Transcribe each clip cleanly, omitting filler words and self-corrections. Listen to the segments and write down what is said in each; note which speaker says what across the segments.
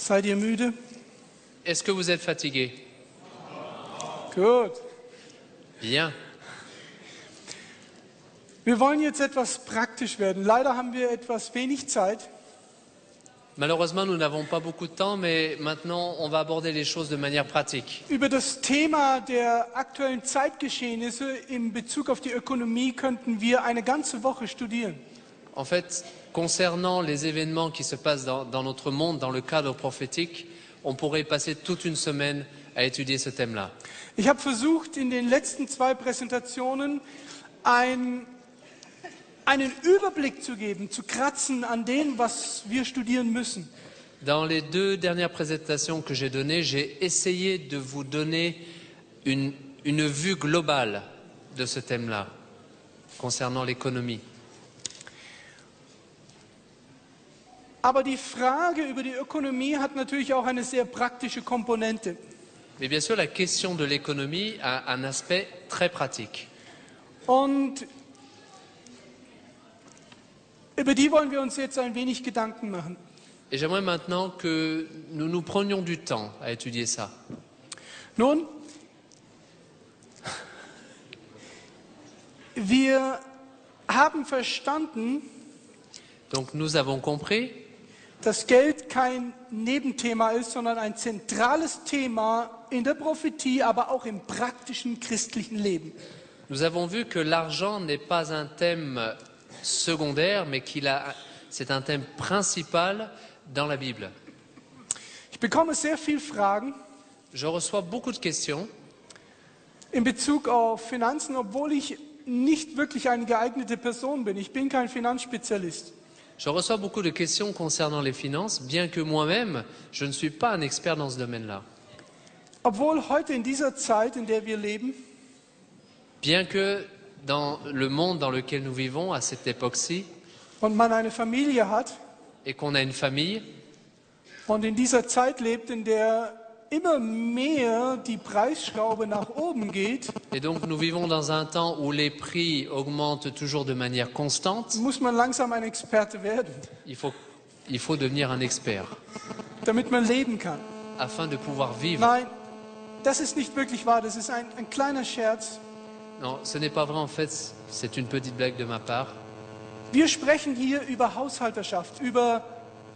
Speaker 1: Seid ihr müde?
Speaker 2: Est-ce que vous êtes fatigué?
Speaker 1: Gut.
Speaker 2: Bien.
Speaker 1: Wir wollen jetzt etwas praktisch werden. Leider haben wir etwas wenig Zeit.
Speaker 2: Malheureusement, nous n'avons pas beaucoup de temps, mais maintenant, on va aborder les choses de manière pratique.
Speaker 1: Über das Thema der aktuellen Zeitgeschehnisse in Bezug auf die Ökonomie könnten wir eine ganze Woche studieren.
Speaker 2: En fait, concernant les événements qui se passent dans notre monde, dans le cadre prophétique, on pourrait passer toute une semaine à étudier ce thème-là.
Speaker 1: Ich habe versucht, in den letzten 2 Präsentationen einen Überblick zu geben, zu kratzen an dem, was wir studieren müssen.
Speaker 2: Dans les 2 dernières présentations que j'ai données, j'ai essayé de vous donner une vue globale de ce thème-là, concernant l'économie.
Speaker 1: Aber die Frage über die Ökonomie hat natürlich auch eine sehr praktische Komponente.
Speaker 2: Mais bien sûr, la question de l'économie a un aspect très pratique.
Speaker 1: Und über die wollen wir uns jetzt ein wenig Gedanken machen.
Speaker 2: Et j'aimerais maintenant que nous nous prenions du temps à étudier ça.
Speaker 1: Nun, wir haben verstanden,
Speaker 2: Donc nous avons compris
Speaker 1: dass Geld kein Nebenthema ist, sondern ein zentrales Thema in der Prophetie, aber auch im praktischen christlichen Leben.
Speaker 2: Nous avons vu que l'argent n'est pas un thème secondaire, mais c'est un thème principal dans la Bible.
Speaker 1: Ich bekomme sehr viele Fragen
Speaker 2: Je reçois beaucoup de questions
Speaker 1: in Bezug auf Finanzen, obwohl ich nicht wirklich eine geeignete Person bin. Ich bin kein Finanzspezialist.
Speaker 2: Je reçois beaucoup de questions concernant les finances, bien que moi-même, je ne suis pas un expert dans ce domaine-là.
Speaker 1: Obwohl heute in dieser Zeit, in der wir leben,
Speaker 2: Bien que dans le monde dans lequel nous vivons, à cette époque-ci,
Speaker 1: und man eine Familie hat
Speaker 2: et qu'on a une famille,
Speaker 1: und in dieser Zeit lebt, in der immer mehr die Preisschraube nach oben geht,
Speaker 2: et donc nous vivons dans un temps où les prix augmentent toujours de manière constante,
Speaker 1: muss man langsam ein Experte werden,
Speaker 2: il faut devenir un expert
Speaker 1: damit man leben kann.
Speaker 2: afin de pouvoir vivre.
Speaker 1: Nein, das ist nicht wirklich wahr. Das ist ein kleiner Scherz.
Speaker 2: Non, ce n'est pas vrai en fait, c'est une petite blague de ma part.
Speaker 1: Wir sprechen hier über Haushalterschaft, über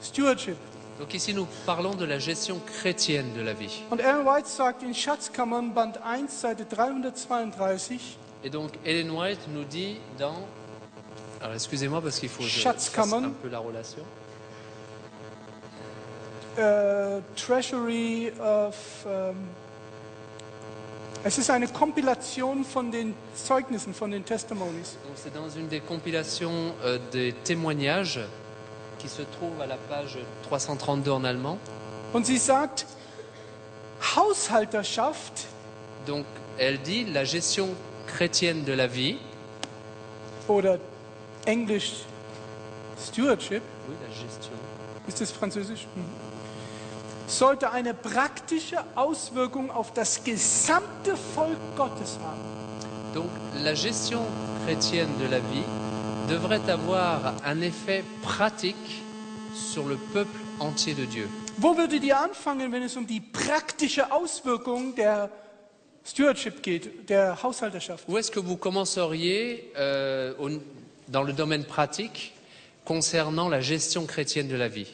Speaker 1: Stewardship.
Speaker 2: Donc ici nous parlons de la gestion chrétienne de la vie.
Speaker 1: Und Ellen White sagt in Schatzkammern, Band 1, Seite 332,
Speaker 2: Et donc Ellen White nous dit dans... Alors excusez-moi parce qu'il faut que je fasse
Speaker 1: Schatzkammern.
Speaker 2: un peu la relation.
Speaker 1: Treasury of... es ist eine Kompilation von den Zeugnissen, von den Testimonies.
Speaker 2: Donc c'est dans une des compilations des témoignages qui se trouve à la page 332 en allemand.
Speaker 1: Und sie sagt, Haushalterschaft
Speaker 2: Donc elle dit la gestion chrétienne de la vie.
Speaker 1: oder Englisch Stewardship,
Speaker 2: Oui, la gestion.
Speaker 1: ist das Französisch? Sollte eine praktische Auswirkung auf das gesamte Volk Gottes haben.
Speaker 2: Donc la gestion chrétienne de la vie devrait avoir un effet pratique sur le peuple entier de Dieu.
Speaker 1: Wo würdet ihr anfangen, wenn es um die praktische Auswirkung der Stewardship geht, der Haushalterschaft?
Speaker 2: Où est-ce que vous commenceriez dans le domaine pratique concernant la gestion chrétienne de la vie?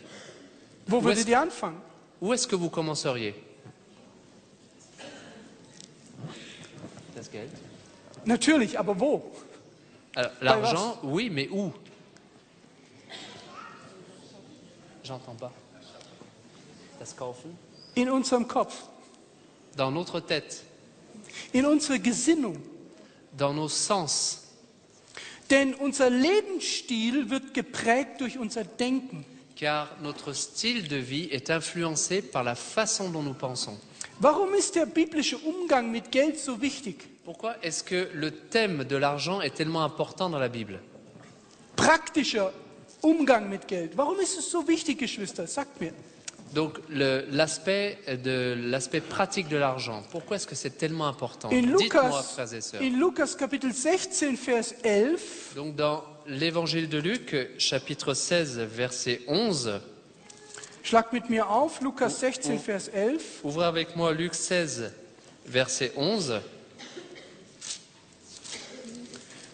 Speaker 1: Wo würdet ihr anfangen?
Speaker 2: Où est-ce que vous commenceriez? Das Geld.
Speaker 1: Natürlich, aber wo?
Speaker 2: Alors, l'argent, oui, mais où? J'entends pas. Das Kaufen?
Speaker 1: In unserem Kopf,
Speaker 2: Dans notre tête,
Speaker 1: in unserer Gesinnung.
Speaker 2: dans nos sens.
Speaker 1: Denn unser Lebensstil wird geprägt durch unser Denken.
Speaker 2: Car notre style de vie est influencé par la façon dont nous pensons.
Speaker 1: Warum ist der biblische Umgang mit Geld so wichtig?
Speaker 2: Pourquoi est-ce que le thème de l'argent est tellement important dans la Bible?
Speaker 1: Praktischer Umgang mit Geld. Warum ist es so wichtig, Geschwister? Sagt mir.
Speaker 2: Donc l'aspect pratique de l'argent, pourquoi est-ce que c'est tellement important?
Speaker 1: In
Speaker 2: Dites-moi, frères et sœurs.
Speaker 1: Lukas Kapitel 16, Vers 11,
Speaker 2: Donc dans l'évangile de Luc, chapitre 16, verset 11,
Speaker 1: Schlag mit mir auf, Lukas 16, Vers 11.
Speaker 2: Ouvrez avec moi Luc 16, verset 11.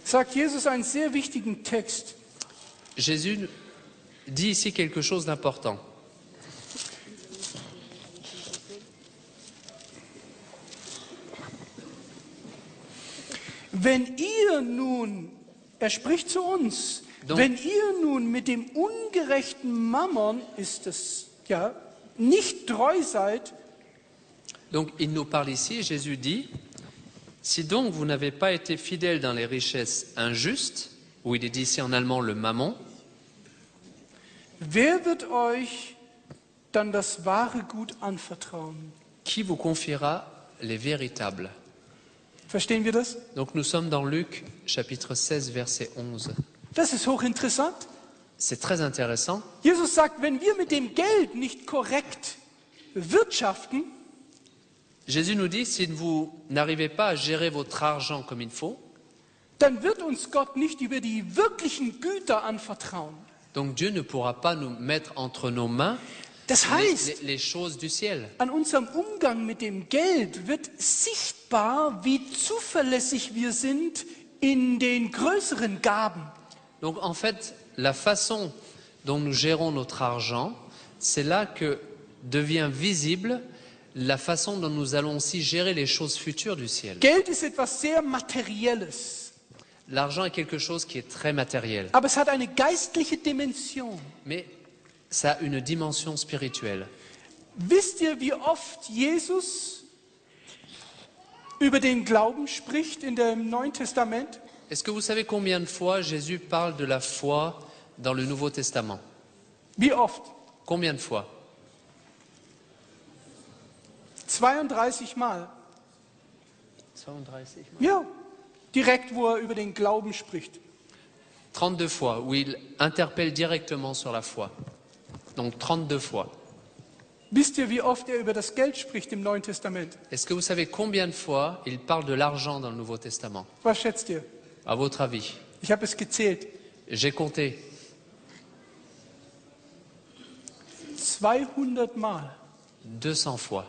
Speaker 1: Sagt Jesus einen sehr wichtigen Text.
Speaker 2: Jésus dit ici quelque chose d'important.
Speaker 1: Wenn ihr nun, er spricht zu uns,
Speaker 2: Donc-
Speaker 1: wenn ihr nun mit dem ungerechten Mammon, ist es, ja, nicht treu seid,
Speaker 2: Donc il nous parle ici, Jésus dit, si donc vous n'avez pas été fidèles dans les richesses injustes, ou il est dit ici en allemand le mammon,
Speaker 1: wer wird euch dann das wahre Gut anvertrauen?
Speaker 2: qui vous confiera les véritables?
Speaker 1: Verstehen wir das?
Speaker 2: Donc nous sommes dans Luc chapitre 16, verset 11.
Speaker 1: Das ist hochinteressant.
Speaker 2: C'est très intéressant.
Speaker 1: Jesus sagt, wenn wir mit dem Geld nicht korrekt wirtschaften,
Speaker 2: Jésus nous dit, si vous n'arrivez pas à gérer votre argent comme il faut,
Speaker 1: dann wird uns Gott nicht über die wirklichen Güter anvertrauen.
Speaker 2: donc Dieu ne pourra pas nous mettre entre nos mains
Speaker 1: Das heißt,
Speaker 2: les choses du ciel.
Speaker 1: an unserem Umgang mit dem Geld wird sichtbar, wie zuverlässig wir sind in den größeren Gaben.
Speaker 2: Donc en fait, la façon dont nous gérons notre argent, c'est là que devient visible la façon dont nous allons aussi gérer les choses futures du ciel.
Speaker 1: Geld ist etwas sehr Materielles,
Speaker 2: L'argent est quelque chose qui est très matériel,
Speaker 1: aber es hat eine geistliche Dimension.
Speaker 2: mais ça a une dimension spirituelle.
Speaker 1: Wisst ihr, wie oft Jesus über den Glauben spricht in dem Neuen Testament?
Speaker 2: Est-ce que vous savez combien de fois Jésus parle de la foi dans le Nouveau Testament?
Speaker 1: Wie oft?
Speaker 2: Combien de fois?
Speaker 1: 32 Mal.
Speaker 2: 32
Speaker 1: Ja, direkt, wo er über den Glauben spricht.
Speaker 2: 32 fois, où il interpelle directement sur la foi. Donc 32 fois.
Speaker 1: Wisst ihr, wie oft er über das Geld spricht im Neuen Testament?
Speaker 2: Est-ce que vous savez combien de fois il parle de l'argent dans le Nouveau Testament?
Speaker 1: Was schätzt ihr?
Speaker 2: À votre avis?
Speaker 1: Ich habe es gezählt.
Speaker 2: J'ai compté
Speaker 1: 200 Mal.
Speaker 2: 200 fois.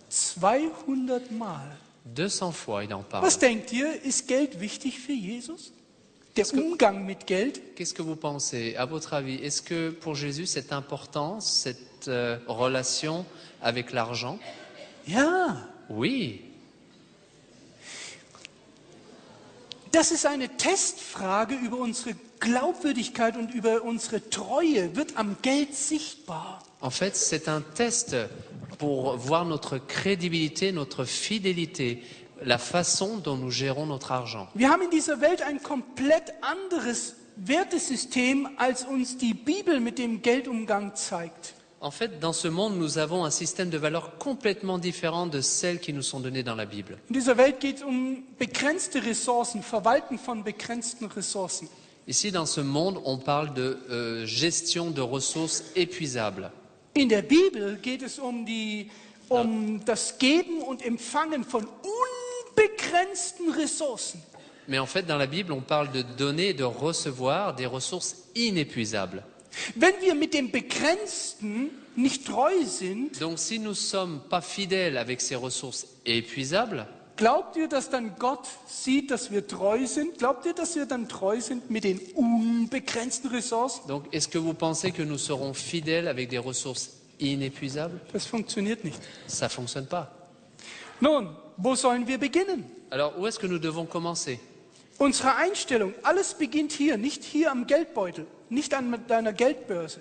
Speaker 1: 200 Mal.
Speaker 2: 200 fois il en parle.
Speaker 1: Was denkt ihr, ist Geld wichtig für Jesus? Der Umgang mit Geld?
Speaker 2: Qu'est-ce que vous pensez? À votre avis, est-ce que pour Jésus c'est important, cette relation avec l'argent?
Speaker 1: Ja,
Speaker 2: Oui.
Speaker 1: das ist eine Testfrage über unsere Glaubwürdigkeit und über unsere Treue. Wird am Geld sichtbar?
Speaker 2: En fait, c'est un test pour voir notre crédibilité, notre fidélité, la façon dont nous gérons notre argent.
Speaker 1: Wir haben in dieser Welt ein komplett anderes Wertesystem, als uns die Bibel mit dem Geldumgang zeigt.
Speaker 2: En fait, dans ce monde, nous avons un système de valeurs complètement différent de celles qui nous sont données dans la Bible.
Speaker 1: In dieser Welt geht es um begrenzte Ressourcen, Verwalten von begrenzten Ressourcen.
Speaker 2: Ici, dans ce monde, on parle de gestion de ressources épuisables.
Speaker 1: In der Bibel geht es um das Geben und Empfangen von unbegrenzten Ressourcen.
Speaker 2: Mais en fait, dans la Bible, on parle de donner et de recevoir des ressources inépuisables.
Speaker 1: Wenn wir mit dem Begrenzten nicht treu sind,
Speaker 2: Donc, si nous ne sommes pas fidèles avec ces ressources épuisables,
Speaker 1: glaubt ihr, dass dann Gott sieht, dass wir treu sind? Glaubt ihr, dass wir dann treu sind mit den unbegrenzten Ressourcen?
Speaker 2: donc est-ce que vous pensez que nous serons fidèles avec des ressources inépuisables?
Speaker 1: Das funktioniert nicht.
Speaker 2: Ça ne fonctionne pas.
Speaker 1: Nun, wo sollen wir beginnen?
Speaker 2: Alors, où est-ce que nous devons commencer?
Speaker 1: Unsere Einstellung, alles beginnt hier, nicht hier am Geldbeutel, nicht an deiner Geldbörse.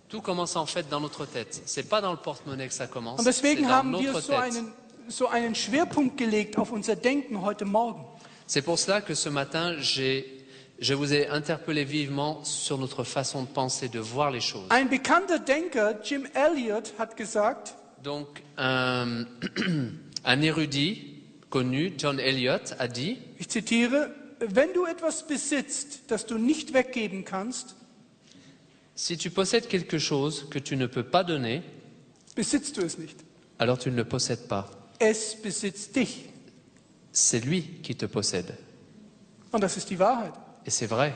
Speaker 2: Tout commence en fait dans notre tête. C'est pas dans le porte-monnaie que ça commence,
Speaker 1: Und
Speaker 2: c'est
Speaker 1: deswegen
Speaker 2: dans
Speaker 1: haben wir
Speaker 2: notre tête.
Speaker 1: so einen Schwerpunkt gelegt auf unser Denken heute Morgen.
Speaker 2: C'est pour cela que ce matin, je vous ai interpellé vivement sur notre façon de penser, de voir les choses.
Speaker 1: Ein bekannter Denker, Jim Elliot, hat gesagt,
Speaker 2: Donc, un érudit connu, John Eliot, a dit,
Speaker 1: ich zitiere, wenn du etwas besitzt, das du nicht weggeben kannst,
Speaker 2: si tu possèdes quelque chose que tu ne peux pas donner,
Speaker 1: besitzt du es nicht.
Speaker 2: alors tu ne le possèdes pas.
Speaker 1: Es besitzt dich.
Speaker 2: C'est lui qui te possède.
Speaker 1: Und das ist die Wahrheit.
Speaker 2: Et c'est vrai.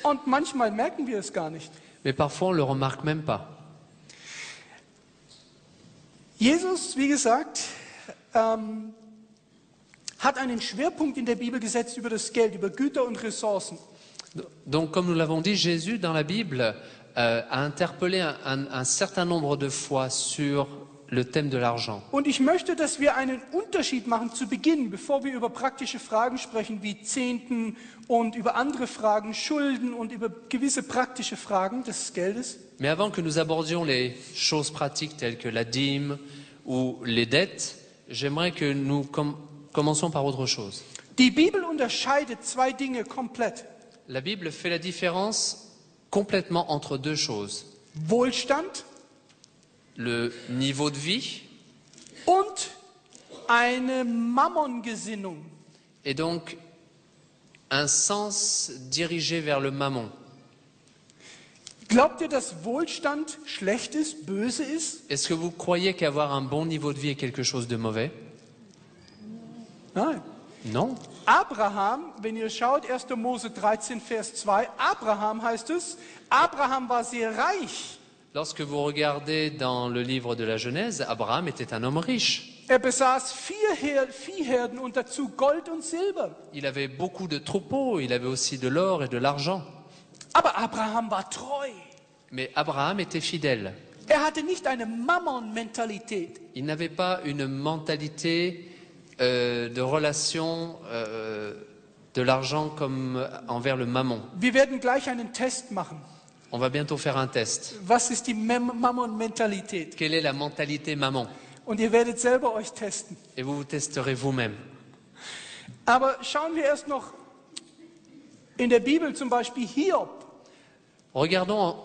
Speaker 1: Und manchmal merken wir es gar nicht.
Speaker 2: Mais parfois, on ne le remarque même pas.
Speaker 1: Jesus, wie gesagt, hat einen Schwerpunkt in der Bibel gesetzt über das Geld, über Güter und Ressourcen.
Speaker 2: Donc, comme nous l'avons dit, Jésus, dans la Bible, a interpellé un certain nombre de fois sur le thème de l'argent.
Speaker 1: Und ich möchte, dass wir einen Unterschied machen zu Beginn, bevor wir über praktische Fragen sprechen, wie Zehnten und über andere Fragen, Schulden und über gewisse praktische Fragen des Geldes.
Speaker 2: Mais avant que nous abordions les choses pratiques telles que la dîme ou les dettes, j'aimerais que nous commençons par autre chose.
Speaker 1: Die Bibel unterscheidet zwei Dinge komplett.
Speaker 2: La Bible fait la différence complètement entre deux choses.
Speaker 1: Wohlstand
Speaker 2: Le niveau de vie
Speaker 1: und eine Mammongesinnung.
Speaker 2: et donc un sens dirigé vers le mammon.
Speaker 1: Glaubt ihr, dass Wohlstand schlecht ist, böse ist?
Speaker 2: Est-ce que vous croyez qu'avoir un bon niveau de vie est quelque chose de mauvais?
Speaker 1: Nein.
Speaker 2: Non.
Speaker 1: Abraham, wenn ihr schaut, 1. Mose 13, Vers 2, Abraham heißt es, Abraham war sehr reich.
Speaker 2: Lorsque vous regardez dans le livre de la Genèse, Abraham était un homme riche.
Speaker 1: Er besaß 4 Viehherden und dazu Gold und Silber.
Speaker 2: Il avait beaucoup de troupeaux, il avait aussi de l'or et de l'argent.
Speaker 1: Aber Abraham war treu.
Speaker 2: Mais Abraham était fidèle.
Speaker 1: Er hatte nicht eine Mammon-Mentalität.
Speaker 2: Il n'avait pas une mentalité de relation de l'argent comme envers le mammon.
Speaker 1: Wir werden gleich einen Test machen.
Speaker 2: On va bientôt faire un test.
Speaker 1: Was ist die Mammon-Mentalität?
Speaker 2: Quelle est la mentalité mammon?
Speaker 1: Und ihr werdet selber euch testen.
Speaker 2: Et vous testerez vous-même.
Speaker 1: Aber schauen wir erst noch in der Bibel zum Beispiel Hiob.
Speaker 2: Regardons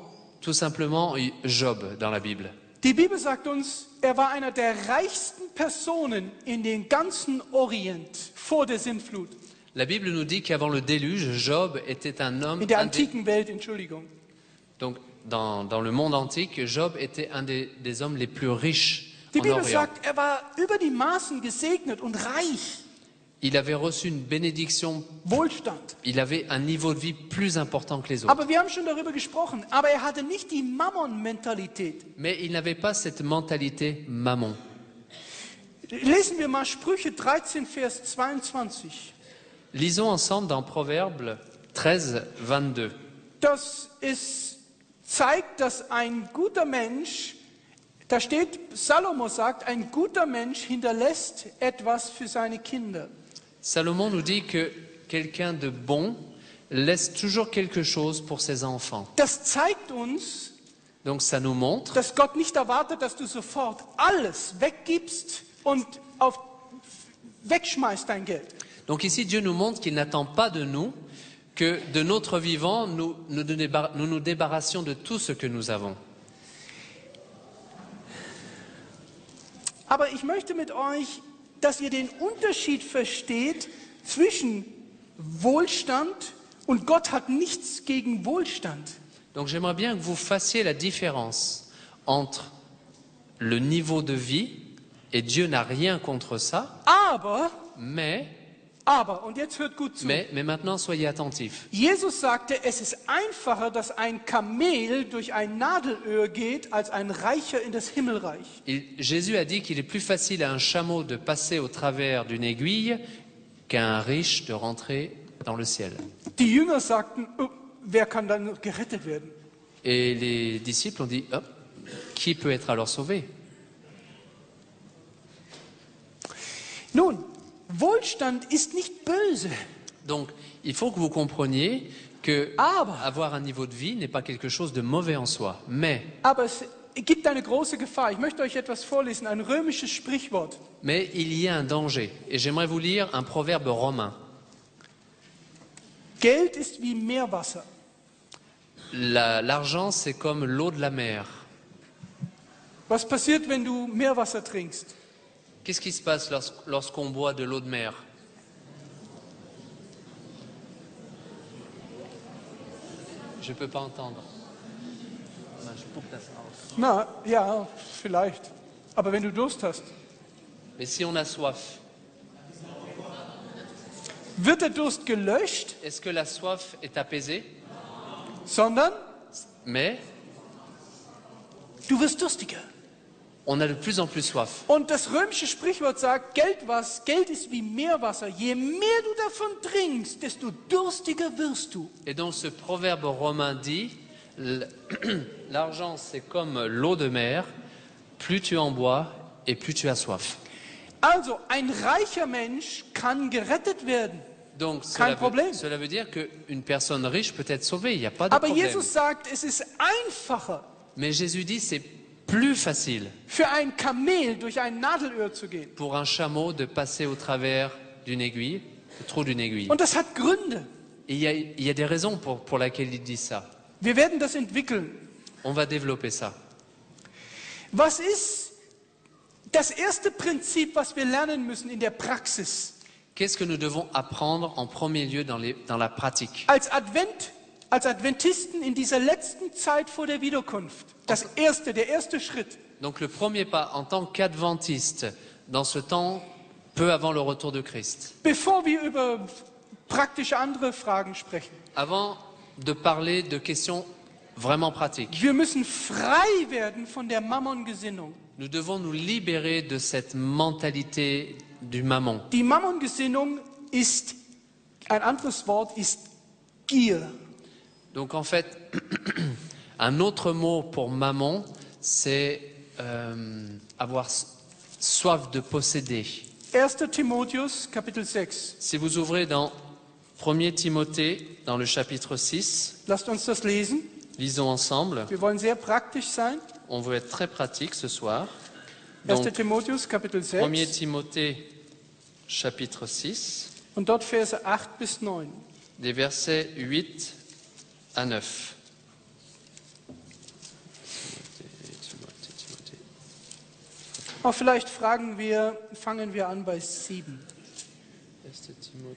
Speaker 2: tout simplement Job dans la Bible.
Speaker 1: Die Bibel sagt uns, er war einer der reichsten Personen in den ganzen Orient vor der Sintflut.
Speaker 2: La Bible nous dit qu'avant le déluge, Job était un homme...
Speaker 1: In der antiken Welt, Entschuldigung.
Speaker 2: Donc, dans le monde antique, Job était un des hommes les plus riches
Speaker 1: Die
Speaker 2: en
Speaker 1: Bibel
Speaker 2: Orient.
Speaker 1: sagt, er war über die Maßen gesegnet und reich.
Speaker 2: Il avait reçu une bénédiction,
Speaker 1: Wohlstand.
Speaker 2: il avait un niveau de vie plus important que les autres.
Speaker 1: Aber wir haben schon darüber gesprochen, aber er hatte nicht die Mammon-Mentalität.
Speaker 2: Mais il n'avait pas cette mentalité mammon.
Speaker 1: Lesen wir mal Sprüche 13, Vers 22.
Speaker 2: Lisons ensemble dans Proverbes 13, 22.
Speaker 1: Es zeigt, dass ein guter Mensch, da steht, Salomo sagt, ein guter Mensch hinterlässt etwas für seine Kinder.
Speaker 2: Salomon nous dit que quelqu'un de bon laisse toujours quelque chose pour ses enfants.
Speaker 1: Das zeigt uns,
Speaker 2: Donc ça nous montre
Speaker 1: dass Gott nicht erwartet, dass du sofort alles weggibst und wegschmeißt dein Geld.
Speaker 2: Donc ici, Dieu nous montre qu'il n'attend pas de nous que de notre vivant, nous nous débarrassions de tout ce que nous avons.
Speaker 1: Aber ich möchte mit euch, dass ihr den Unterschied versteht zwischen Wohlstand und Gott hat nichts gegen Wohlstand.
Speaker 2: Donc j'aimerais bien que vous fassiez la différence entre le niveau de vie, et Dieu n'a rien contre ça, mais
Speaker 1: und jetzt hört gut zu.
Speaker 2: Mais maintenant, soyez attentifs.
Speaker 1: Jesus sagte, es ist einfacher, dass ein Kamel durch ein Nadelöhr geht, als ein Reicher in das Himmelreich.
Speaker 2: Jésus a dit qu'il est plus facile à un chameau de passer au travers d'une aiguille qu'à un riche de rentrer dans le ciel.
Speaker 1: Die Jünger sagten, wer kann dann gerettet werden?
Speaker 2: Et les disciples ont dit, oh, qui peut être alors sauvé?
Speaker 1: Nun, Wohlstand ist nicht böse.
Speaker 2: Donc, il faut que vous compreniez que avoir un niveau de vie n'est pas quelque chose de mauvais en soi. Mais
Speaker 1: es gibt eine große Gefahr. Ich möchte euch etwas vorlesen, ein römisches Sprichwort.
Speaker 2: Mais il y a un danger. Et j'aimerais vous lire un proverbe romain.
Speaker 1: Geld ist wie Meerwasser.
Speaker 2: L'argent, c'est comme l'eau de la mer.
Speaker 1: Was passiert, wenn du Meerwasser trinkst?
Speaker 2: Qu'est-ce qui se passe lorsqu'on boit de l'eau de mer? Je ne peux pas entendre.
Speaker 1: Na, ja, vielleicht. Aber wenn du Durst hast.
Speaker 2: Mais si on a soif,
Speaker 1: wird der Durst gelöscht?
Speaker 2: est-ce que la soif est apaisée?
Speaker 1: Sondern
Speaker 2: Mais
Speaker 1: du wirst durstiger.
Speaker 2: on a de plus en plus soif.
Speaker 1: Und das römische Sprichwort sagt, Geld ist wie Meerwasser. Je mehr du davon trinkst, desto durstiger wirst du.
Speaker 2: Et donc ce proverbe romain dit, l'argent c'est comme l'eau de mer, plus tu en bois et plus tu as soif.
Speaker 1: Also, ein reicher Mensch kann gerettet werden.
Speaker 2: Donc
Speaker 1: Kein Problem.
Speaker 2: cela veut dire qu'une personne riche peut être sauvée, il n'y a pas de
Speaker 1: Aber
Speaker 2: problème.
Speaker 1: Jesus sagt, es ist einfacher,
Speaker 2: Mais Jésus dit c'est plus facile
Speaker 1: für ein Kamel durch ein Nadelöhr zu gehen.
Speaker 2: pour un chameau de passer au travers d'une aiguille, le trou d'une aiguille.
Speaker 1: Und das hat Gründe.
Speaker 2: Et il y a des raisons pour lesquelles il dit ça.
Speaker 1: Wir werden das entwickeln.
Speaker 2: On va développer ça.
Speaker 1: Was ist das erste Prinzip, was wir lernen müssen in der Praxis?
Speaker 2: Qu'est-ce que nous devons apprendre en premier lieu dans la pratique?
Speaker 1: Als Adventisten in dieser letzten Zeit vor der Wiederkunft. Der erste Schritt.
Speaker 2: Donc le premier pas en tant qu'adventiste dans ce temps peu avant le retour de Christ.
Speaker 1: Bevor wir über praktische andere Fragen sprechen.
Speaker 2: Avant de parler de questions vraiment pratiques,
Speaker 1: Wir müssen frei werden von der Mammongesinnung.
Speaker 2: nous devons nous libérer de cette mentalité du mammon.
Speaker 1: Die Mammongesinnung ist, ein anderes Wort ist Gier.
Speaker 2: Donc en fait, un autre mot pour mammon, c'est avoir soif de posséder.
Speaker 1: 1. Timotheus, Kapitel 6.
Speaker 2: Si vous ouvrez dans 1er Timothée, dans le chapitre 6,
Speaker 1: Lasst uns das lesen.
Speaker 2: lisons ensemble.
Speaker 1: Wir wollen sehr praktisch sein.
Speaker 2: On veut être très pratique ce soir.
Speaker 1: 1.
Speaker 2: Donc,
Speaker 1: Timotheus, Kapitel
Speaker 2: 1er
Speaker 1: 6.
Speaker 2: Timothée, chapitre 6,
Speaker 1: Und dort Verse 8 bis 9.
Speaker 2: des versets 8 à 9.
Speaker 1: Aber vielleicht fangen wir an bei 7.
Speaker 2: 1 Timothée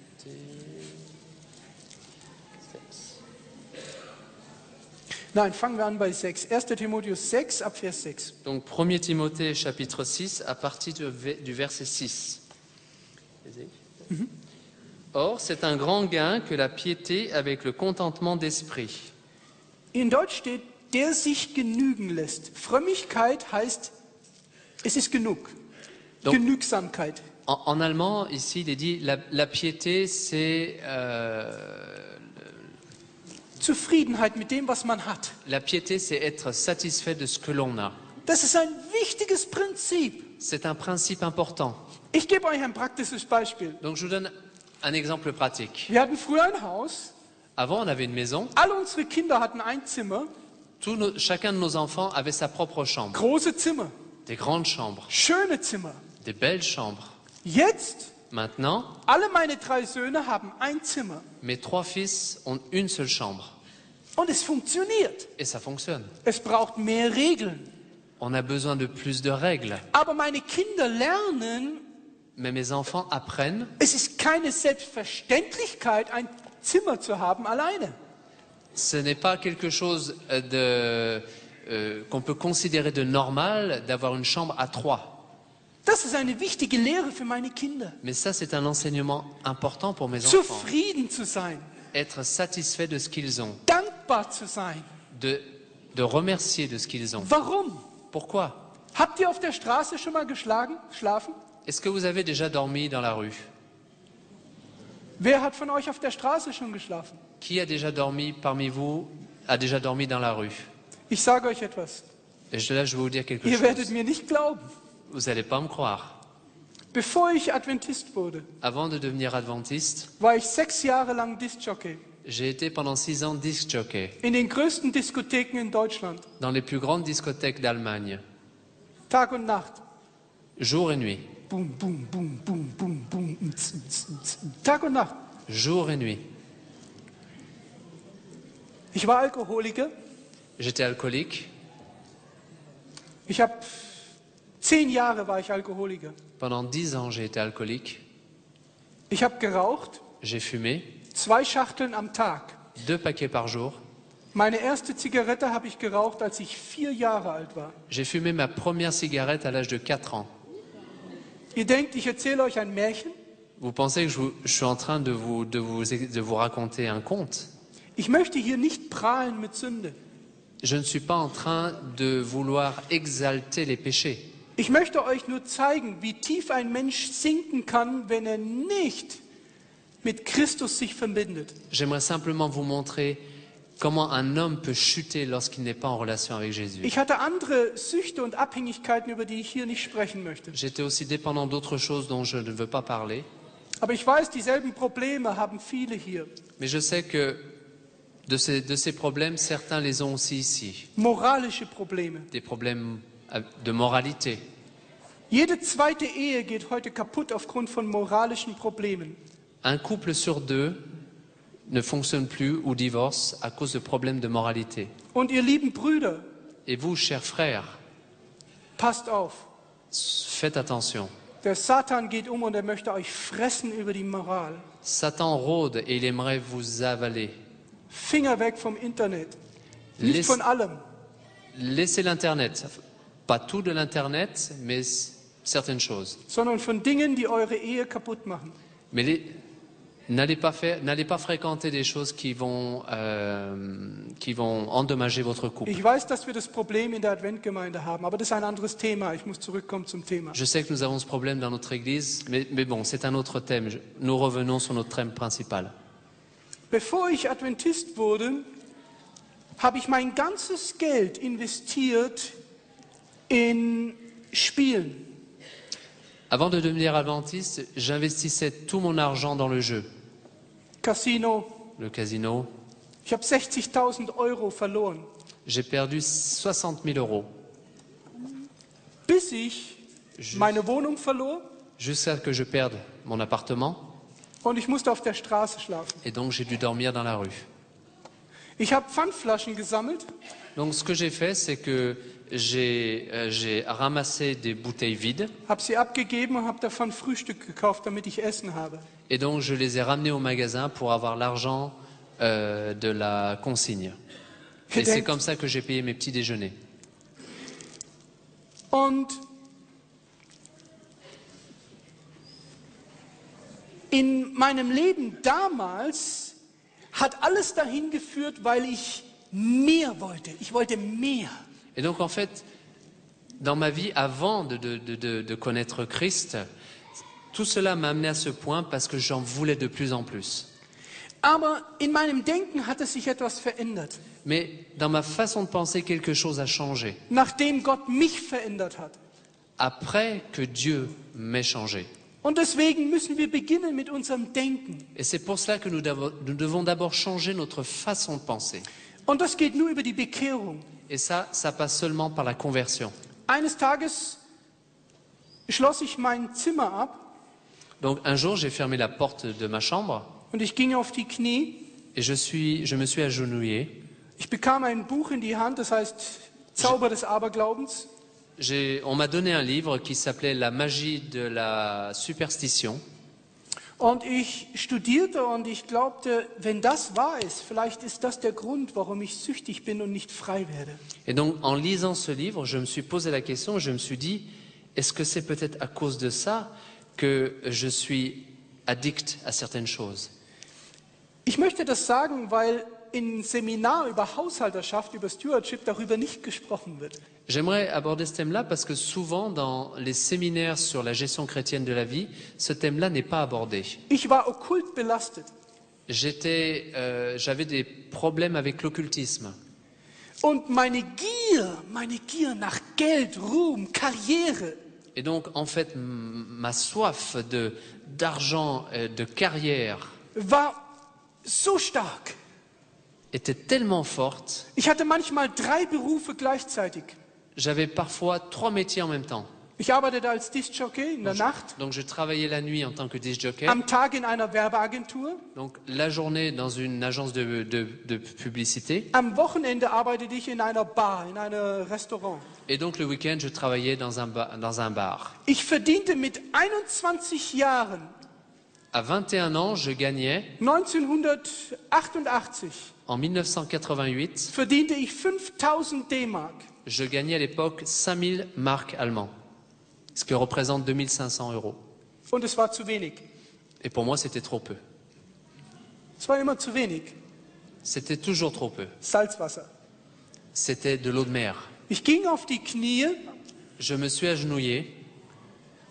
Speaker 2: 6.
Speaker 1: Nein, fangen wir an bei 6. 1. Timotheus 6 ab Vers 6.
Speaker 2: Donc 1er Timothée chapitre 6 à partir du verset 6. Or, c'est un grand gain que la piété avec le contentement d'esprit.
Speaker 1: In Deutsch steht, der sich genügen lässt. Frömmigkeit heißt, es ist genug.
Speaker 2: Donc-
Speaker 1: Genügsamkeit.
Speaker 2: En allemand, ici, il est dit la piété, c'est
Speaker 1: Zufriedenheit mit dem, was man hat.
Speaker 2: la piété, c'est être satisfait de ce que l'on a.
Speaker 1: Das ist ein wichtiges Prinzip.
Speaker 2: C'est un principe important.
Speaker 1: Ich gebe euch ein praktisches Beispiel.
Speaker 2: Donc, je vous donne un exemple pratique.
Speaker 1: Wir hatten früher ein Haus.
Speaker 2: Avant, on avait une maison.
Speaker 1: Alle unsere Kinder hatten ein Zimmer.
Speaker 2: Chacun de nos enfants avait sa propre chambre.
Speaker 1: Große Zimmer.
Speaker 2: Des grandes chambres,
Speaker 1: Schöne Zimmer.
Speaker 2: des belles chambres.
Speaker 1: Jetzt,
Speaker 2: Maintenant,
Speaker 1: alle meine 3 Söhne haben ein Zimmer.
Speaker 2: mes 3 fils ont une seule chambre.
Speaker 1: Und es funktioniert.
Speaker 2: Et ça fonctionne.
Speaker 1: Es braucht mehr Regeln.
Speaker 2: On a besoin de plus de règles.
Speaker 1: Aber meine Kinder lernen,
Speaker 2: Mais mes enfants apprennent,
Speaker 1: es ist keine Selbstverständlichkeit, ein Zimmer zu haben alleine.
Speaker 2: ce n'est pas quelque chose qu'on peut considérer de normal d'avoir une chambre à 3.
Speaker 1: Das ist eine wichtige Lehre für meine Kinder.
Speaker 2: Mais ça, c'est un enseignement important pour mes enfants.
Speaker 1: Zufrieden zu sein,
Speaker 2: Être satisfait de ce qu'ils ont,
Speaker 1: dankbar zu sein.
Speaker 2: de remercier de ce qu'ils ont.
Speaker 1: Warum?
Speaker 2: Pourquoi?
Speaker 1: Habt ihr auf der Straße schon mal geschlafen?
Speaker 2: Est-ce que vous avez déjà dormi dans la rue?
Speaker 1: Wer hat von euch auf der Straße schon geschlafen?
Speaker 2: Qui a déjà dormi parmi vous, a déjà dormi dans la rue?
Speaker 1: Ich sage euch etwas.
Speaker 2: Et là, je vais vous dire quelque
Speaker 1: Ihr werdet
Speaker 2: chose.
Speaker 1: mir nicht glauben.
Speaker 2: Vous n'allez pas me croire.
Speaker 1: Bevor ich Adventist wurde,
Speaker 2: Avant de devenir adventiste,
Speaker 1: war ich 6 Jahre lang Diskjockey
Speaker 2: j'ai été pendant 6 ans disc jockey
Speaker 1: in den größten Diskotheken in Deutschland.
Speaker 2: dans les plus grandes discothèques d'Allemagne,
Speaker 1: Tag und Nacht.
Speaker 2: jour et nuit.
Speaker 1: Boom, boom, boom, boom, boom, boom. Tag und Nacht.
Speaker 2: Jour et nuit.
Speaker 1: Ich war Alkoholiker.
Speaker 2: J'étais alcoolique.
Speaker 1: Ich habe 10 Jahre war ich Alkoholiker.
Speaker 2: Pendant 10 ans, j'ai été alcoolique.
Speaker 1: Ich habe geraucht,
Speaker 2: J'ai fumé
Speaker 1: 2 Schachteln am Tag.
Speaker 2: 2 paquets par jour.
Speaker 1: Meine erste Zigarette habe ich geraucht, als ich 4 Jahre alt war.
Speaker 2: J'ai fumé ma première cigarette à l'âge de 4 ans.
Speaker 1: Ihr denkt, ich erzähle euch ein Märchen?
Speaker 2: Vous pensez que je suis en train de vous raconter un conte?
Speaker 1: Ich möchte hier nicht prahlen mit Sünde.
Speaker 2: Je ne suis pas en train de vouloir exalter les péchés.
Speaker 1: Ich möchte euch nur zeigen, wie tief ein Mensch sinken kann, wenn er nicht mit Christus sich verbindet.
Speaker 2: J'aimerais simplement vous montrer comment un homme peut chuter lorsqu'il n'est pas en relation avec Jésus.
Speaker 1: Ich hatte andere Süchte und Abhängigkeiten, über die ich hier nicht sprechen möchte.
Speaker 2: J'étais aussi dépendant d'autres choses dont je ne veux pas parler.
Speaker 1: Aber ich weiß, dieselben Probleme haben viele hier.
Speaker 2: Mais je sais que de ces problèmes, certains les ont aussi ici.
Speaker 1: Moralische Probleme.
Speaker 2: Des problèmes de moralité.
Speaker 1: Jede zweite Ehe geht heute kaputt aufgrund von moralischen Problemen.
Speaker 2: Un couple sur deux ne fonctionne plus ou divorce à cause de problèmes de moralité.
Speaker 1: Und ihr lieben Brüder,
Speaker 2: Et vous, chers frères,
Speaker 1: passt auf.
Speaker 2: faites attention.
Speaker 1: Der Satan geht und er möchte euch fressen über die Moral.
Speaker 2: Satan rôde et il aimerait vous avaler.
Speaker 1: Finger weg vom Internet. Nicht von allem.
Speaker 2: Laissez l'Internet. Pas tout de l'Internet, mais certaines choses.
Speaker 1: Sondern von Dingen, die eure Ehe kaputt machen.
Speaker 2: Mais n'allez pas fréquenter des choses qui vont endommager votre couple.
Speaker 1: Ich weiß, dass wir das Problem in der Adventgemeinde haben, aber das ist ein anderes Thema. Ich muss zurückkommen zum Thema.
Speaker 2: Je sais que nous avons ce problème dans notre église, mais bon, c'est un autre thème. Nous revenons sur notre thème principal.
Speaker 1: Bevor ich Adventist wurde, habe ich mein ganzes Geld investiert in Spielen.
Speaker 2: Avant de devenir adventiste, j'investissais tout mon argent dans le jeu,
Speaker 1: Casino.
Speaker 2: le casino.
Speaker 1: Ich habe 60.000 Euro verloren,
Speaker 2: J'ai perdu 60 000 euros
Speaker 1: bis ich meine Wohnung verlor
Speaker 2: jusqu'à ce que je perde mon appartement
Speaker 1: und ich musste auf der Straße schlafen.
Speaker 2: et donc j'ai dû dormir dans la rue.
Speaker 1: Ich habe Pfandflaschen gesammelt
Speaker 2: Donc ce que j'ai fait, c'est que j'ai ramassé des bouteilles vides
Speaker 1: habe sie abgegeben und habe davon Frühstück gekauft, damit ich Essen habe.
Speaker 2: et donc je les ai ramenées au magasin pour avoir l'argent de la consigne. Et c'est comme ça que j'ai payé mes petits déjeuners.
Speaker 1: Und in meinem Leben damals hat alles dahin geführt, weil ich mehr wollte. Ich wollte mehr.
Speaker 2: Et donc en fait, dans ma vie, avant de connaître Christ, tout cela m'a amené à ce point parce que j'en voulais de plus en plus.
Speaker 1: Aber in meinem Denken hatte sich etwas verändert,
Speaker 2: Mais dans ma façon de penser, quelque chose a changé.
Speaker 1: nachdem Gott mich verändert hat.
Speaker 2: Après que Dieu m'ait changé.
Speaker 1: Und deswegen müssen wir beginnen mit unserem Denken.
Speaker 2: Et c'est pour cela que nous devons d'abord changer notre façon de penser.
Speaker 1: Und das geht nur über die Bekehrung.
Speaker 2: Et ça passe seulement par la conversion.
Speaker 1: Eines Tages schloss ich mein Zimmer ab
Speaker 2: Donc un jour, j'ai fermé la porte de ma chambre
Speaker 1: und ich ging auf die Knie.
Speaker 2: et je me suis agenouillé.
Speaker 1: Ich bekam ein Buch in die Hand, das heißt Zauber des Aberglaubens.
Speaker 2: On m'a donné un livre qui s'appelait La magie de la superstition.
Speaker 1: Und ich studierte und ich glaubte, wenn das wahr ist, vielleicht ist das der Grund, warum ich süchtig bin und nicht frei werde.
Speaker 2: Et donc, en lisant ce livre, je me suis posé la question, je me suis dit, est-ce que c'est peut-être à cause de ça que je suis addict à certaines choses?
Speaker 1: Ich möchte das sagen, weil im Seminar über Haushalterschaft, über Stewardship darüber nicht gesprochen wird.
Speaker 2: J'aimerais aborder ce thème-là parce que souvent, dans les séminaires sur la gestion chrétienne de la vie, ce thème-là n'est pas abordé.
Speaker 1: Ich war okkult belastet.
Speaker 2: J'avais des problèmes avec l'occultisme.
Speaker 1: Und meine Gier nach Geld, Ruhm, Karriere,
Speaker 2: Et donc, en fait, ma soif d'argent, de carrière
Speaker 1: war so stark.
Speaker 2: était tellement forte.
Speaker 1: Ich hatte manchmal 3 Berufe gleichzeitig.
Speaker 2: J'avais parfois 3 métiers en même temps.
Speaker 1: Ich arbeitete als Discjockey in der Nacht,
Speaker 2: Donc, je travaillais la nuit en tant que disc jockey.
Speaker 1: am Tag in einer Werbeagentur.
Speaker 2: Donc, la journée dans une agence de publicité.
Speaker 1: Am Wochenende arbeitete ich in einer Bar, in einem Restaurant.
Speaker 2: Et donc, le week-end, je travaillais dans un bar.
Speaker 1: Ich verdiente mit 21 Jahren,
Speaker 2: À 21 ans, je gagnais,
Speaker 1: 1988,
Speaker 2: en 1988,
Speaker 1: verdiente ich 5000 D-Mark.
Speaker 2: je gagnais à l'époque 5000 marks allemands, ce qui représente 2500 euros.
Speaker 1: Und es war zu wenig.
Speaker 2: Et pour moi, c'était trop peu.
Speaker 1: Es war immer zu wenig.
Speaker 2: C'était toujours trop peu.
Speaker 1: Salzwasser.
Speaker 2: c'était de l'eau de mer.
Speaker 1: Ich ging auf die Knie
Speaker 2: Je me suis agenouillé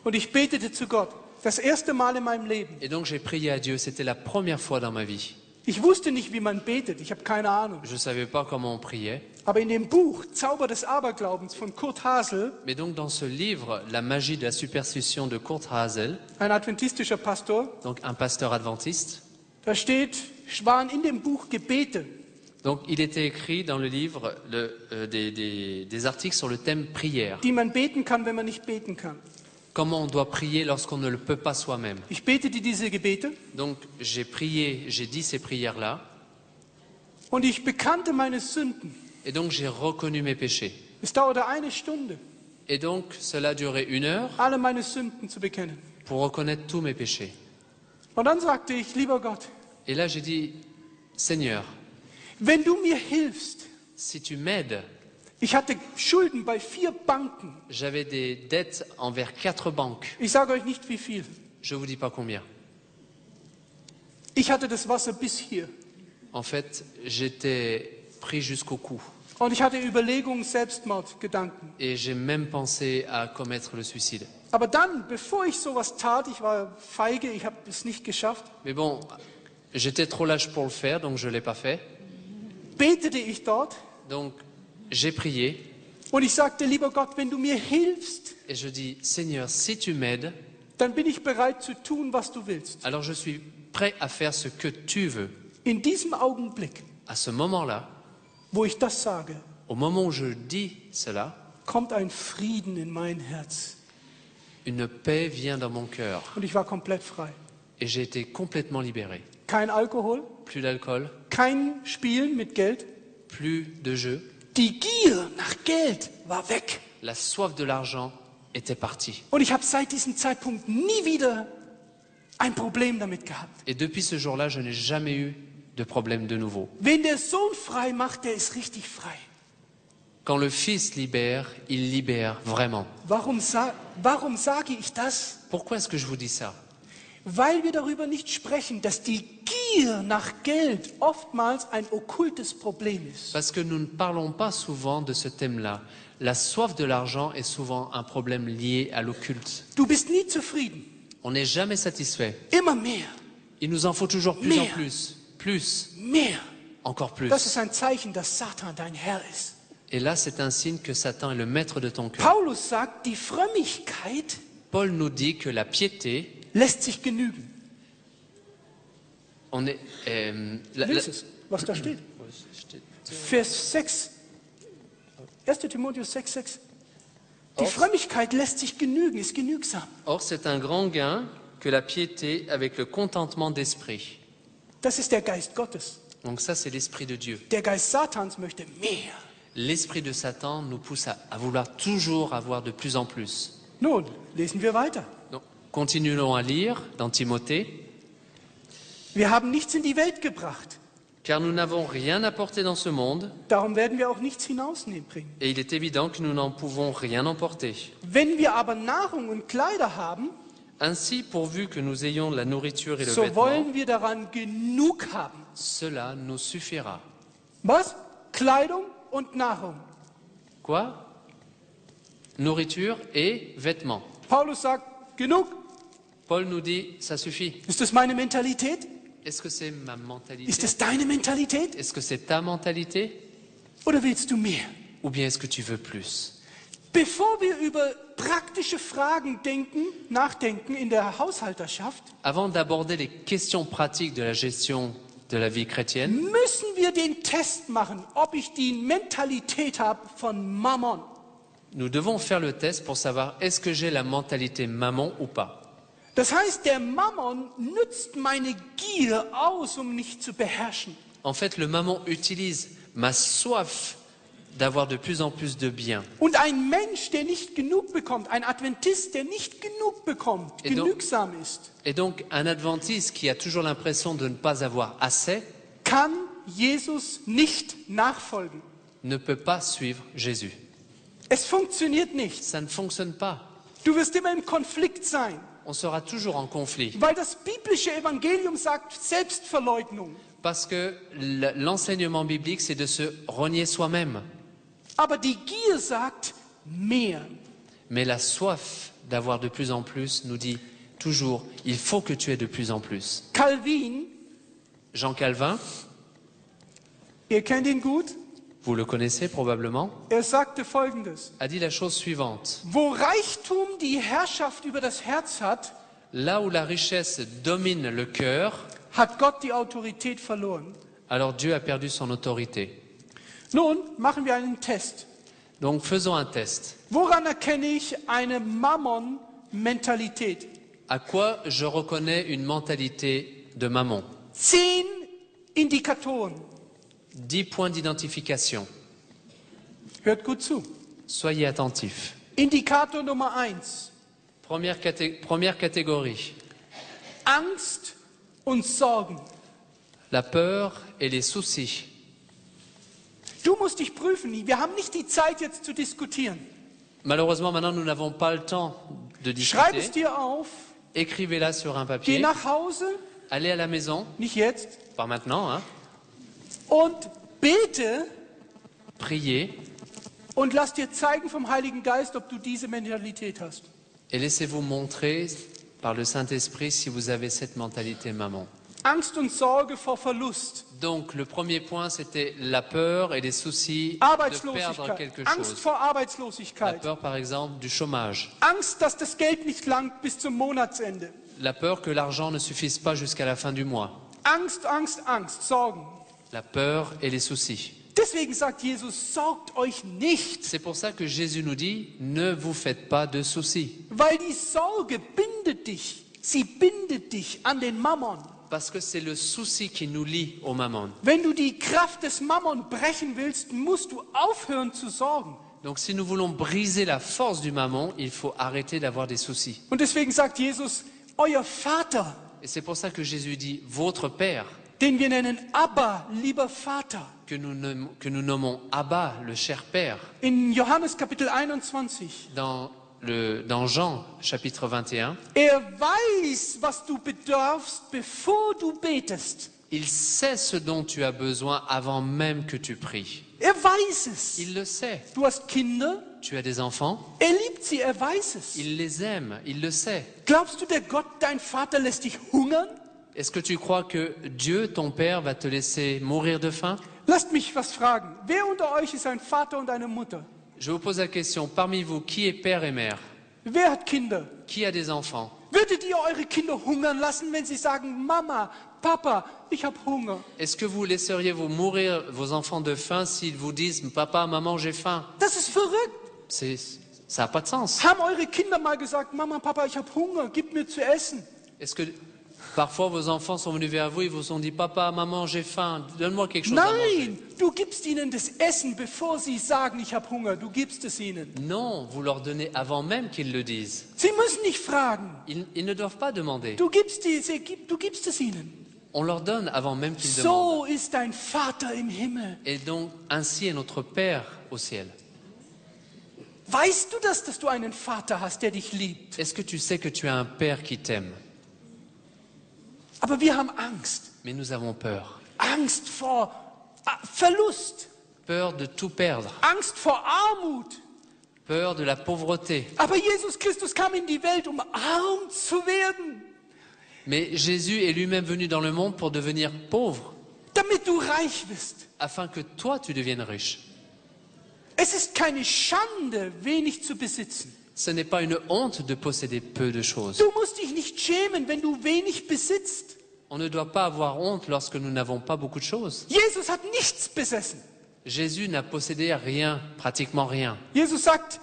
Speaker 1: und ich betete zu Gott. Das erste Mal in meinem Leben.
Speaker 2: et donc j'ai prié à Dieu. C'était la première fois dans ma vie.
Speaker 1: Ich wusste nicht, wie man betet. Ich habe keine Ahnung.
Speaker 2: Je ne savais pas comment on priait.
Speaker 1: Aber in dem Buch Zauber des Aberglaubens von Kurt Hasel,
Speaker 2: Mais donc dans ce livre, La magie de la superstition de Kurt Hasel,
Speaker 1: ein adventistischer Pastor,
Speaker 2: donc un pasteur adventiste,
Speaker 1: da waren in dem Buch Gebete.
Speaker 2: donc il était écrit dans le livre des articles sur le thème prière.
Speaker 1: Die man beten kann, wenn man nicht beten kann.
Speaker 2: Comment on doit prier lorsqu'on ne le peut pas soi-même.
Speaker 1: Ich betete diese Gebete
Speaker 2: Donc j'ai prié, j'ai dit ces prières-là,
Speaker 1: und ich bekannte meine Sünden.
Speaker 2: et donc j'ai reconnu mes péchés.
Speaker 1: Es dauerte eine Stunde,
Speaker 2: Et donc cela a duré 1 heure
Speaker 1: alle meine Sünden zu bekennen.
Speaker 2: pour reconnaître tous mes péchés.
Speaker 1: Und dann sagte ich, lieber Gott,
Speaker 2: Et là j'ai dit, Seigneur,
Speaker 1: wenn du mir hilfst,
Speaker 2: si tu m'aides,
Speaker 1: ich hatte Schulden bei 4 Banken.
Speaker 2: j'avais des dettes envers 4 banques.
Speaker 1: Ich sage euch nicht, wie viel.
Speaker 2: Je ne vous dis pas combien.
Speaker 1: Ich hatte das Wasser bis hier.
Speaker 2: En fait, j'étais pris jusqu'au cou.
Speaker 1: Und ich hatte Überlegungen, Selbstmordgedanken.
Speaker 2: Et j'ai même pensé à commettre le suicide.
Speaker 1: Aber dann, bevor ich sowas tat, ich war feige, ich habe es nicht geschafft,
Speaker 2: Mais bon, j'étais trop lâche pour le faire, donc je ne l'ai pas fait.
Speaker 1: betete ich dort
Speaker 2: Donc j'ai prié
Speaker 1: und ich sagte, lieber Gott, wenn du mir hilfst,
Speaker 2: et je dis, Seigneur, si tu m'aides,
Speaker 1: dann bin ich bereit zu tun, was du willst.
Speaker 2: alors je suis prêt à faire ce que tu veux.
Speaker 1: In diesem Augenblick,
Speaker 2: À ce moment-là,
Speaker 1: wo ich das sage,
Speaker 2: au moment où je dis cela,
Speaker 1: kommt ein Frieden in mein Herz.
Speaker 2: une paix vient dans mon cœur
Speaker 1: Und ich war komplett frei.
Speaker 2: et j'ai été complètement libéré.
Speaker 1: Kein Alkohol,
Speaker 2: Plus d'alcool,
Speaker 1: kein Spielen mit Geld.
Speaker 2: plus de jeu.
Speaker 1: Die Gier nach Geld war weg.
Speaker 2: La soif de l'argent était partie.
Speaker 1: Und ich habe seit diesem Zeitpunkt nie wieder ein Problem damit gehabt.
Speaker 2: Et depuis ce jour-là, je n'ai jamais eu de problème de nouveau.
Speaker 1: Wenn der Sohn frei macht, der ist richtig frei.
Speaker 2: Quand le Fils libère, il libère vraiment.
Speaker 1: Warum sage ich das?
Speaker 2: Pourquoi est-ce que je vous dis ça?
Speaker 1: Weil wir darüber nicht sprechen, dass die Gier nach Geld oftmals ein okkultes Problem ist.
Speaker 2: Parce que nous ne parlons pas souvent de ce thème-là. La soif de l'argent est souvent un problème lié à l'occulte.
Speaker 1: Du bist nie zufrieden.
Speaker 2: On n'est jamais satisfait.
Speaker 1: Immer mehr,
Speaker 2: Il nous en faut toujours plus en
Speaker 1: Mehr.
Speaker 2: plus,
Speaker 1: mehr.
Speaker 2: encore plus.
Speaker 1: Das ist ein Zeichen, dass Satan dein Herr ist.
Speaker 2: Et là, c'est un signe que Satan est le maître de ton cœur.
Speaker 1: Paulus sagt, die Frömmigkeit
Speaker 2: Paul nous dit que la piété,
Speaker 1: lässt sich genügen.
Speaker 2: on est...
Speaker 1: Lies es, was da steht. Vers 6. 1. Timotheus 6, 6. Die Frömmigkeit lässt sich genügen, ist genügsam.
Speaker 2: Or, c'est un grand gain que la piété avec le contentement d'esprit.
Speaker 1: Das ist der Geist Gottes.
Speaker 2: Donc ça, c'est l'esprit de Dieu.
Speaker 1: Der Geist Satans möchte mehr.
Speaker 2: L'esprit de Satan nous pousse à vouloir toujours avoir de plus en plus.
Speaker 1: Nun, lesen wir weiter.
Speaker 2: Donc, continuons à lire dans Timothée.
Speaker 1: Wir haben nichts in die Welt gebracht.
Speaker 2: Car nous n'avons rien apporté dans ce monde,
Speaker 1: Darum werden wir auch nichts hinausbringen.
Speaker 2: et il est évident que nous n'en pouvons rien emporter.
Speaker 1: Wenn wir aber Nahrung und Kleider haben,
Speaker 2: Ainsi, pourvu que nous ayons la nourriture et le
Speaker 1: so
Speaker 2: vêtement,
Speaker 1: wollen wir daran genug haben.
Speaker 2: cela nous suffira.
Speaker 1: Was? Kleidung und Nahrung.
Speaker 2: Quoi? Nourriture et vêtements.
Speaker 1: Paulus sagt, genug.
Speaker 2: Paul nous dit, ça suffit.
Speaker 1: Ist das meine Mentalität?
Speaker 2: Est-ce que c'est ma mentalité?
Speaker 1: Ist das deine Mentalität?
Speaker 2: Est-ce que c'est ta mentalité?
Speaker 1: Oder willst du mehr?
Speaker 2: Ou bien est-ce que tu veux plus?
Speaker 1: Bevor wir über praktische Fragen nachdenken in der Haushalterschaft,
Speaker 2: Avant d'aborder les questions pratiques de la gestion de la vie chrétienne,
Speaker 1: müssen wir den Test machen, ob ich die Mentalität habe von Mammon.
Speaker 2: nous devons faire le test pour savoir est-ce que j'ai la mentalité mammon ou pas.
Speaker 1: Das heißt, der Mammon nutzt meine Gier aus, um mich zu beherrschen.
Speaker 2: En fait, le mammon utilise ma soif d'avoir de plus en plus de biens.
Speaker 1: Und ein Mensch, der nicht genug bekommt, ein Adventist, der nicht genug bekommt,
Speaker 2: Et donc-
Speaker 1: genügsam ist,
Speaker 2: Et donc, un adventiste qui a toujours l'impression de ne pas avoir assez
Speaker 1: kann Jesus nicht nachfolgen.
Speaker 2: ne peut pas suivre Jésus.
Speaker 1: Es funktioniert nicht.
Speaker 2: Ça ne fonctionne pas.
Speaker 1: Du wirst immer im Konflikt sein,
Speaker 2: On sera toujours en conflit.
Speaker 1: weil das biblische Evangelium sagt Selbstverleugnung.
Speaker 2: Parce que l'enseignement biblique, c'est de se renier soi-même.
Speaker 1: Aber die Gier sagt mehr.
Speaker 2: Mais la soif d'avoir de plus en plus nous dit toujours, il faut que tu aies de plus en plus.
Speaker 1: Calvin,
Speaker 2: Jean Calvin,
Speaker 1: ihr kennt ihn gut,
Speaker 2: vous le connaissez probablement,
Speaker 1: er sagte Folgendes.
Speaker 2: a dit la chose suivante.
Speaker 1: Wo Reichtum die Herrschaft über das Herz hat,
Speaker 2: Là où la richesse domine le cœur,
Speaker 1: hat Gott die Autorität verloren.
Speaker 2: alors Dieu a perdu son autorité.
Speaker 1: Nun machen wir einen Test.
Speaker 2: Donc faisons un test.
Speaker 1: Woran erkenne ich eine Mammon-Mentalität?
Speaker 2: À quoi je reconnais une mentalité de mammon?
Speaker 1: 10 Indikatoren.
Speaker 2: 10 points d'identification.
Speaker 1: Hört gut zu.
Speaker 2: Soyez attentifs.
Speaker 1: Indikator Nummer 1.
Speaker 2: Première catégorie,
Speaker 1: Angst und Sorgen.
Speaker 2: la peur et les soucis.
Speaker 1: Du musst dich prüfen. Wir haben nicht die Zeit, jetzt zu diskutieren.
Speaker 2: Malheureusement, maintenant, nous n'avons pas le temps de
Speaker 1: Schreib es
Speaker 2: discuter.
Speaker 1: dir auf.
Speaker 2: Écrivez-la sur un
Speaker 1: Geh
Speaker 2: papier.
Speaker 1: nach Hause,
Speaker 2: Allez à la maison,
Speaker 1: nicht jetzt,
Speaker 2: pas maintenant, hein.
Speaker 1: und bete
Speaker 2: Priez
Speaker 1: und lass dir zeigen vom Heiligen Geist, ob du diese Mentalität hast.
Speaker 2: et laissez-vous montrer par le Saint-Esprit si vous avez cette mentalité maman.
Speaker 1: Angst und Sorge vor Verlust.
Speaker 2: Donc, le premier point, c'était la peur et les soucis de perdre
Speaker 1: Arbeitslosigkeit.
Speaker 2: quelque
Speaker 1: Angst
Speaker 2: chose.
Speaker 1: vor
Speaker 2: La
Speaker 1: Arbeitslosigkeit.
Speaker 2: peur, par exemple, du chômage.
Speaker 1: Angst, dass das Geld nicht langt bis zum Monatsende.
Speaker 2: La peur que l'argent ne suffise pas jusqu'à la fin du mois.
Speaker 1: Angst, Angst, Angst, Sorgen.
Speaker 2: La peur et les soucis.
Speaker 1: Deswegen sagt Jesus, sorgt euch nicht,
Speaker 2: C'est pour ça que Jésus nous dit, ne vous faites pas de soucis.
Speaker 1: weil die Sorge bindet dich. Sie bindet dich an den Mammon.
Speaker 2: Parce que c'est le souci qui nous lie au mammon.
Speaker 1: Wenn du die Kraft des Mammon brechen willst, musst du aufhören zu sorgen.
Speaker 2: Donc si nous voulons briser la force du mammon, il faut arrêter d'avoir des soucis.
Speaker 1: Und deswegen sagt Jesus, euer Vater,
Speaker 2: Et c'est pour ça que Jésus dit, votre Père,
Speaker 1: den wir nennen Abba, lieber Vater.
Speaker 2: que nous nommons Abba, le cher Père,
Speaker 1: In Johannes Kapitel 21.
Speaker 2: dans Jean chapitre 21,
Speaker 1: Er weiß, was du bedarfst, bevor du betest.
Speaker 2: il sait ce dont tu as besoin avant même que tu pries.
Speaker 1: Er weiß es.
Speaker 2: Il le sait.
Speaker 1: Du hast Kinder,
Speaker 2: Tu as des enfants,
Speaker 1: er liebt sie, er weiß es.
Speaker 2: il les aime, il le sait.
Speaker 1: Glaubst du, der Gott, dein Vater, lässt dich hungern?
Speaker 2: Est-ce que tu crois que Dieu, ton Père, va te laisser mourir de faim?
Speaker 1: Lasst mich was fragen. Wer unter euch ist ein Vater und eine Mutter?
Speaker 2: Je vous pose la question, parmi vous, qui est père et mère?
Speaker 1: Wer hat Kinder?
Speaker 2: Qui a des enfants?
Speaker 1: Würdet ihr eure Kinder hungern lassen, wenn sie sagen, Mama, Papa, ich habe Hunger?
Speaker 2: Est-ce que vous laisseriez vous mourir vos enfants de faim s'ils vous disent « Papa, maman, j'ai faim
Speaker 1: Das ist verrückt. »
Speaker 2: Ça n'a pas de sens.
Speaker 1: Haben eure Kinder mal gesagt, Mama, Papa, ich habe Hunger, gib mir zu essen?
Speaker 2: Est-ce que parfois vos enfants sont venus vers vous et vous ont dit « Papa, maman, j'ai faim, donne-moi quelque chose à manger
Speaker 1: Nein, du gibst ihnen das Essen, bevor sie sagen, ich habe Hunger. Du gibst es ihnen. »
Speaker 2: Non, vous leur donnez avant même qu'ils le disent.
Speaker 1: Sie müssen nicht fragen.
Speaker 2: Ils ne doivent pas demander.
Speaker 1: Du gibst es ihnen.
Speaker 2: On leur donne avant même qu'ils demandent.
Speaker 1: So ist dein Vater im Himmel.
Speaker 2: Et donc, ainsi est notre Père au ciel.
Speaker 1: Weißt du das, dass du einen Vater hast, der dich liebt?
Speaker 2: Est-ce que tu sais que tu as un Père qui t'aime?
Speaker 1: Aber wir haben Angst.
Speaker 2: Mais nous avons peur.
Speaker 1: Angst vor Verlust.
Speaker 2: Peur de tout perdre.
Speaker 1: Angst vor Armut.
Speaker 2: Peur de la pauvreté.
Speaker 1: Aber Jesus Christus kam in die Welt, um arm zu werden,
Speaker 2: Mais Jésus est lui-même venu dans le monde pour devenir pauvre,
Speaker 1: damit du reich bist.
Speaker 2: afin que toi tu deviennes riche.
Speaker 1: Es ist keine Schande, wenig zu besitzen.
Speaker 2: Ce n'est pas une honte de posséder peu de choses.
Speaker 1: Du musst dich nicht schämen, wenn du wenig besitzt.
Speaker 2: On ne doit pas avoir honte lorsque nous n'avons pas beaucoup de choses.
Speaker 1: Jesus hat nichts besessen.
Speaker 2: Jésus n'a possédé rien, pratiquement rien.
Speaker 1: Jesus sagt,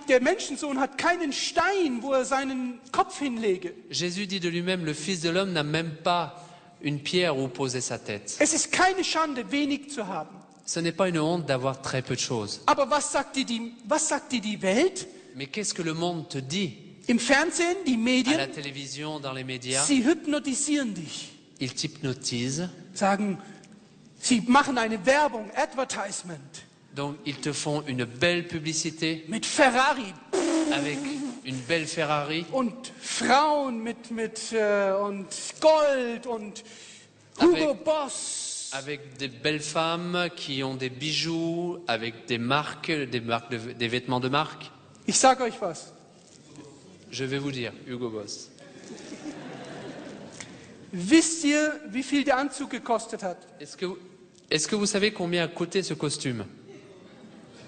Speaker 1: der Menschensohn hat keinen Stein, wo er seinen Kopf hinlege.
Speaker 2: Jésus dit de lui-même, le Fils de l'homme n'a même pas une pierre où poser sa tête.
Speaker 1: Es ist keine Schande, wenig zu haben.
Speaker 2: Ce n'est pas une honte d'avoir très peu de choses.
Speaker 1: Aber was sagt dir die Welt?
Speaker 2: Mais qu'est-ce que le monde te dit?
Speaker 1: Im Fernsehen, die
Speaker 2: À la
Speaker 1: Medien,
Speaker 2: télévision, dans les médias,
Speaker 1: sie hypnotisieren dich.
Speaker 2: ils t'hypnotisent,
Speaker 1: Sagen, sie machen eine Werbung, Advertisement,
Speaker 2: donc ils te font une belle publicité
Speaker 1: mit Ferrari
Speaker 2: avec une belle Ferrari,
Speaker 1: und Frauen und Gold und Hugo
Speaker 2: Avec-
Speaker 1: Boss.
Speaker 2: avec des belles femmes qui ont des bijoux, avec des marques, des vêtements de marque.
Speaker 1: Ich sage euch was.
Speaker 2: Je vais vous dire, Hugo Boss.
Speaker 1: Wisst ihr, wie viel der Anzug gekostet hat?
Speaker 2: Est-ce que vous savez combien a coûté ce costume?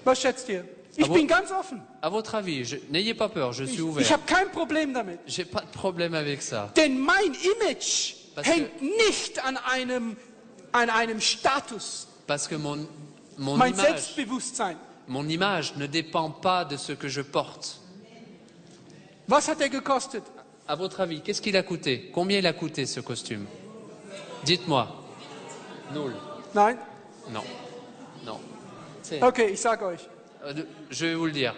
Speaker 1: Was schätzt ihr? Ich bin ganz offen.
Speaker 2: À votre avis, n'ayez pas peur, je suis
Speaker 1: Ich
Speaker 2: ouvert.
Speaker 1: habe kein Problem damit.
Speaker 2: J'ai pas de problème avec ça.
Speaker 1: Denn mein Image
Speaker 2: Parce que-
Speaker 1: hängt nicht an einem Status.
Speaker 2: Parce que mon
Speaker 1: Mein
Speaker 2: image,
Speaker 1: Selbstbewusstsein.
Speaker 2: mon image ne dépend pas de ce que je porte.
Speaker 1: Was hat er gekostet?
Speaker 2: À votre avis, qu'est-ce qu'il a coûté? Combien il a coûté ce costume? Dites-moi. Nul.
Speaker 1: Nein?
Speaker 2: Non. Non. C'est-
Speaker 1: Okay, ich sage euch.
Speaker 2: Je vais vous le dire.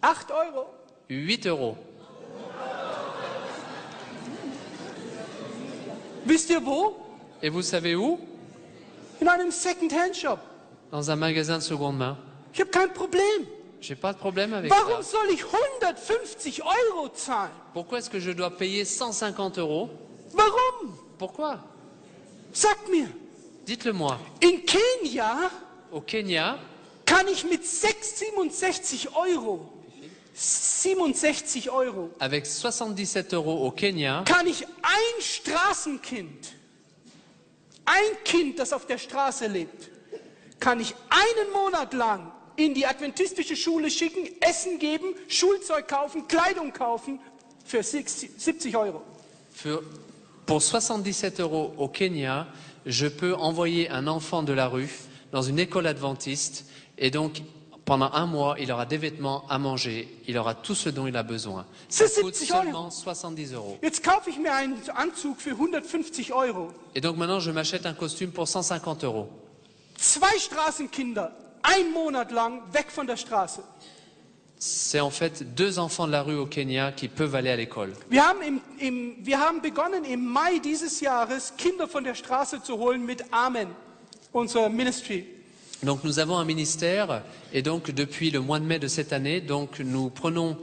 Speaker 1: 8 Euro.
Speaker 2: 8 euros.
Speaker 1: Wisst ihr wo?
Speaker 2: Et vous savez où?
Speaker 1: In einem Second-Hand-Shop.
Speaker 2: Dans un magasin de seconde main.
Speaker 1: Ich habe kein Problem.
Speaker 2: J'ai pas de problème avec
Speaker 1: Warum
Speaker 2: ça.
Speaker 1: soll ich 150 Euro zahlen?
Speaker 2: Pourquoi est-ce que je dois payer 150 euros?
Speaker 1: Warum?
Speaker 2: Pourquoi?
Speaker 1: Sagt mir.
Speaker 2: Dites-le moi.
Speaker 1: In Kenia
Speaker 2: Au Kenya,
Speaker 1: kann ich mit 67 Euro, 67 Euro,
Speaker 2: avec 77 euros au Kenya,
Speaker 1: kann ich ein Straßenkind, ein Kind, das auf der Straße lebt, kann ich einen Monat lang in die adventistische Schule schicken, Essen geben, Schulzeug kaufen, Kleidung kaufen für 70 Euro.
Speaker 2: pour 77 euros au Kenya, je peux envoyer un enfant de la rue dans une école adventiste et donc pendant un mois, il aura des vêtements à manger, il aura tout ce dont il a besoin. Ça
Speaker 1: C'est
Speaker 2: coûte
Speaker 1: 70 Euro.
Speaker 2: seulement 70 euros.
Speaker 1: Jetzt kaufe ich mir einen Anzug für 150 Euro.
Speaker 2: Et donc maintenant, je m'achète un costume pour 150 euros.
Speaker 1: 2 Straßenkinder, ein Monat lang weg von der Straße.
Speaker 2: C'est en fait 2 enfants de la rue au Kenya qui peuvent aller à l'école.
Speaker 1: Wir haben begonnen im Mai dieses Jahres Kinder von der Straße zu holen mit Amen, unser Ministry.
Speaker 2: Donc nous avons un ministère et donc depuis le mois de mai de cette année, donc nous prenons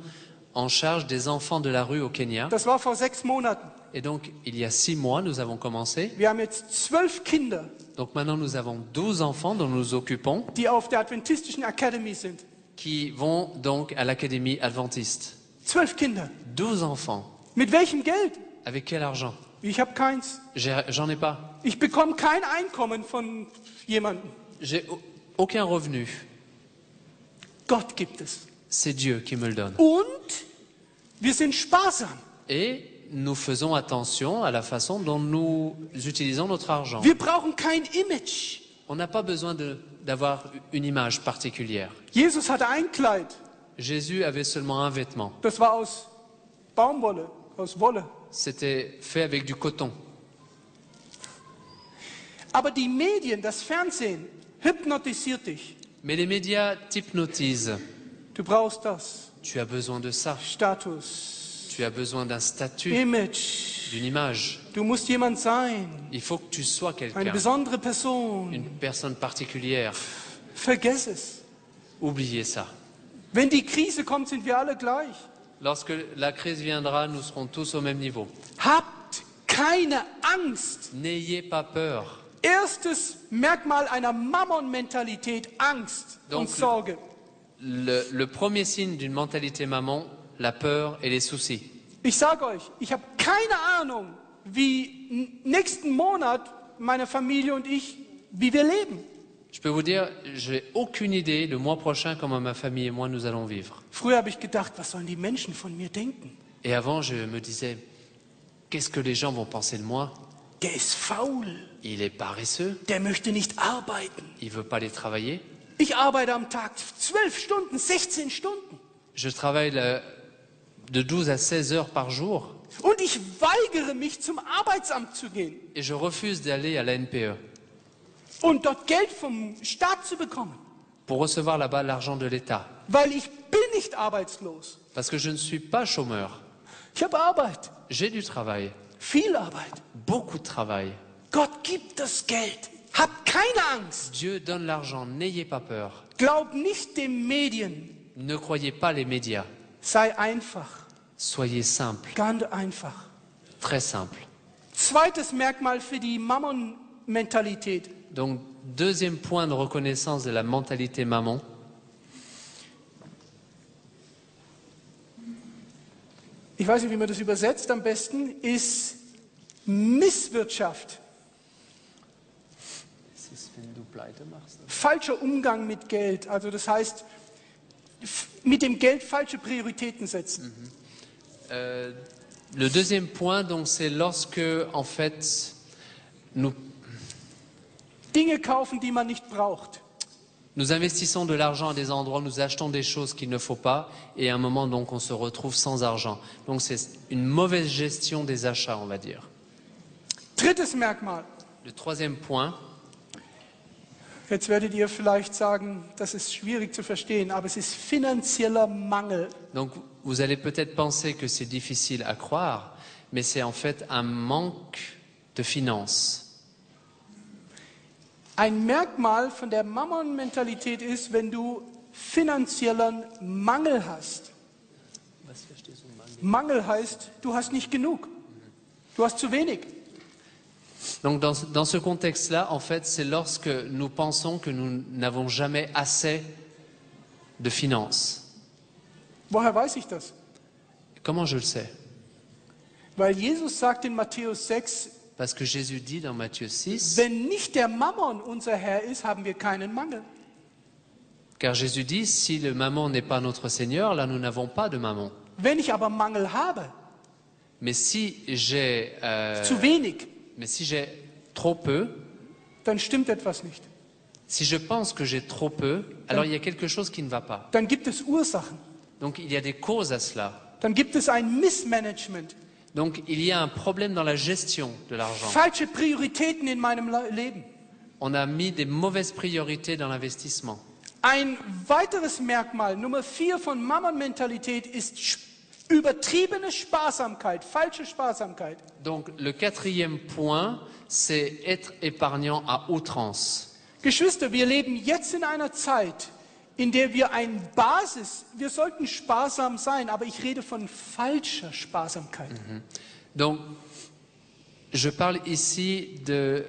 Speaker 2: en charge des enfants de la rue au Kenya.
Speaker 1: Das war vor 6 Monaten.
Speaker 2: Et donc il y a 6 mois, nous avons commencé.
Speaker 1: Wir haben jetzt 12 Kinder,
Speaker 2: Donc maintenant nous avons 12 enfants dont nous nous occupons
Speaker 1: die auf der Adventistischen Academy sind.
Speaker 2: qui vont donc à l'académie adventiste.
Speaker 1: 12 Kinder.
Speaker 2: 12 enfants.
Speaker 1: Mit welchem Geld?
Speaker 2: Avec quel argent?
Speaker 1: Ich habe keins.
Speaker 2: J'en ai pas.
Speaker 1: Ich bekomme kein Einkommen von jemandem.
Speaker 2: J'ai aucun revenu.
Speaker 1: Gott gibt es.
Speaker 2: C'est Dieu qui me le donne.
Speaker 1: Und wir sind sparsam.
Speaker 2: Et nous faisons attention à la façon dont nous utilisons notre argent.
Speaker 1: Wir brauchen kein Image.
Speaker 2: On n'a pas besoin d'avoir une image particulière.
Speaker 1: Jesus hatte ein Kleid.
Speaker 2: Jésus avait seulement un vêtement.
Speaker 1: Das war aus Baumwolle, aus Wolle.
Speaker 2: C'était fait avec du coton.
Speaker 1: Aber die Medien, das Fernsehen, hypnotisiert dich.
Speaker 2: Mais les médias t'hypnotisent.
Speaker 1: Du brauchst das.
Speaker 2: Tu as besoin de ça.
Speaker 1: Status,
Speaker 2: Tu as besoin d'un statut,
Speaker 1: Image.
Speaker 2: d'une image.
Speaker 1: Du musst jemand sein.
Speaker 2: Il faut que tu sois
Speaker 1: Eine
Speaker 2: quelqu'un,
Speaker 1: besondere Person.
Speaker 2: une personne particulière.
Speaker 1: Vergiss es.
Speaker 2: Oubliez ça.
Speaker 1: Wenn die Krise kommt, sind wir alle gleich.
Speaker 2: Lorsque la crise viendra, nous serons tous au même niveau.
Speaker 1: Habt keine Angst.
Speaker 2: N'ayez pas peur.
Speaker 1: Erstes Merkmal einer Mammon-Mentalität, Angst und
Speaker 2: Donc,
Speaker 1: Sorge.
Speaker 2: Le premier signe d'une mentalité maman, la peur et les soucis.
Speaker 1: Ich sage euch, ich habe keine Ahnung, wie nächsten Monat meine Familie und ich, wie wir leben.
Speaker 2: Je peux vous dire, j'ai aucune idée le mois prochain comment ma famille et moi nous allons vivre.
Speaker 1: Früher habe ich gedacht, was sollen die Menschen von mir denken?
Speaker 2: Et avant, je me disais, qu'est-ce que les gens vont penser de moi?
Speaker 1: Der ist faul,
Speaker 2: Il est paresseux,
Speaker 1: der möchte nicht arbeiten.
Speaker 2: il veut pas aller travailler.
Speaker 1: Ich arbeite am Tag 12 Stunden, 16 Stunden.
Speaker 2: Je travaille de 12 à 16 heures par jour
Speaker 1: Und ich weigere mich, zum Arbeitsamt zu gehen
Speaker 2: et je refuse d'aller à la NPE
Speaker 1: und dort Geld vom Staat zu bekommen.
Speaker 2: pour recevoir là-bas l'argent de l'État.
Speaker 1: Weil ich bin nicht arbeitslos.
Speaker 2: Parce que je ne suis pas chômeur.
Speaker 1: Ich habe Arbeit,
Speaker 2: J'ai du travail,
Speaker 1: viel Arbeit.
Speaker 2: beaucoup de travail.
Speaker 1: Gott gibt das Geld. Habt keine Angst.
Speaker 2: Dieu donne l'argent, n'ayez pas peur.
Speaker 1: Glaub nicht den Medien.
Speaker 2: Ne croyez pas les médias.
Speaker 1: Sei einfach,
Speaker 2: Soyez simple,
Speaker 1: ganz einfach.
Speaker 2: très simple.
Speaker 1: Zweites Merkmal für die Mammon-Mentalität.
Speaker 2: Donc, deuxième point de reconnaissance de la mentalité maman.
Speaker 1: Ich weiß nicht, wie man das übersetzt am besten, ist Misswirtschaft. Falscher Umgang mit Geld. Also das heißt, mit dem Geld falsche Prioritäten setzen.
Speaker 2: Le deuxième point, donc, c'est lorsque, en fait, nous
Speaker 1: Dinge kaufen, die man nicht braucht.
Speaker 2: investissons de l'argent à des endroits, nous achetons des choses qu'il ne faut pas, et à un moment, donc, on se retrouve sans argent. Donc, c'est une mauvaise gestion des achats, on va dire.
Speaker 1: Drittes Merkmal.
Speaker 2: Le troisième point,
Speaker 1: Jetzt werdet ihr vielleicht sagen, das ist schwierig zu verstehen, aber es ist finanzieller Mangel.
Speaker 2: donc, vous allez peut-être penser que c'est difficile à croire, mais c'est en fait un manque de finances.
Speaker 1: Ein Merkmal von der Mammon-Mentalität ist, wenn du finanziellen Mangel hast. Mangel heißt, du hast nicht genug. Du hast zu wenig.
Speaker 2: Donc dans ce contexte-là, en fait, c'est lorsque nous pensons que nous n'avons jamais assez de finances.
Speaker 1: Woher weiß ich das?
Speaker 2: Comment je le sais?
Speaker 1: Weil Jesus sagt in Matthäus 6,
Speaker 2: Parce que Jésus dit dans Matthieu 6,
Speaker 1: wenn nicht der Mammon unser Herr ist, haben wir keinen Mangel.
Speaker 2: car Jésus dit, si le mammon n'est pas notre Seigneur, là nous n'avons pas de mammon.
Speaker 1: Wenn ich aber Mangel habe,
Speaker 2: Mais si j'ai
Speaker 1: zu wenig,
Speaker 2: trop peu,
Speaker 1: dann stimmt etwas nicht.
Speaker 2: si je pense que j'ai trop peu, alors il y a quelque chose qui ne va pas.
Speaker 1: Dann gibt es Ursachen.
Speaker 2: Donc il y a des causes à cela.
Speaker 1: Dann gibt es ein Missmanagement.
Speaker 2: Donc il y a un problème dans la gestion de l'argent.
Speaker 1: Falsche Prioritäten in meinem Leben.
Speaker 2: On a mis des mauvaises priorités dans l'investissement.
Speaker 1: Ein weiteres Merkmal, Nummer 4 von Mammon-Mentalität ist übertriebene Sparsamkeit, falsche Sparsamkeit.
Speaker 2: Donc le quatrième point, c'est être épargnant à outrance.
Speaker 1: Geschwister, wir leben jetzt in einer Zeit, in der wir wir sollten sparsam sein, aber ich rede von falscher Sparsamkeit.
Speaker 2: Donc je parle ici de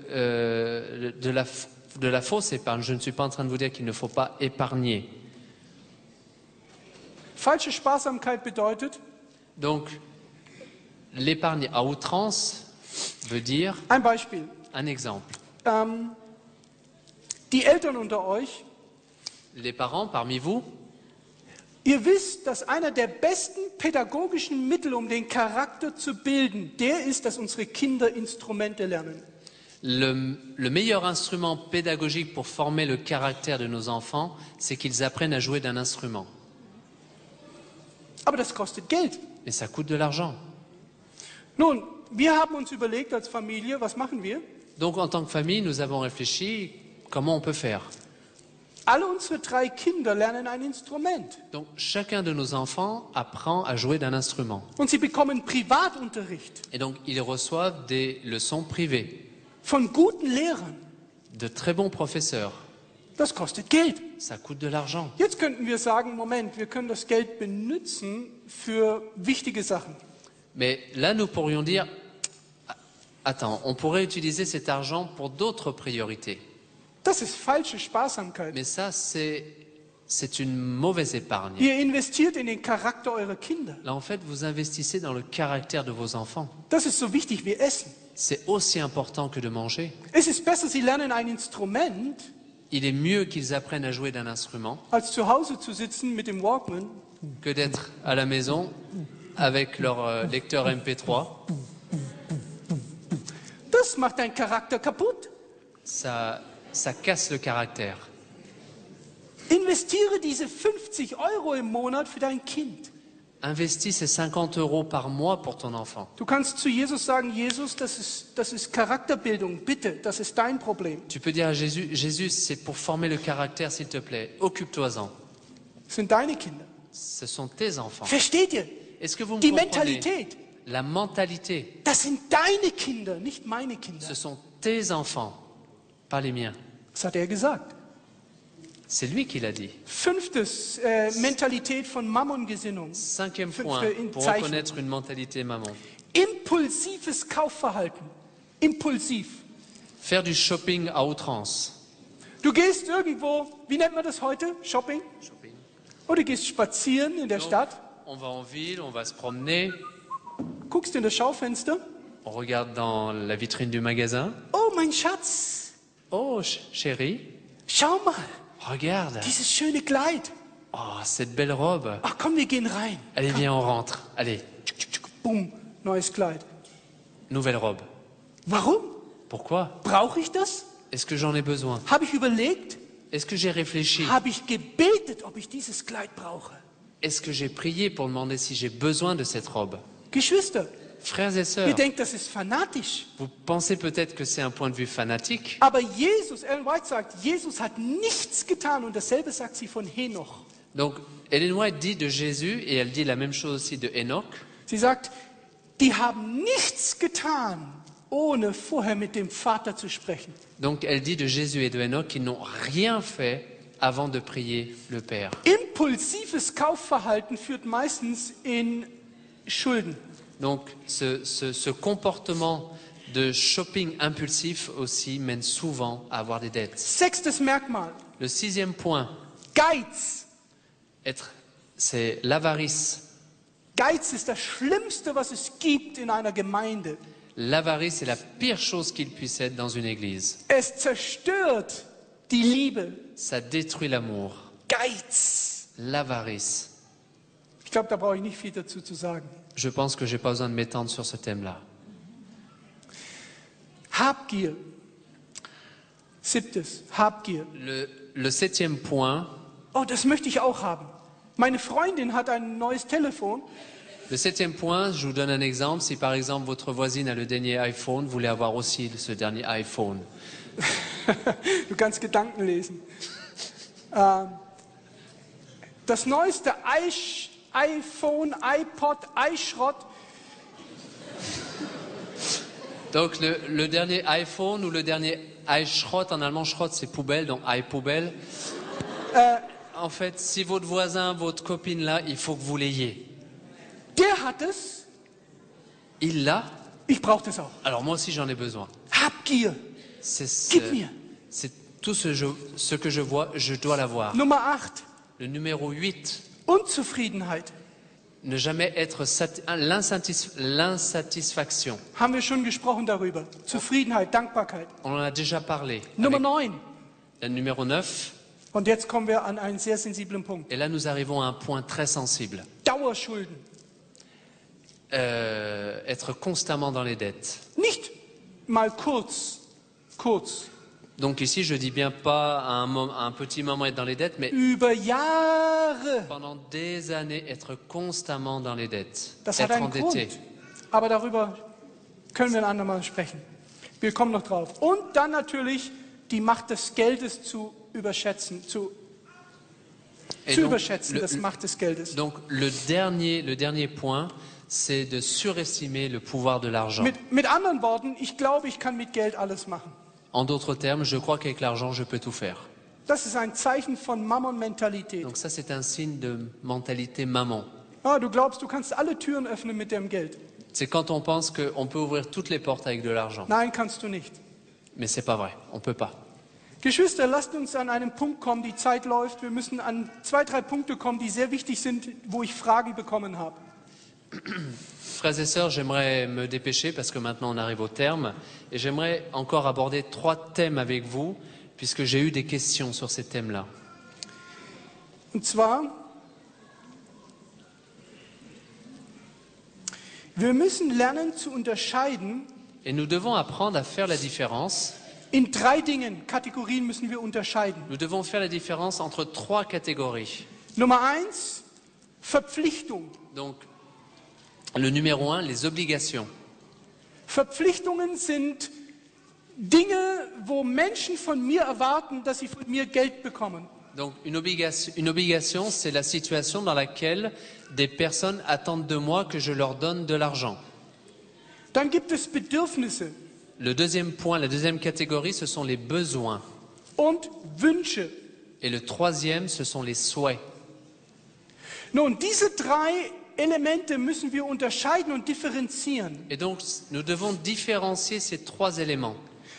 Speaker 2: la fausse épargne. Je ne suis pas en train de vous dire qu'il ne faut pas épargner.
Speaker 1: Falsche Sparsamkeit bedeutet,
Speaker 2: Donc l'épargne à outrance veut dire,
Speaker 1: ein Beispiel,
Speaker 2: un exemple,
Speaker 1: die Eltern unter euch,
Speaker 2: les parents parmi vous,
Speaker 1: ihr wisst, dass einer der besten pädagogischen Mittel, um den Charakter zu bilden, der ist, dass unsere Kinder Instrumente lernen.
Speaker 2: le meilleur instrument pédagogique pour former le caractère de nos enfants, c'est qu'ils apprennent à jouer d'un instrument.
Speaker 1: Aber das kostet Geld.
Speaker 2: Mais ça coûte de l'argent.
Speaker 1: Nun, wir haben uns überlegt als Familie, was machen wir?
Speaker 2: Donc en tant que famille, nous avons réfléchi comment on peut faire.
Speaker 1: Alle unsere 3 Kinder lernen ein Instrument.
Speaker 2: Donc chacun de nos enfants apprend à jouer d'un instrument.
Speaker 1: Und sie bekommen Privatunterricht
Speaker 2: Et donc ils reçoivent des leçons privées
Speaker 1: von guten Lehrern.
Speaker 2: de très bons professeurs.
Speaker 1: Das kostet Geld.
Speaker 2: Ça coûte de l'argent.
Speaker 1: Jetzt könnten wir sagen, Moment, wir können das Geld benutzen für wichtige Sachen.
Speaker 2: Mais là, nous pourrions dire, attends, on pourrait utiliser cet argent pour d'autres priorités.
Speaker 1: Das ist falsche Sparsamkeit.
Speaker 2: Mais ça, c'est une mauvaise épargne.
Speaker 1: Ihr investiert in den Charakter eurer Kinder.
Speaker 2: Là, en fait, vous investissez dans le caractère de vos enfants.
Speaker 1: Das ist so wichtig wie Essen.
Speaker 2: C'est aussi important que de manger.
Speaker 1: Es ist besser, sie lernen ein Instrument,
Speaker 2: Il est mieux qu'ils apprennent à jouer d'un instrument
Speaker 1: als zu Hause zu sitzen mit dem Walkman
Speaker 2: que d'être à la maison avec leur lecteur MP3.
Speaker 1: Das macht deinen Charakter kaputt.
Speaker 2: Ça casse le caractère.
Speaker 1: Investiere diese 50 € im Monat für dein Kind.
Speaker 2: Investis ces 50 € par mois pour ton enfant.
Speaker 1: Du kannst zu Jesus sagen, Jesus, das ist Charakterbildung, bitte, das ist dein Problem.
Speaker 2: Tu peux dire à Jésus, Jésus, c'est pour former le caractère, s'il te plaît. Occupe-toi-en.
Speaker 1: Das sind deine Kinder.
Speaker 2: Ce sont tes enfants.
Speaker 1: Versteht ihr?
Speaker 2: Est-ce que vous me
Speaker 1: Die
Speaker 2: comprenez?
Speaker 1: Mentalität,
Speaker 2: La mentalité,
Speaker 1: das sind deine Kinder, nicht meine Kinder.
Speaker 2: ce sont tes enfants, pas les miens.
Speaker 1: Das hat er gesagt.
Speaker 2: C'est lui qui l'a dit.
Speaker 1: 5. Mentalität von Mammongesinnung.
Speaker 2: 5e
Speaker 1: Für-
Speaker 2: point
Speaker 1: für in
Speaker 2: pour
Speaker 1: Zeichen.
Speaker 2: reconnaître une mentalité maman.
Speaker 1: Impulsives Kaufverhalten. Impulsiv.
Speaker 2: Faire du shopping à outrance.
Speaker 1: Du gehst irgendwo, wie nennt man das heute? Shopping? Oder du gehst spazieren in der
Speaker 2: Donc,
Speaker 1: Stadt,
Speaker 2: on va en ville, on va se promener,
Speaker 1: guckst in das Schaufenster.
Speaker 2: on regarde dans la vitrine du magasin.
Speaker 1: Oh, mein Schatz,
Speaker 2: Oh, chérie,
Speaker 1: schau mal,
Speaker 2: regarde.
Speaker 1: dieses schöne Kleid.
Speaker 2: Oh, cette belle robe.
Speaker 1: Ach komm, wir gehen rein.
Speaker 2: Allez, viens, on rentre. Allez,
Speaker 1: Tschuk, tschuk, tschuk, Boom, neues Kleid.
Speaker 2: nouvelle robe.
Speaker 1: Warum?
Speaker 2: Pourquoi?
Speaker 1: Brauche ich das?
Speaker 2: Est-ce que j'en ai besoin?
Speaker 1: Habe ich überlegt?
Speaker 2: Est-ce que j'ai réfléchi?
Speaker 1: Habe ich gebetet, ob ich dieses Kleid brauche?
Speaker 2: Est-ce que j'ai prié pour demander si j'ai besoin de cette robe?
Speaker 1: Geschwister,
Speaker 2: Frères et
Speaker 1: ihr
Speaker 2: sœurs,
Speaker 1: denkt, das ist fanatisch.
Speaker 2: vous pensez peut-être que c'est un point de vue fanatique,
Speaker 1: Aber Jesus, Ellen White sagt, Jesus hat nichts getan und dasselbe sagt sie von Henoch.
Speaker 2: donc Ellen White dit de Jésus, et elle dit la même chose aussi de Enoch,
Speaker 1: Sie sagt, die haben nichts getan, ohne vorher mit dem Vater zu sprechen.
Speaker 2: donc elle dit de Jésus et de Enoch qu'ils n'ont rien fait avant de prier le Père.
Speaker 1: Impulsives Kaufverhalten führt meistens in Schulden.
Speaker 2: Donc ce comportement de shopping impulsif aussi mène souvent à avoir des dettes.
Speaker 1: Sechstes Merkmal,
Speaker 2: Le 6e point,
Speaker 1: Geiz.
Speaker 2: c'est l'avarice.
Speaker 1: Geiz ist das Schlimmste, was es gibt in einer Gemeinde.
Speaker 2: L'avarice est la pire chose qu'il puisse être dans une église.
Speaker 1: Es zerstört die Liebe.
Speaker 2: Ça détruit l'amour.
Speaker 1: Geiz.
Speaker 2: L'avarice.
Speaker 1: Ich glaube, da brauche ich nicht viel dazu zu sagen.
Speaker 2: Je pense que j'ai pas besoin de m'étendre sur ce thème-là.
Speaker 1: Habgier. Siebtes, Habgier.
Speaker 2: Le 7e point,
Speaker 1: Oh, das möchte ich auch haben. Meine Freundin hat ein neues Telefon.
Speaker 2: le 7e point, je vous donne un exemple. Si par exemple votre voisine a le dernier iPhone, vous voulez avoir aussi ce dernier iPhone.
Speaker 1: Du kannst Gedanken lesen. Das neueste iPhone, iPod, iSchrott.
Speaker 2: Donc le dernier iPhone ou le dernier iSchrott, en allemand Schrott c'est poubelle, donc iPoubelle. En fait, si votre voisin, votre copine là, il faut que vous l'ayez.
Speaker 1: Der hat es.
Speaker 2: Il l'a,
Speaker 1: Ich brauche das auch.
Speaker 2: alors moi aussi j'en ai besoin.
Speaker 1: Habgier. Gib mir.
Speaker 2: C'est tout ce que je vois, je dois l'avoir.
Speaker 1: Nummer 8.
Speaker 2: Le numéro 8,
Speaker 1: Unzufriedenheit.
Speaker 2: ne jamais être l'insatisfaction.
Speaker 1: Haben wir schon gesprochen darüber. Zufriedenheit, Dankbarkeit.
Speaker 2: On en a déjà parlé.
Speaker 1: Nummer
Speaker 2: Avec
Speaker 1: 9.
Speaker 2: le numéro 9,
Speaker 1: Und jetzt kommen wir an einen sehr sensiblen Punkt.
Speaker 2: et là nous arrivons à un point très sensible.
Speaker 1: Dauerschulden.
Speaker 2: Être constamment dans les dettes.
Speaker 1: Nicht mal kurz.
Speaker 2: Donc ici, je dis bien pas à un petit moment être dans les dettes, mais
Speaker 1: Über Jahre.
Speaker 2: pendant des années être constamment dans les dettes,
Speaker 1: Das hat
Speaker 2: être
Speaker 1: einen Grund.
Speaker 2: endetté.
Speaker 1: Aber darüber können wir ein andermal sprechen. Wir kommen noch drauf. Und dann natürlich die Macht des Geldes zu überschätzen.
Speaker 2: Et
Speaker 1: Zu
Speaker 2: donc,
Speaker 1: überschätzen, das Macht des Geldes.
Speaker 2: donc le dernier point, c'est de surestimer le pouvoir de l'argent.
Speaker 1: Mit anderen Worten, ich glaube, ich kann mit Geld alles machen.
Speaker 2: En d'autres termes, je crois qu'avec l'argent, je peux tout faire.
Speaker 1: Das ist ein Zeichen von Mammon-Mentalität.
Speaker 2: Donc ça, c'est un signe de mentalité maman.
Speaker 1: Ah, du glaubst, du kannst alle Türen öffnen mit dem Geld.
Speaker 2: C'est quand on pense qu'on peut ouvrir toutes les portes avec de l'argent.
Speaker 1: Nein, kannst du nicht.
Speaker 2: Mais c'est pas vrai, on peut pas.
Speaker 1: Geschwister, lasst uns an einen Punkt kommen, die Zeit läuft. Wir müssen an 2, 3 Punkte kommen, die sehr wichtig sind, wo ich Fragen bekommen habe.
Speaker 2: Frères et sœurs, j'aimerais me dépêcher parce que maintenant on arrive au terme et j'aimerais encore aborder 3 thèmes avec vous puisque j'ai eu des questions sur ces thèmes-là.
Speaker 1: Und zwar, wir müssen lernen zu unterscheiden.
Speaker 2: Et nous devons apprendre à faire la différence.
Speaker 1: In 3 Dingen, Kategorien müssen wir unterscheiden.
Speaker 2: Nous devons faire la différence entre 3 catégories.
Speaker 1: Nummer 1, Verpflichtung.
Speaker 2: Donc, le numéro 1, les obligations.
Speaker 1: Verpflichtungen sind Dinge, wo Menschen von mir erwarten, dass sie von mir Geld bekommen.
Speaker 2: Donc, une obligation, c'est la situation dans laquelle des personnes attendent de moi que je leur donne de l'argent.
Speaker 1: Dann gibt es Bedürfnisse
Speaker 2: Le deuxième point, la deuxième catégorie, ce sont les besoins.
Speaker 1: und Wünsche.
Speaker 2: Et le troisième, ce sont les souhaits.
Speaker 1: Nun, diese 3 Elemente müssen wir unterscheiden und differenzieren.
Speaker 2: Et donc, nous devons différencier ces 3 éléments.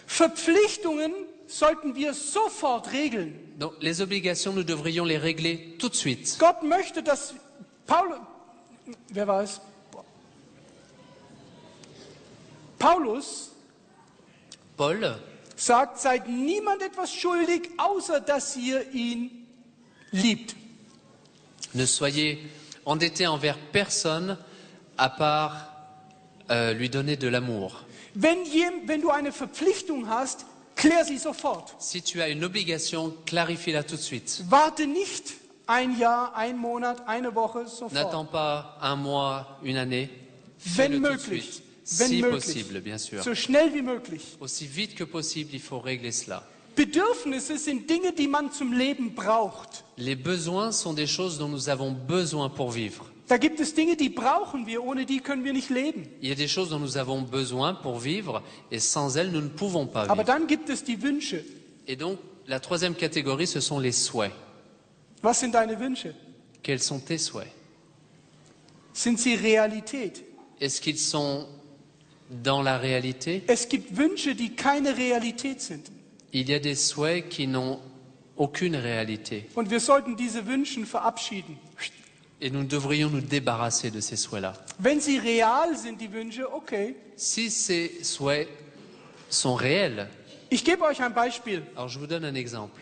Speaker 1: Verpflichtungen sollten wir sofort regeln.
Speaker 2: Donc les obligations, nous devrions les régler tout de suite.
Speaker 1: Gott möchte, dass wer war es? Paulus
Speaker 2: Paul
Speaker 1: sagt, seid niemand etwas schuldig, außer dass ihr ihn liebt.
Speaker 2: ne soyez endettés envers personne à part lui donner de l'amour.
Speaker 1: Wenn du eine Verpflichtung hast, klär sie sofort.
Speaker 2: Si tu as une obligation, clarifie-la tout de suite.
Speaker 1: Warte nicht ein Jahr, ein Monat, eine Woche,
Speaker 2: N'attends
Speaker 1: sofort.
Speaker 2: pas un mois, une année.
Speaker 1: Wenn
Speaker 2: Fais-le tout de
Speaker 1: möglich,
Speaker 2: suite.
Speaker 1: wenn
Speaker 2: Si
Speaker 1: möglich,
Speaker 2: possible, bien sûr.
Speaker 1: so schnell wie möglich.
Speaker 2: Aussi vite que possible, il faut régler cela.
Speaker 1: Bedürfnisse sind Dinge, die man zum Leben braucht.
Speaker 2: Les besoins sont des choses dont nous avons besoin pour vivre.
Speaker 1: Da gibt es Dinge, die brauchen wir, ohne die können wir nicht leben.
Speaker 2: Il y a des choses dont nous avons besoin pour vivre et sans elles, nous ne pouvons pas
Speaker 1: Aber
Speaker 2: vivre.
Speaker 1: dann gibt es die Wünsche.
Speaker 2: Et donc, la troisième catégorie, ce sont les souhaits.
Speaker 1: Was sind deine Wünsche?
Speaker 2: Quels sont tes souhaits?
Speaker 1: Sind sie Realität?
Speaker 2: Est-ce qu'ils sont dans la réalité?
Speaker 1: Es gibt Wünsche, die keine Realität sind.
Speaker 2: Il y a des souhaits qui n'ont aucune réalité.
Speaker 1: Und wir sollten diese Wünsche verabschieden.
Speaker 2: Et nous devrions nous débarrasser de ces souhaits-là.
Speaker 1: Wenn sie real sind, die Wünsche, okay.
Speaker 2: Si ces souhaits sont réels,
Speaker 1: Ich gebe euch ein Beispiel.
Speaker 2: alors je vous donne un exemple.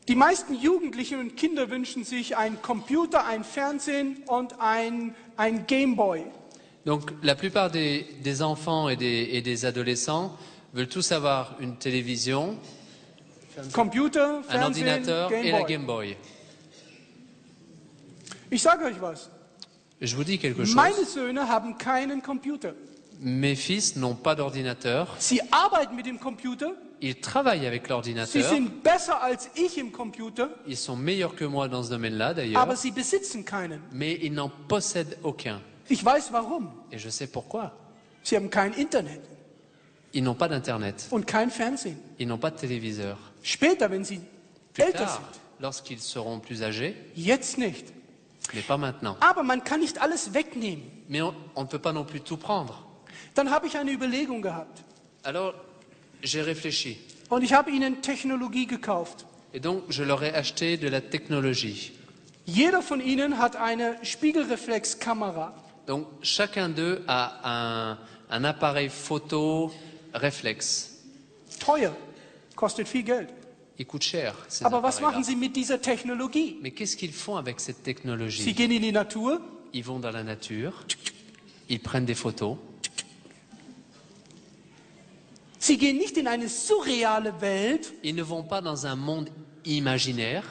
Speaker 1: Die meisten Jugendlichen und Kinder wünschen sich einen Computer, ein Fernsehen und ein Gameboy.
Speaker 2: Donc la plupart des enfants et des adolescents veulent tous avoir une télévision,
Speaker 1: Computer,
Speaker 2: un
Speaker 1: Fernsehen,
Speaker 2: ordinateur et la
Speaker 1: Gameboy.
Speaker 2: Game Boy.
Speaker 1: Ich sage euch was.
Speaker 2: Je vous dis quelque chose.
Speaker 1: Meine Söhne haben keinen Computer.
Speaker 2: Mes fils n'ont pas d'ordinateur.
Speaker 1: Sie arbeiten mit dem Computer.
Speaker 2: Ils travaillent avec
Speaker 1: Sie
Speaker 2: l'ordinateur.
Speaker 1: sind besser als ich im Computer,
Speaker 2: Ils sont meilleurs que moi dans ce domaine-là d'ailleurs.
Speaker 1: aber sie besitzen keinen.
Speaker 2: Mais ils n'en possèdent aucun.
Speaker 1: Ich weiß warum.
Speaker 2: Et je sais pourquoi.
Speaker 1: Sie haben kein Internet
Speaker 2: Ils n'ont pas d'Internet.
Speaker 1: und kein Fernsehen.
Speaker 2: Ils n'ont pas de téléviseur.
Speaker 1: Später, wenn sie
Speaker 2: Plus
Speaker 1: älter
Speaker 2: tard,
Speaker 1: sind.
Speaker 2: lorsqu'ils seront plus âgés,
Speaker 1: Jetzt nicht.
Speaker 2: mais pas maintenant.
Speaker 1: Aber man kann nicht alles wegnehmen.
Speaker 2: Mais on ne peut pas non plus tout prendre.
Speaker 1: Dann habe ich eine Überlegung gehabt.
Speaker 2: Alors, j'ai réfléchi.
Speaker 1: Und ich habe ihnen Technologie gekauft.
Speaker 2: Et donc, je leur ai acheté de la technologie.
Speaker 1: Jeder von ihnen hat eine Spiegelreflexkamera.
Speaker 2: Donc, chacun d'eux a un appareil photo réflexe.
Speaker 1: Teuer, kostet viel Geld.
Speaker 2: Il coûte cher, ces
Speaker 1: Aber was
Speaker 2: appareils-là.
Speaker 1: machen sie mit dieser Technologie?
Speaker 2: Mais qu'est-ce qu'ils font avec cette
Speaker 1: Sie
Speaker 2: technologie?
Speaker 1: gehen in die Natur,
Speaker 2: Ils vont dans la nature, ils prennent des photos.
Speaker 1: sie gehen nicht in eine surreale Welt,
Speaker 2: Ils ne vont pas dans un monde imaginaire,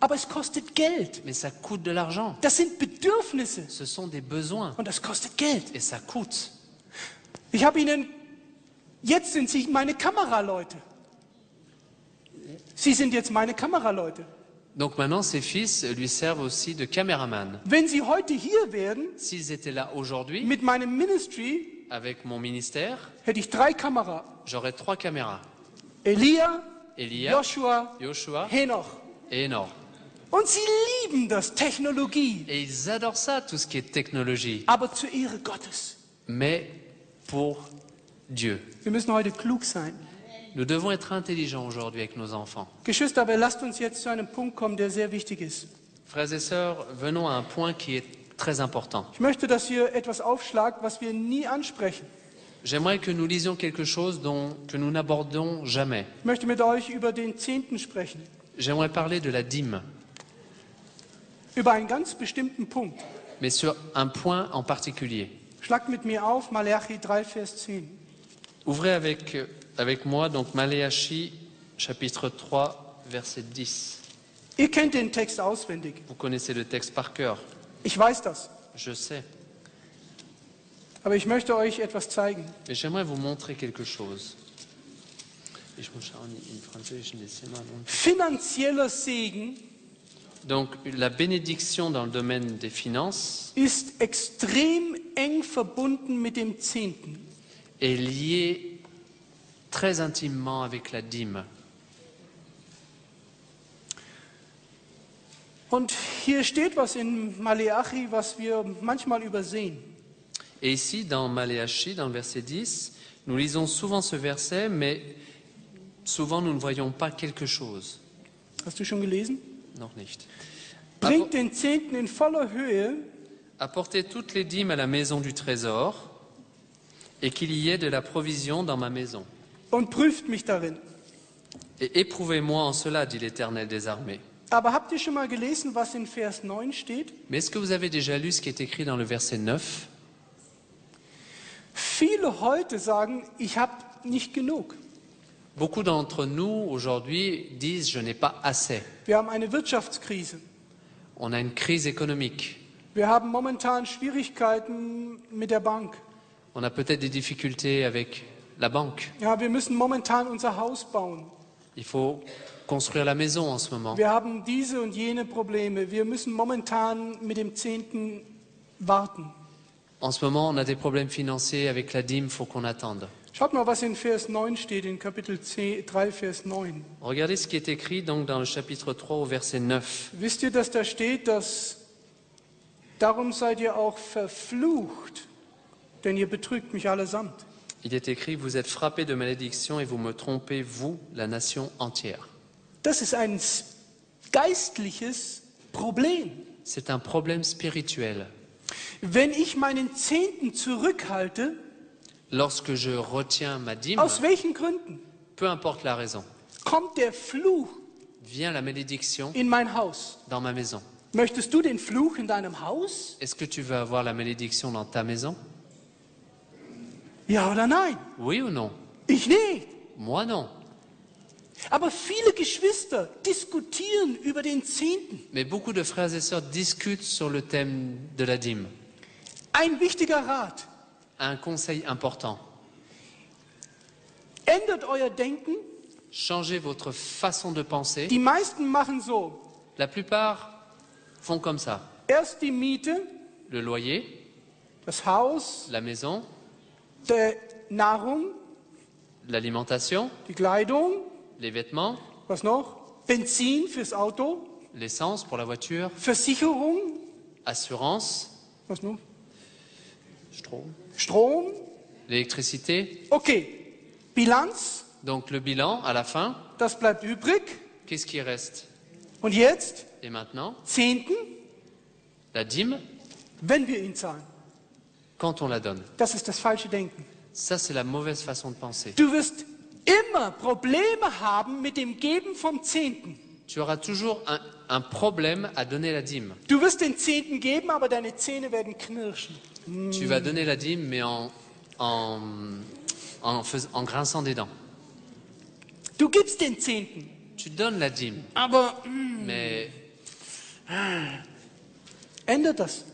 Speaker 1: aber es kostet Geld.
Speaker 2: mais ça coûte de l'argent.
Speaker 1: Das sind Bedürfnisse
Speaker 2: Ce sont des besoins
Speaker 1: und das kostet Geld.
Speaker 2: et ça coûte.
Speaker 1: Ich habe ihnen, jetzt sind sie meine Kameraleute. Sie sind jetzt meine Kameraleute.
Speaker 2: Donc maintenant, ses fils lui servent aussi de caméraman.
Speaker 1: Wenn sie heute hier wären,
Speaker 2: S'ils étaient là aujourd'hui,
Speaker 1: mit meinem Ministry,
Speaker 2: avec mon ministère,
Speaker 1: hätte ich 3 Kameras.
Speaker 2: j'aurais 3 caméras.
Speaker 1: Elia,
Speaker 2: Elia,
Speaker 1: Joshua,
Speaker 2: Joshua
Speaker 1: Henoch.
Speaker 2: et Enor.
Speaker 1: Und sie lieben das, Technologie,
Speaker 2: Et ils adorent ça, tout ce qui est technologie.
Speaker 1: aber zur Ehre Gottes.
Speaker 2: Mais pour Dieu.
Speaker 1: Wir müssen heute klug sein.
Speaker 2: Nous devons être intelligents aujourd'hui avec nos enfants.
Speaker 1: Geschwister, aber lasst uns jetzt zu einem Punkt kommen, der sehr wichtig ist.
Speaker 2: Frères et sœurs, venons à un point qui est très important.
Speaker 1: Ich möchte, dass ihr etwas aufschlagt, was wir nie ansprechen.
Speaker 2: J'aimerais que nous lisions quelque chose que nous n'abordons jamais.
Speaker 1: Ich möchte mit euch über den Zehnten sprechen,
Speaker 2: J'aimerais parler de la dîme,
Speaker 1: über einen ganz bestimmten Punkt.
Speaker 2: mais sur un point en particulier.
Speaker 1: Schlagt mit mir auf, Malachi 3, Vers 10.
Speaker 2: Ouvrez avec moi donc Maléachi chapitre 3 verset 10.
Speaker 1: Ihr kennt den Text auswendig.
Speaker 2: Vous connaissez le texte par cœur,
Speaker 1: Ich weiß das.
Speaker 2: je sais.
Speaker 1: Aber ich möchte euch etwas zeigen.
Speaker 2: Mais j'aimerais vous montrer quelque chose. Ich muss schauen, in Französisch ein bisschen mal.
Speaker 1: Finanzieller Segen
Speaker 2: Donc la bénédiction dans le domaine des finances
Speaker 1: ist extrem eng verbunden mit dem Zehnten.
Speaker 2: est liée très intimement avec la dîme.
Speaker 1: Und hier steht was in Maleachi, was wir manchmal übersehen.
Speaker 2: Et ici, dans Maléachi, dans le verset 10, Nous lisons souvent ce verset, mais souvent nous ne voyons pas quelque chose.
Speaker 1: Hast du schon gelesen?
Speaker 2: Noch nicht.
Speaker 1: Bringt den Zehnten in voller Höhe
Speaker 2: Apportez toutes les dîmes à la maison du trésor, et qu'il y ait de la provision dans ma maison.
Speaker 1: und prüft mich darin.
Speaker 2: Et éprouvez-moi en cela, dit l'Éternel des armées.
Speaker 1: Aber habt ihr schon mal gelesen, was in Vers 9 steht?
Speaker 2: Mais est-ce que vous avez déjà lu ce qui est écrit dans le verset 9?
Speaker 1: Viele heute sagen, ich habe nicht genug.
Speaker 2: Beaucoup d'entre nous aujourd'hui disent « je n'ai pas assez
Speaker 1: Wir haben eine Wirtschaftskrise. ».
Speaker 2: On a une crise économique.
Speaker 1: Wir haben momentan Schwierigkeiten mit der Bank.
Speaker 2: On a peut-être des difficultés avec la banque.
Speaker 1: Ja, wir müssen momentan unser Haus bauen.
Speaker 2: Il faut construire la maison en ce moment.
Speaker 1: Wir haben diese und jene Probleme. Wir müssen momentan mit dem Zehnten warten.
Speaker 2: En ce moment, on a des problèmes financiers avec la dîme, il faut qu'on attende.
Speaker 1: Schaut mal, was in Vers 9 steht, in Kapitel 3, Vers 9.
Speaker 2: Regardez ce qui est écrit donc dans le chapitre 3 au verset 9.
Speaker 1: Wisst ihr, dass da steht, dass darum seid ihr auch verflucht, denn ihr betrügt mich allesamt.
Speaker 2: Il est écrit « Vous êtes frappés de malédiction et vous me trompez, vous, la nation entière.
Speaker 1: Das ist ein geistliches Problem. »
Speaker 2: C'est un problème spirituel.
Speaker 1: Wenn ich meinen Zehnten zurückhalte,
Speaker 2: Lorsque je retiens ma dîme,
Speaker 1: aus welchen Gründen,
Speaker 2: peu importe la raison,
Speaker 1: kommt der Fluch
Speaker 2: vient la malédiction
Speaker 1: in mein Haus.
Speaker 2: dans ma maison.
Speaker 1: Möchtest du den Fluch in deinem Haus?
Speaker 2: Est-ce que tu veux avoir la malédiction dans ta maison?
Speaker 1: Ja oder nein?
Speaker 2: Oui ou non?
Speaker 1: Ich nicht.
Speaker 2: Moi non.
Speaker 1: Aber viele Geschwister diskutieren über den Zehnten.
Speaker 2: Mais beaucoup de frères et sœurs discutent sur le thème de la dîme.
Speaker 1: Ein wichtiger Rat.
Speaker 2: Un conseil important.
Speaker 1: Ändert euer Denken.
Speaker 2: Changez votre façon de penser.
Speaker 1: Die meisten machen so.
Speaker 2: La plupart font comme ça.
Speaker 1: Erst die Miete,
Speaker 2: Le loyer,
Speaker 1: das Haus,
Speaker 2: la maison,
Speaker 1: die Nahrung,
Speaker 2: l'alimentation,
Speaker 1: die Kleidung,
Speaker 2: les vêtements,
Speaker 1: was noch? Benzin fürs Auto,
Speaker 2: l'essence pour la voiture,
Speaker 1: Versicherung,
Speaker 2: assurance,
Speaker 1: was noch?
Speaker 2: Strom,
Speaker 1: Strom.
Speaker 2: l'électricité.
Speaker 1: Okay, Bilanz,
Speaker 2: Donc le bilan, à la fin,
Speaker 1: das bleibt übrig.
Speaker 2: qu'est-ce qui reste?
Speaker 1: Und jetzt
Speaker 2: Et maintenant,
Speaker 1: Zehnten,
Speaker 2: la dîme,
Speaker 1: wenn wir ihn zahlen.
Speaker 2: quand on la donne.
Speaker 1: Das ist das falsche Denken.
Speaker 2: Ça, c'est la mauvaise façon de penser.
Speaker 1: Du wirst immer Probleme haben mit dem Geben vom Zehnten.
Speaker 2: Tu auras toujours un problème à donner la dîme.
Speaker 1: Du wirst den Zehnten geben, aber deine Zähne werden knirschen.
Speaker 2: Tu vas donner la dîme, mais en grinçant des dents.
Speaker 1: Du gibst den Zehnten,
Speaker 2: Tu donnes la dîme,
Speaker 1: aber
Speaker 2: mais
Speaker 1: ändert das.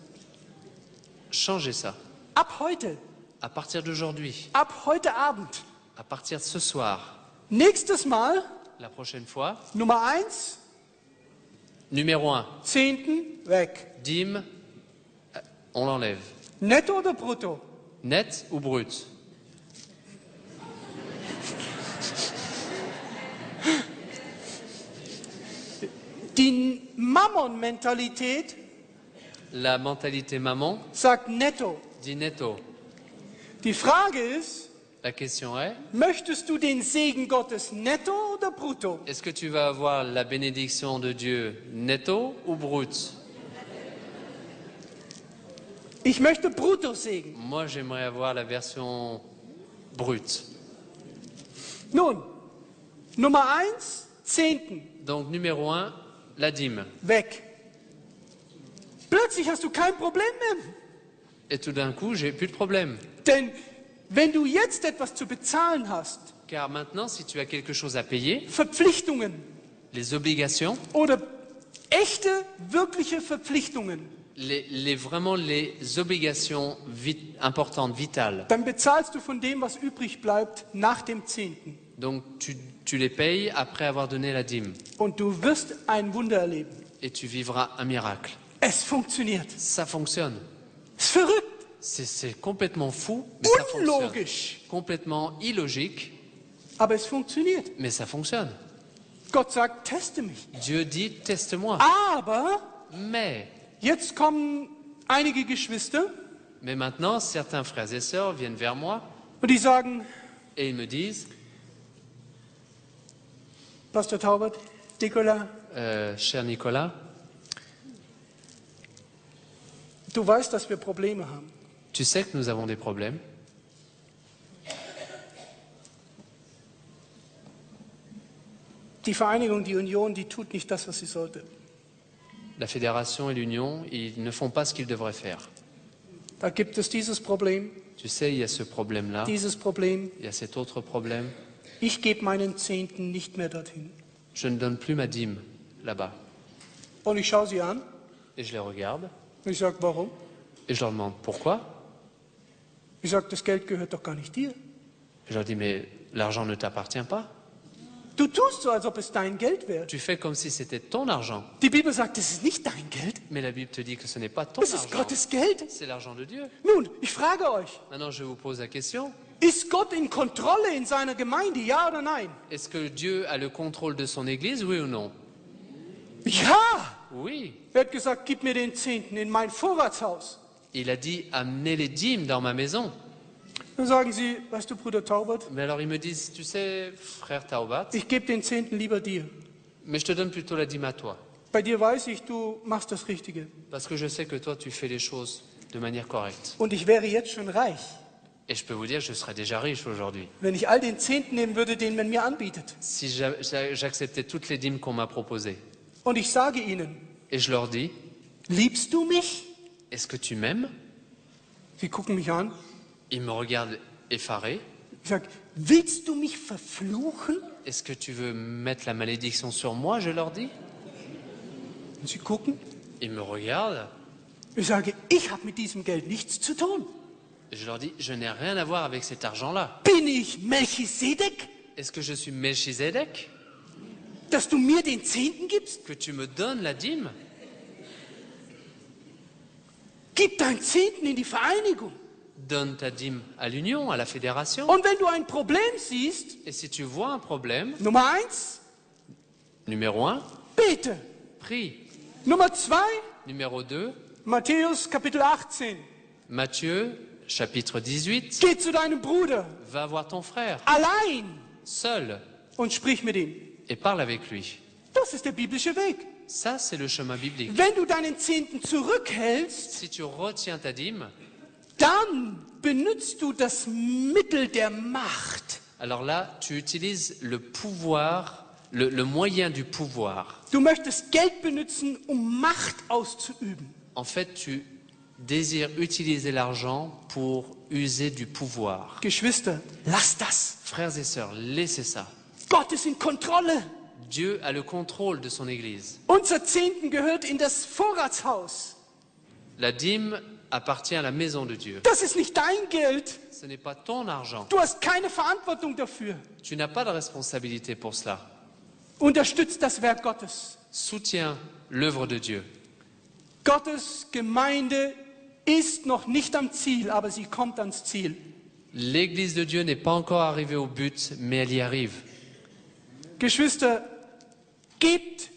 Speaker 2: changez ça.
Speaker 1: Ab heute,
Speaker 2: À partir d'aujourd'hui,
Speaker 1: ab heute Abend.
Speaker 2: à partir de ce soir,
Speaker 1: Nächstes Mal,
Speaker 2: la prochaine fois,
Speaker 1: Nummer 1,
Speaker 2: numéro 1,
Speaker 1: Zehnten weg.
Speaker 2: dîme, on l'enlève.
Speaker 1: Netto oder brutto?
Speaker 2: Net ou brut?
Speaker 1: Die Mammon-Mentalität
Speaker 2: La mentalité maman
Speaker 1: sagt netto.
Speaker 2: dit netto.
Speaker 1: Die Frage ist,
Speaker 2: La question est,
Speaker 1: möchtest du den Segen Gottes netto oder brutto?
Speaker 2: est-ce que tu vas avoir la bénédiction de Dieu netto ou brut?
Speaker 1: Ich möchte brutto Segen.
Speaker 2: Moi, j'aimerais avoir la version brute.
Speaker 1: Nun, Nummer 1, Zehnten,
Speaker 2: Donc, numéro 1, la dîme.
Speaker 1: weg. Plötzlich hast du kein Problem mehr.
Speaker 2: Et tout d'un coup, j'ai plus de problème.
Speaker 1: Denn wenn du jetzt etwas zu bezahlen hast,
Speaker 2: Car maintenant, si tu as quelque chose à payer,
Speaker 1: Verpflichtungen
Speaker 2: les obligations,
Speaker 1: oder echte, wirkliche Verpflichtungen,
Speaker 2: vraiment les obligations importantes, vitales,
Speaker 1: dann bezahlst du von dem, was übrig bleibt, nach dem Zehnten.
Speaker 2: donc tu les payes après avoir donné la dîme.
Speaker 1: Und du wirst ein Wunder erleben.
Speaker 2: Et tu vivras un miracle.
Speaker 1: Es funktioniert.
Speaker 2: Ça fonctionne.
Speaker 1: Es ist verrückt,
Speaker 2: C'est complètement fou, mais ça fonctionne.
Speaker 1: unlogisch,
Speaker 2: Complètement illogique,
Speaker 1: aber es funktioniert.
Speaker 2: mais ça fonctionne.
Speaker 1: Gott sagt, teste mich.
Speaker 2: Dieu dit, teste-moi.
Speaker 1: Aber
Speaker 2: Mais
Speaker 1: jetzt kommen einige Geschwister
Speaker 2: maintenant, certains frères et sœurs viennent vers moi
Speaker 1: Und die sagen,
Speaker 2: Et ils me disent,
Speaker 1: Pastor Taubert, Nicolas,
Speaker 2: cher Nicolas,
Speaker 1: du weißt, dass wir Probleme haben.
Speaker 2: tu sais que nous avons des problèmes.
Speaker 1: Die Vereinigung, die Union, die tut nicht das, was sie sollte.
Speaker 2: La fédération et l'union, ils ne font pas ce qu'ils devraient faire.
Speaker 1: Da gibt es dieses Problem,
Speaker 2: Tu sais, il y a ce problème-là,
Speaker 1: dieses Problem.
Speaker 2: il y a cet autre problème.
Speaker 1: Ich gebe meinen Zehnten nicht mehr dorthin.
Speaker 2: Je ne donne plus ma dîme là-bas.
Speaker 1: Und ich schaue sie an
Speaker 2: Et je les regarde
Speaker 1: und ich sage, warum?
Speaker 2: et je leur demande pourquoi.
Speaker 1: Ich sage, das Geld gehört doch gar nicht dir.
Speaker 2: Je leur dis, mais l'argent ne t'appartient pas.
Speaker 1: Du tust so, als ob es dein Geld wäre.
Speaker 2: Tu fais comme si c'était ton argent.
Speaker 1: Die Bibel sagt, das ist nicht dein Geld,
Speaker 2: Mais la Bible te dit que ce n'est pas ton
Speaker 1: das ist
Speaker 2: argent.
Speaker 1: Gottes Geld.
Speaker 2: C'est l'argent de Dieu.
Speaker 1: Nun, ich frage euch,
Speaker 2: Maintenant, je vous pose la question.
Speaker 1: ist Gott in Kontrolle in seiner Gemeinde, ja oder nein?
Speaker 2: Est-ce que Dieu a le contrôle de son Église, oui ou non?
Speaker 1: Ja!
Speaker 2: Oui.
Speaker 1: Er hat gesagt, gib mir den Zehnten in mein Vorratshaus.
Speaker 2: Il a dit, amenez les dîmes dans ma maison.
Speaker 1: Dann sagen sie, weißt du, Bruder Taubert,
Speaker 2: Mais alors ils me disent, tu sais, frère Taubat,
Speaker 1: ich gebe den Zehnten lieber dir.
Speaker 2: mais je te donne plutôt la dîme à toi.
Speaker 1: Bei dir weiß ich, du machst das Richtige.
Speaker 2: Parce que je sais que toi, tu fais les choses de manière correcte.
Speaker 1: Und ich wäre jetzt schon reich,
Speaker 2: Et je peux vous dire, je serais déjà riche aujourd'hui.
Speaker 1: wenn ich all den Zehnten nehmen würde, den man mir anbietet.
Speaker 2: Si j'acceptais toutes les dîmes qu'on m'a proposées.
Speaker 1: Und ich sage ihnen,
Speaker 2: Et je leur dis,
Speaker 1: liebst du mich?
Speaker 2: est-ce que tu m'aimes?
Speaker 1: Sie gucken mich an.
Speaker 2: Ils me regardent effarés.
Speaker 1: Ich sage, willst du mich verfluchen?
Speaker 2: Est-ce que tu veux mettre la malédiction sur moi? Je leur dis.
Speaker 1: Und sie gucken.
Speaker 2: Ils me regardent.
Speaker 1: Ich sage, ich habe mit diesem Geld nichts zu tun.
Speaker 2: Et je leur dis, je n'ai rien à voir avec cet argent-là.
Speaker 1: Bin ich Melchisedek,
Speaker 2: Est-ce que je suis Melchizedek?
Speaker 1: dass du mir den Zehnten gibst?
Speaker 2: Que tu me donnes la dîme?
Speaker 1: Gib deinen Zehnten in die Vereinigung.
Speaker 2: Donne ta dîme à l'union, à la fédération.
Speaker 1: Und wenn du ein Problem siehst,
Speaker 2: Et si tu vois un problème,
Speaker 1: Nummer 1,
Speaker 2: numéro 1,
Speaker 1: bete.
Speaker 2: prie.
Speaker 1: Nummer 2,
Speaker 2: Numéro 2,
Speaker 1: Matthäus Kapitel 18.
Speaker 2: Matthieu, chapitre 18.
Speaker 1: Geh zu deinem Bruder,
Speaker 2: Va voir ton frère,
Speaker 1: allein,
Speaker 2: seul,
Speaker 1: und sprich mit ihm.
Speaker 2: et parle avec lui.
Speaker 1: Das ist der biblische Weg.
Speaker 2: Ça, c'est le chemin biblique.
Speaker 1: Wenn du deinen Zehnten zurückhältst,
Speaker 2: Si tu retiens ta dîme,
Speaker 1: dann benutzt du das Mittel der Macht.
Speaker 2: alors là, tu utilises le pouvoir, le moyen du pouvoir.
Speaker 1: Du möchtest Geld benutzen, um Macht auszuüben.
Speaker 2: En fait, tu désires utiliser l'argent pour user du pouvoir.
Speaker 1: Geschwister, lass das.
Speaker 2: Frères et sœurs, laissez ça.
Speaker 1: Gott ist in Kontrolle.
Speaker 2: Dieu a le contrôle de son Église.
Speaker 1: Unser Zehnten gehört in das Vorratshaus.
Speaker 2: La dîme appartient à la maison de Dieu.
Speaker 1: Das ist nicht dein Geld.
Speaker 2: Ce n'est pas ton argent.
Speaker 1: Du hast keine Verantwortung dafür.
Speaker 2: Tu n'as pas de responsabilité pour cela.
Speaker 1: Unterstützt das Werk Gottes.
Speaker 2: Soutiens l'œuvre de Dieu.
Speaker 1: Gottes Gemeinde ist noch nicht am Ziel, aber sie kommt ans Ziel.
Speaker 2: L'Église de Dieu n'est pas encore arrivée au but, mais elle y arrive.
Speaker 1: Geschwister, gebt,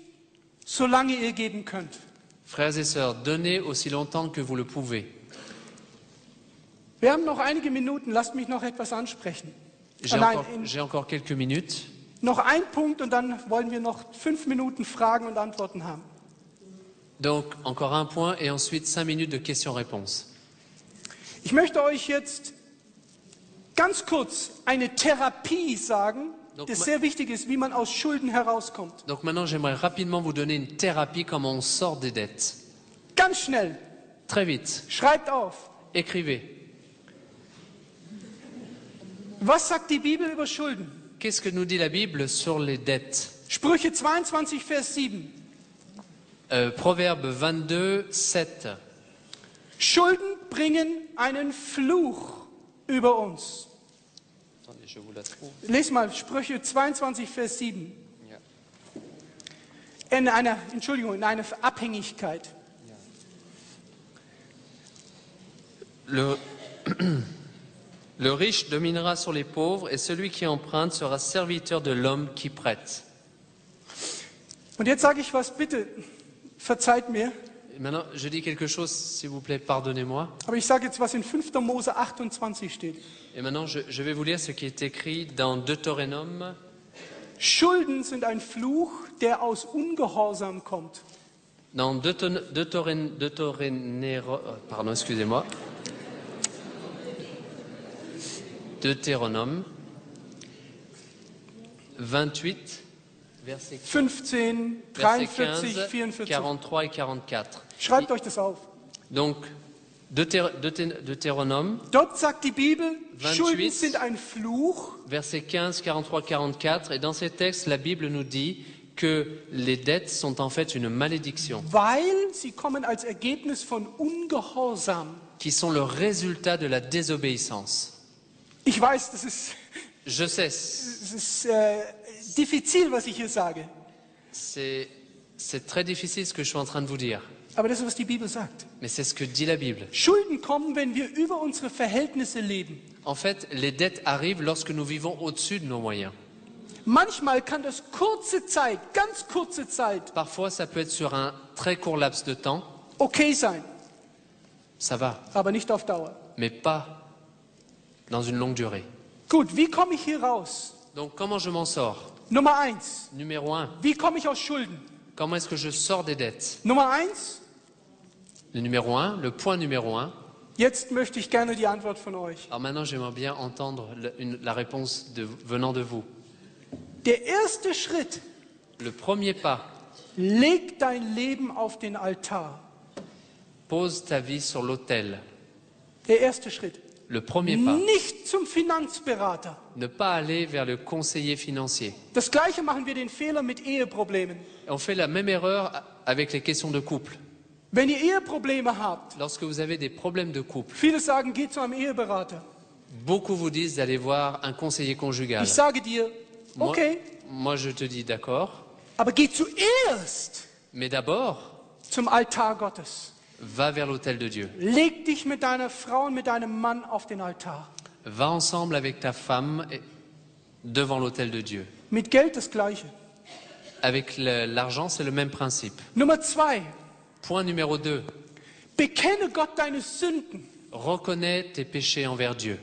Speaker 1: solange ihr geben könnt.
Speaker 2: Frères et sœurs, donnez aussi longtemps que vous le pouvez.
Speaker 1: Wir haben noch einige Minuten, lasst mich noch etwas ansprechen.
Speaker 2: J'ai encore quelques minutes.
Speaker 1: Noch ein Punkt und dann wollen wir noch 5 Minuten Fragen und Antworten haben.
Speaker 2: Donc, encore un point et ensuite 5 minutes de questions-réponses.
Speaker 1: Ich möchte euch jetzt ganz kurz eine Therapie sagen, die sehr wichtig ist, wie man aus Schulden herauskommt.
Speaker 2: Donc maintenant, j'aimerais rapidement vous donner une thérapie comment on sort des dettes.
Speaker 1: Ganz schnell,
Speaker 2: Très vite.
Speaker 1: schreibt auf.
Speaker 2: Écrivez.
Speaker 1: Was sagt die Bibel über Schulden?
Speaker 2: Qu'est-ce que nous dit la Bible sur les dettes?
Speaker 1: Sprüche 22, Vers 7.
Speaker 2: Proverbe 22, 7.
Speaker 1: Schulden bringen einen Fluch über uns.
Speaker 2: Attendez, je vous la trouve.
Speaker 1: Les mal, Sprüche 22, Vers 7.
Speaker 2: Ja.
Speaker 1: In einer Abhängigkeit.
Speaker 2: Le riche dominera sur les pauvres et celui qui emprunte sera serviteur de l'homme qui prête.
Speaker 1: Und jetzt sage ich was, bitte, verzeiht mir.
Speaker 2: Maintenant, je dis quelque chose, s'il vous plaît, pardonnez-moi.
Speaker 1: Aber ich sage jetzt, was in 5. Mose 28 steht.
Speaker 2: Et maintenant, je vais vous lire ce qui est écrit dans Deutéronome.
Speaker 1: Schulden sind ein Fluch, der aus Ungehorsam kommt.
Speaker 2: Dans pardon, excusez-moi. Deutéronome 28, verset
Speaker 1: 15,
Speaker 2: Verset
Speaker 1: 43,
Speaker 2: 15,
Speaker 1: 44.
Speaker 2: 43 et 44.
Speaker 1: Schreibt euch das auf.
Speaker 2: Donc, Deutéronome,
Speaker 1: Dort sagt die Bibel,
Speaker 2: 28.
Speaker 1: Schulden sind ein Fluch,
Speaker 2: verset 15, 43, 44. Et dans ces textes, la Bible nous dit que les dettes sont en fait une malédiction,
Speaker 1: weil sie kommen als Ergebnis von Ungehorsam.
Speaker 2: qui sont le résultat de la désobéissance.
Speaker 1: Ich weiß, das ist,
Speaker 2: Je sais,
Speaker 1: das ist diffizil, was ich hier sage.
Speaker 2: c'est très difficile ce que je suis en train de vous dire,
Speaker 1: Aber das ist, was die Bibel sagt.
Speaker 2: mais c'est ce que dit la Bible.
Speaker 1: Schulden kommen, wenn wir über unsere Verhältnisse leben.
Speaker 2: En fait, les dettes arrivent lorsque nous vivons au-dessus de nos moyens.
Speaker 1: Manchmal kann das kurze Zeit, ganz kurze Zeit,
Speaker 2: Parfois, ça peut être sur un très court laps de temps,
Speaker 1: okay sein,
Speaker 2: ça va,
Speaker 1: aber nicht auf Dauer.
Speaker 2: mais pas dans une longue durée.
Speaker 1: Gut, wie komme ich hier raus?
Speaker 2: Donc, comment je m'en sors?
Speaker 1: Nummer 1.
Speaker 2: Numéro 1,
Speaker 1: Wie komme ich aus Schulden?
Speaker 2: comment est-ce que je sors des dettes?
Speaker 1: Nummer 1.
Speaker 2: Le numéro 1, le point numéro 1.
Speaker 1: Jetzt möchte ich gerne die Antwort von euch.
Speaker 2: Alors maintenant, j'aimerais bien entendre la réponse venant de vous.
Speaker 1: Der erste Schritt,
Speaker 2: Le premier pas,
Speaker 1: leg dein Leben auf den Altar.
Speaker 2: pose ta vie sur l'autel.
Speaker 1: Der erste Schritt.
Speaker 2: Le premier pas,
Speaker 1: Nicht zum Finanzberater.
Speaker 2: ne pas aller vers le conseiller financier.
Speaker 1: Das Gleiche machen wir den Fehler mit Eheproblemen.
Speaker 2: On fait la même erreur avec les questions de couple.
Speaker 1: Wenn ihr Eheprobleme habt,
Speaker 2: Lorsque vous avez des problèmes de couple,
Speaker 1: viele sagen, geht zu einem Eheberater.
Speaker 2: beaucoup vous disent d'aller voir un conseiller conjugal.
Speaker 1: Ich sage dir,
Speaker 2: Moi,
Speaker 1: okay,
Speaker 2: moi, je te dis d'accord,
Speaker 1: aber geh zuerst
Speaker 2: mais d'abord,
Speaker 1: zum Altar Gottes.
Speaker 2: va vers l'autel de Dieu.
Speaker 1: Leg dich mit deiner Frau und mit deinem Mann auf den Altar.
Speaker 2: Va ensemble avec ta femme devant l'autel de Dieu.
Speaker 1: Mit Geld das Gleiche.
Speaker 2: Avec l'argent, c'est le même principe.
Speaker 1: Nummer 2.
Speaker 2: Point numéro 2.
Speaker 1: Bekenne Gott deine Sünden.
Speaker 2: Reconnais tes péchés envers Dieu.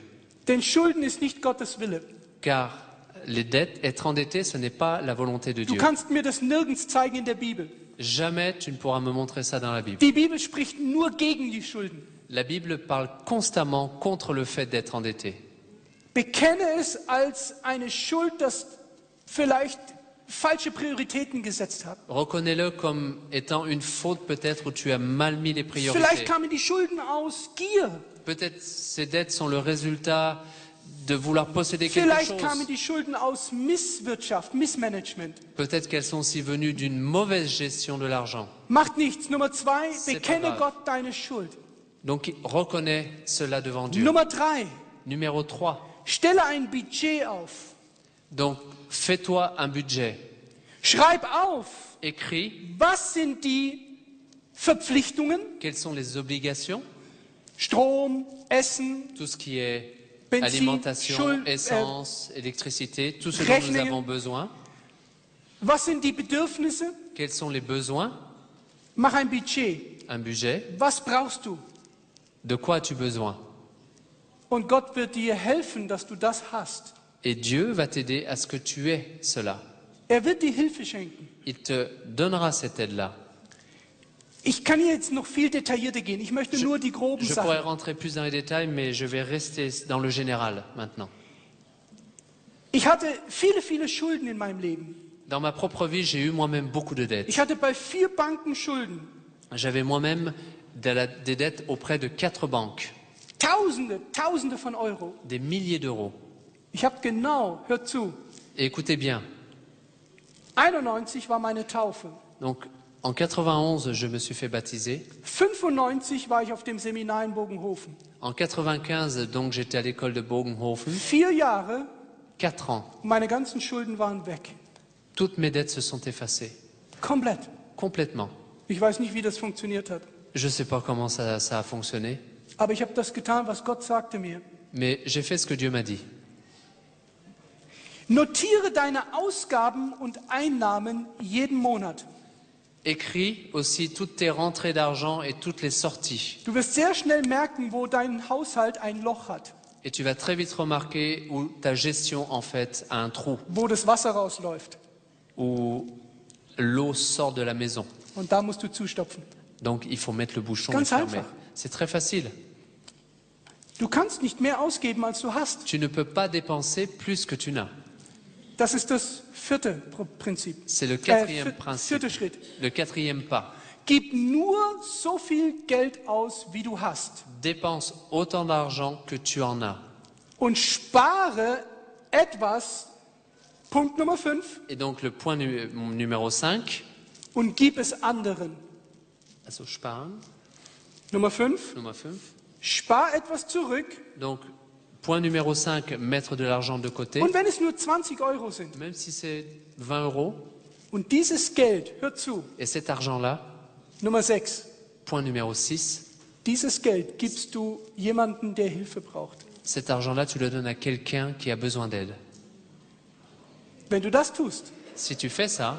Speaker 1: Denn Schulden ist nicht Gottes Wille.
Speaker 2: Car les dettes, être endetté, ce n'est pas la volonté de
Speaker 1: Du
Speaker 2: Dieu.
Speaker 1: kannst mir das nirgends zeigen in der Bibel.
Speaker 2: Jamais tu ne pourras me montrer ça dans la Bible.
Speaker 1: Die Bibel spricht nur gegen die Schulden.
Speaker 2: La Bible parle constamment contre le fait d'être endetté.
Speaker 1: Bekenne es als eine Schuld, dass vielleicht falsche Prioritäten gesetzt hat.
Speaker 2: Reconnais-le comme étant une faute peut-être où tu as mal mis les
Speaker 1: Vielleicht
Speaker 2: priorités.
Speaker 1: kamen die Schulden aus Gier.
Speaker 2: Peut-être ces dettes sont le résultat de vouloir posséder quelque
Speaker 1: Vielleicht kamen
Speaker 2: chose.
Speaker 1: die Schulden aus Misswirtschaft, Missmanagement.
Speaker 2: Peut-être qu'elles sont aussi venues d'une mauvaise gestion de l'argent.
Speaker 1: Macht nichts. Nummer 2,
Speaker 2: C'est
Speaker 1: bekenne
Speaker 2: pas grave.
Speaker 1: Gott deine Schuld.
Speaker 2: Donc reconnais cela devant Dieu.
Speaker 1: Nummer 3,
Speaker 2: Numéro 3.
Speaker 1: stelle ein Budget auf.
Speaker 2: Donc fais-toi un budget.
Speaker 1: Schreib auf,
Speaker 2: Écris
Speaker 1: was sind die Verpflichtungen?
Speaker 2: quelles sont les obligations,
Speaker 1: Strom, Essen,
Speaker 2: tout ce qui est
Speaker 1: Benzin,
Speaker 2: alimentation,
Speaker 1: Schuld,
Speaker 2: essence, électricité, tout ce dont nous
Speaker 1: Rechnungen.
Speaker 2: avons besoin.
Speaker 1: was sind die Bedürfnisse?
Speaker 2: Quels sont les besoins?
Speaker 1: Mach ein Budget.
Speaker 2: Un budget.
Speaker 1: Was brauchst du?
Speaker 2: De quoi as-tu besoin?
Speaker 1: Und Gott wird dir helfen, dass du das hast.
Speaker 2: Et Dieu va t'aider à ce que tu aies cela.
Speaker 1: Er wird dir Hilfe schenken.
Speaker 2: Il te donnera cette aide-là.
Speaker 1: Ich kann hier jetzt noch viel detaillierter gehen. Ich möchte nur die groben
Speaker 2: Je pourrais
Speaker 1: Sachen.
Speaker 2: rentrer plus dans les détails, mais je vais rester dans le général maintenant.
Speaker 1: Ich hatte viele, viele Schulden in meinem Leben.
Speaker 2: Dans ma propre vie, j'ai eu moi-même beaucoup de dettes.
Speaker 1: Ich hatte bei 4 Banken Schulden.
Speaker 2: J'avais moi-même des dettes auprès de 4 banques,
Speaker 1: Tausende von Euro.
Speaker 2: des milliers d'euros.
Speaker 1: Ich habe genau, hört zu,
Speaker 2: Et écoutez bien,
Speaker 1: 91 war meine Taufe.
Speaker 2: donc en 91, je me suis fait baptiser.
Speaker 1: 95 war ich auf dem Seminar in Bogenhofen.
Speaker 2: En 95, donc j'étais à l'école de Bogenhofen.
Speaker 1: 4 Jahre,
Speaker 2: 4 ans,
Speaker 1: meine ganzen Schulden waren weg.
Speaker 2: toutes mes dettes se sont effacées,
Speaker 1: Komplett.
Speaker 2: complètement.
Speaker 1: Ich weiß nicht, wie das funktioniert hat.
Speaker 2: Je ne sais pas comment ça a fonctionné,
Speaker 1: Aber ich habe das getan, was Gott sagte mir.
Speaker 2: mais j'ai fait ce que Dieu m'a dit.
Speaker 1: Notiere deine Ausgaben und Einnahmen jeden Monat.
Speaker 2: écris aussi toutes tes rentrées d'argent et toutes les sorties.
Speaker 1: Du wirst sehr schnell merken, wo dein Haushalt ein Loch hat,
Speaker 2: Et tu vas très vite remarquer où ta gestion, en fait, a un trou,
Speaker 1: wo das Wasser rausläuft.
Speaker 2: où l'eau sort de la maison.
Speaker 1: Und da musst du zustopfen.
Speaker 2: Donc, il faut mettre le bouchon et
Speaker 1: Ganz
Speaker 2: fermer.
Speaker 1: einfach.
Speaker 2: C'est très facile.
Speaker 1: Du kannst nicht mehr ausgeben, als du hast.
Speaker 2: Tu ne peux pas dépenser plus que tu n'as.
Speaker 1: Das ist das vierte Prinzip.
Speaker 2: C'est le quatrième
Speaker 1: Vierte
Speaker 2: principe,
Speaker 1: Schritt.
Speaker 2: le quatrième pas.
Speaker 1: Gib nur so viel Geld aus, wie du hast.
Speaker 2: Dépense autant d'argent que tu en as.
Speaker 1: Und spare etwas, Punkt Nummer 5,
Speaker 2: Et donc, le point numéro 5,
Speaker 1: und gib es anderen.
Speaker 2: also sparen,
Speaker 1: Nummer 5,
Speaker 2: Nummer 5.
Speaker 1: spar etwas zurück.
Speaker 2: Donc, point numéro 5, mettre de l'argent de côté,
Speaker 1: Und wenn es nur 20 Euro sind.
Speaker 2: même si c'est 20 euros.
Speaker 1: Und dieses Geld, hör zu,
Speaker 2: Et cet argent-là,
Speaker 1: Nummer 6,
Speaker 2: point numéro 6,
Speaker 1: dieses Geld gibst du jemandem, der Hilfe braucht.
Speaker 2: cet argent-là, tu le donnes à quelqu'un qui a besoin d'aide.
Speaker 1: Wenn du das tust,
Speaker 2: Si tu fais ça,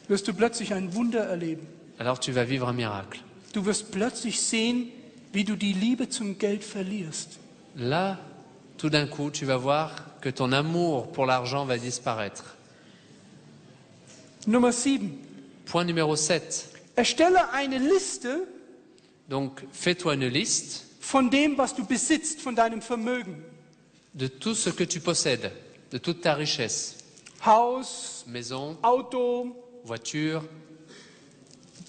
Speaker 1: wirst du plötzlich ein Wunder erleben.
Speaker 2: alors tu vas vivre un miracle.
Speaker 1: Du wirst plötzlich sehen, wie du die Liebe zum Geld verlierst.
Speaker 2: Là, tout d'un coup, tu vas voir que ton amour pour l'argent va disparaître.
Speaker 1: Nummer 7.
Speaker 2: Point numéro 7.
Speaker 1: Erstelle eine Liste
Speaker 2: Donc, fais-toi une liste
Speaker 1: von dem, was du besitzt, von deinem Vermögen.
Speaker 2: de tout ce que tu possèdes, de toute ta richesse.
Speaker 1: Haus,
Speaker 2: Maison,
Speaker 1: Auto,
Speaker 2: voiture,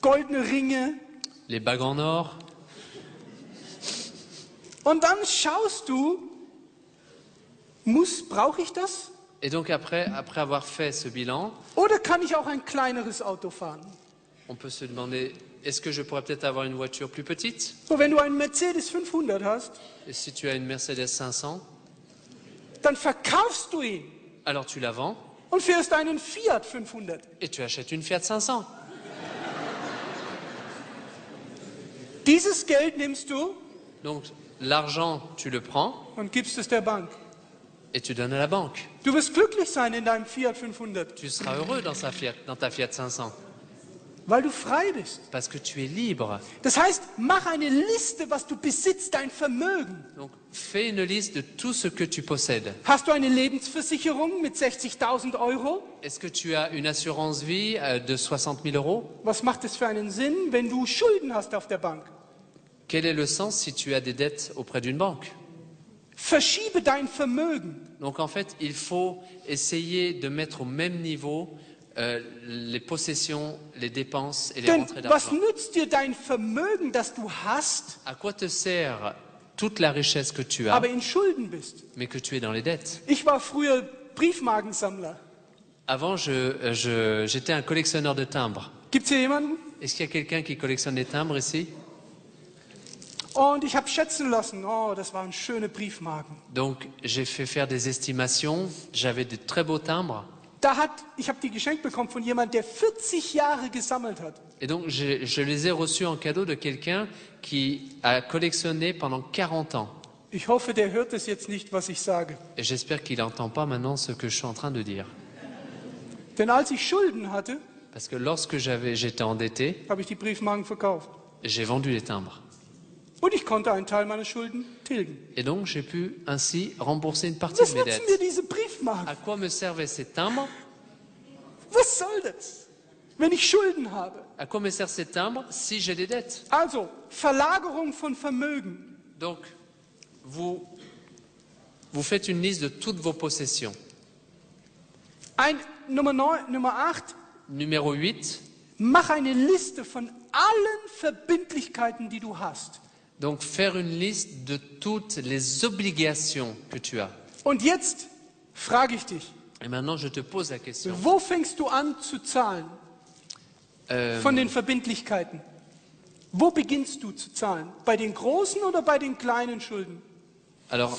Speaker 1: goldene Ringe.
Speaker 2: les bagues en or.
Speaker 1: Und dann schaust du, brauche ich das?
Speaker 2: Et donc après avoir fait ce bilan,
Speaker 1: Oder kann ich auch ein kleineres Auto fahren?
Speaker 2: on peut se demander, est-ce que je pourrais peut-être avoir une voiture plus petite?
Speaker 1: So, wenn du einen Mercedes 500 hast,
Speaker 2: Et si tu as une Mercedes 500,
Speaker 1: dann verkaufst du ihn
Speaker 2: alors tu la vends
Speaker 1: und fährst einen Fiat 500.
Speaker 2: et tu achètes une Fiat 500.
Speaker 1: Dieses Geld nimmst du
Speaker 2: Donc l'argent, tu le prends
Speaker 1: und gibst es der Bank.
Speaker 2: et tu donnes à la banque.
Speaker 1: Du wirst glücklich sein in deinem Fiat 500,
Speaker 2: Tu seras heureux dans ta Fiat 500
Speaker 1: weil du frei bist.
Speaker 2: parce que tu es libre.
Speaker 1: Das heißt, mach eine Liste, was du besitzt, dein Vermögen.
Speaker 2: Donc fais une liste de tout ce que tu possèdes.
Speaker 1: Hast du eine Lebensversicherung mit 60.000 Euro?
Speaker 2: Est-ce que tu as une assurance vie de 60 000 euros?
Speaker 1: Was macht es für einen Sinn, wenn du Schulden hast auf der Bank?
Speaker 2: Quel est le sens si tu as des dettes auprès d'une banque?
Speaker 1: Verschiebe dein Vermögen.
Speaker 2: Donc en fait, il faut essayer de mettre au même niveau les possessions, les dépenses et les
Speaker 1: Denn
Speaker 2: rentrées
Speaker 1: was
Speaker 2: d'argent.
Speaker 1: nützt dir dein Vermögen, das du hast,
Speaker 2: À quoi te sert toute la richesse que tu as,
Speaker 1: aber in Schulden bist?
Speaker 2: mais que tu es dans les dettes?
Speaker 1: Ich war früher Briefmarkensammler.
Speaker 2: Avant, j'étais un collectionneur de timbres.
Speaker 1: Gibt's hier jemanden?
Speaker 2: Est-ce qu'il y a quelqu'un qui collectionne des timbres ici?
Speaker 1: Und ich habe schätzen lassen, oh, das waren schöne Briefmarken.
Speaker 2: Donc j'ai fait faire des estimations, j'avais de très beaux timbres.
Speaker 1: Ich habe die geschenkt bekommen von jemandem, der 40 Jahre gesammelt hat.
Speaker 2: Et donc je les ai reçus en cadeau de quelqu'un qui a collectionné pendant 40 ans.
Speaker 1: Ich hoffe, der hört es jetzt nicht, was ich sage.
Speaker 2: Et j'espère qu'il n'entend pas maintenant ce que je suis en train de dire.
Speaker 1: Denn als ich Schulden hatte,
Speaker 2: Parce que lorsque j'étais endetté,
Speaker 1: habe ich die Briefmarken verkauft.
Speaker 2: j'ai vendu les timbres.
Speaker 1: Und ich konnte einen Teil meiner Schulden tilgen.
Speaker 2: Et donc j'ai pu ainsi rembourser une partie
Speaker 1: Was
Speaker 2: de mes
Speaker 1: nützen
Speaker 2: dettes.
Speaker 1: mir diese Briefmarken?
Speaker 2: À quoi me servaient ces timbres?
Speaker 1: Was soll das, wenn ich Schulden habe?
Speaker 2: À quoi me servent ces timbres si j'ai des dettes?
Speaker 1: Also, Verlagerung von Vermögen.
Speaker 2: Donc, vous faites une liste de toutes vos possessions.
Speaker 1: Nummer 8,
Speaker 2: Numéro 8,
Speaker 1: mach eine Liste von allen Verbindlichkeiten, die du hast.
Speaker 2: donc faire une liste de toutes les obligations que tu as.
Speaker 1: Und jetzt frage ich dich,
Speaker 2: Et maintenant, je te pose la question.
Speaker 1: wo fängst du an zu zahlen von den Verbindlichkeiten? Wo beginnst du zu zahlen? Bei den großen oder bei den kleinen Schulden?
Speaker 2: Alors,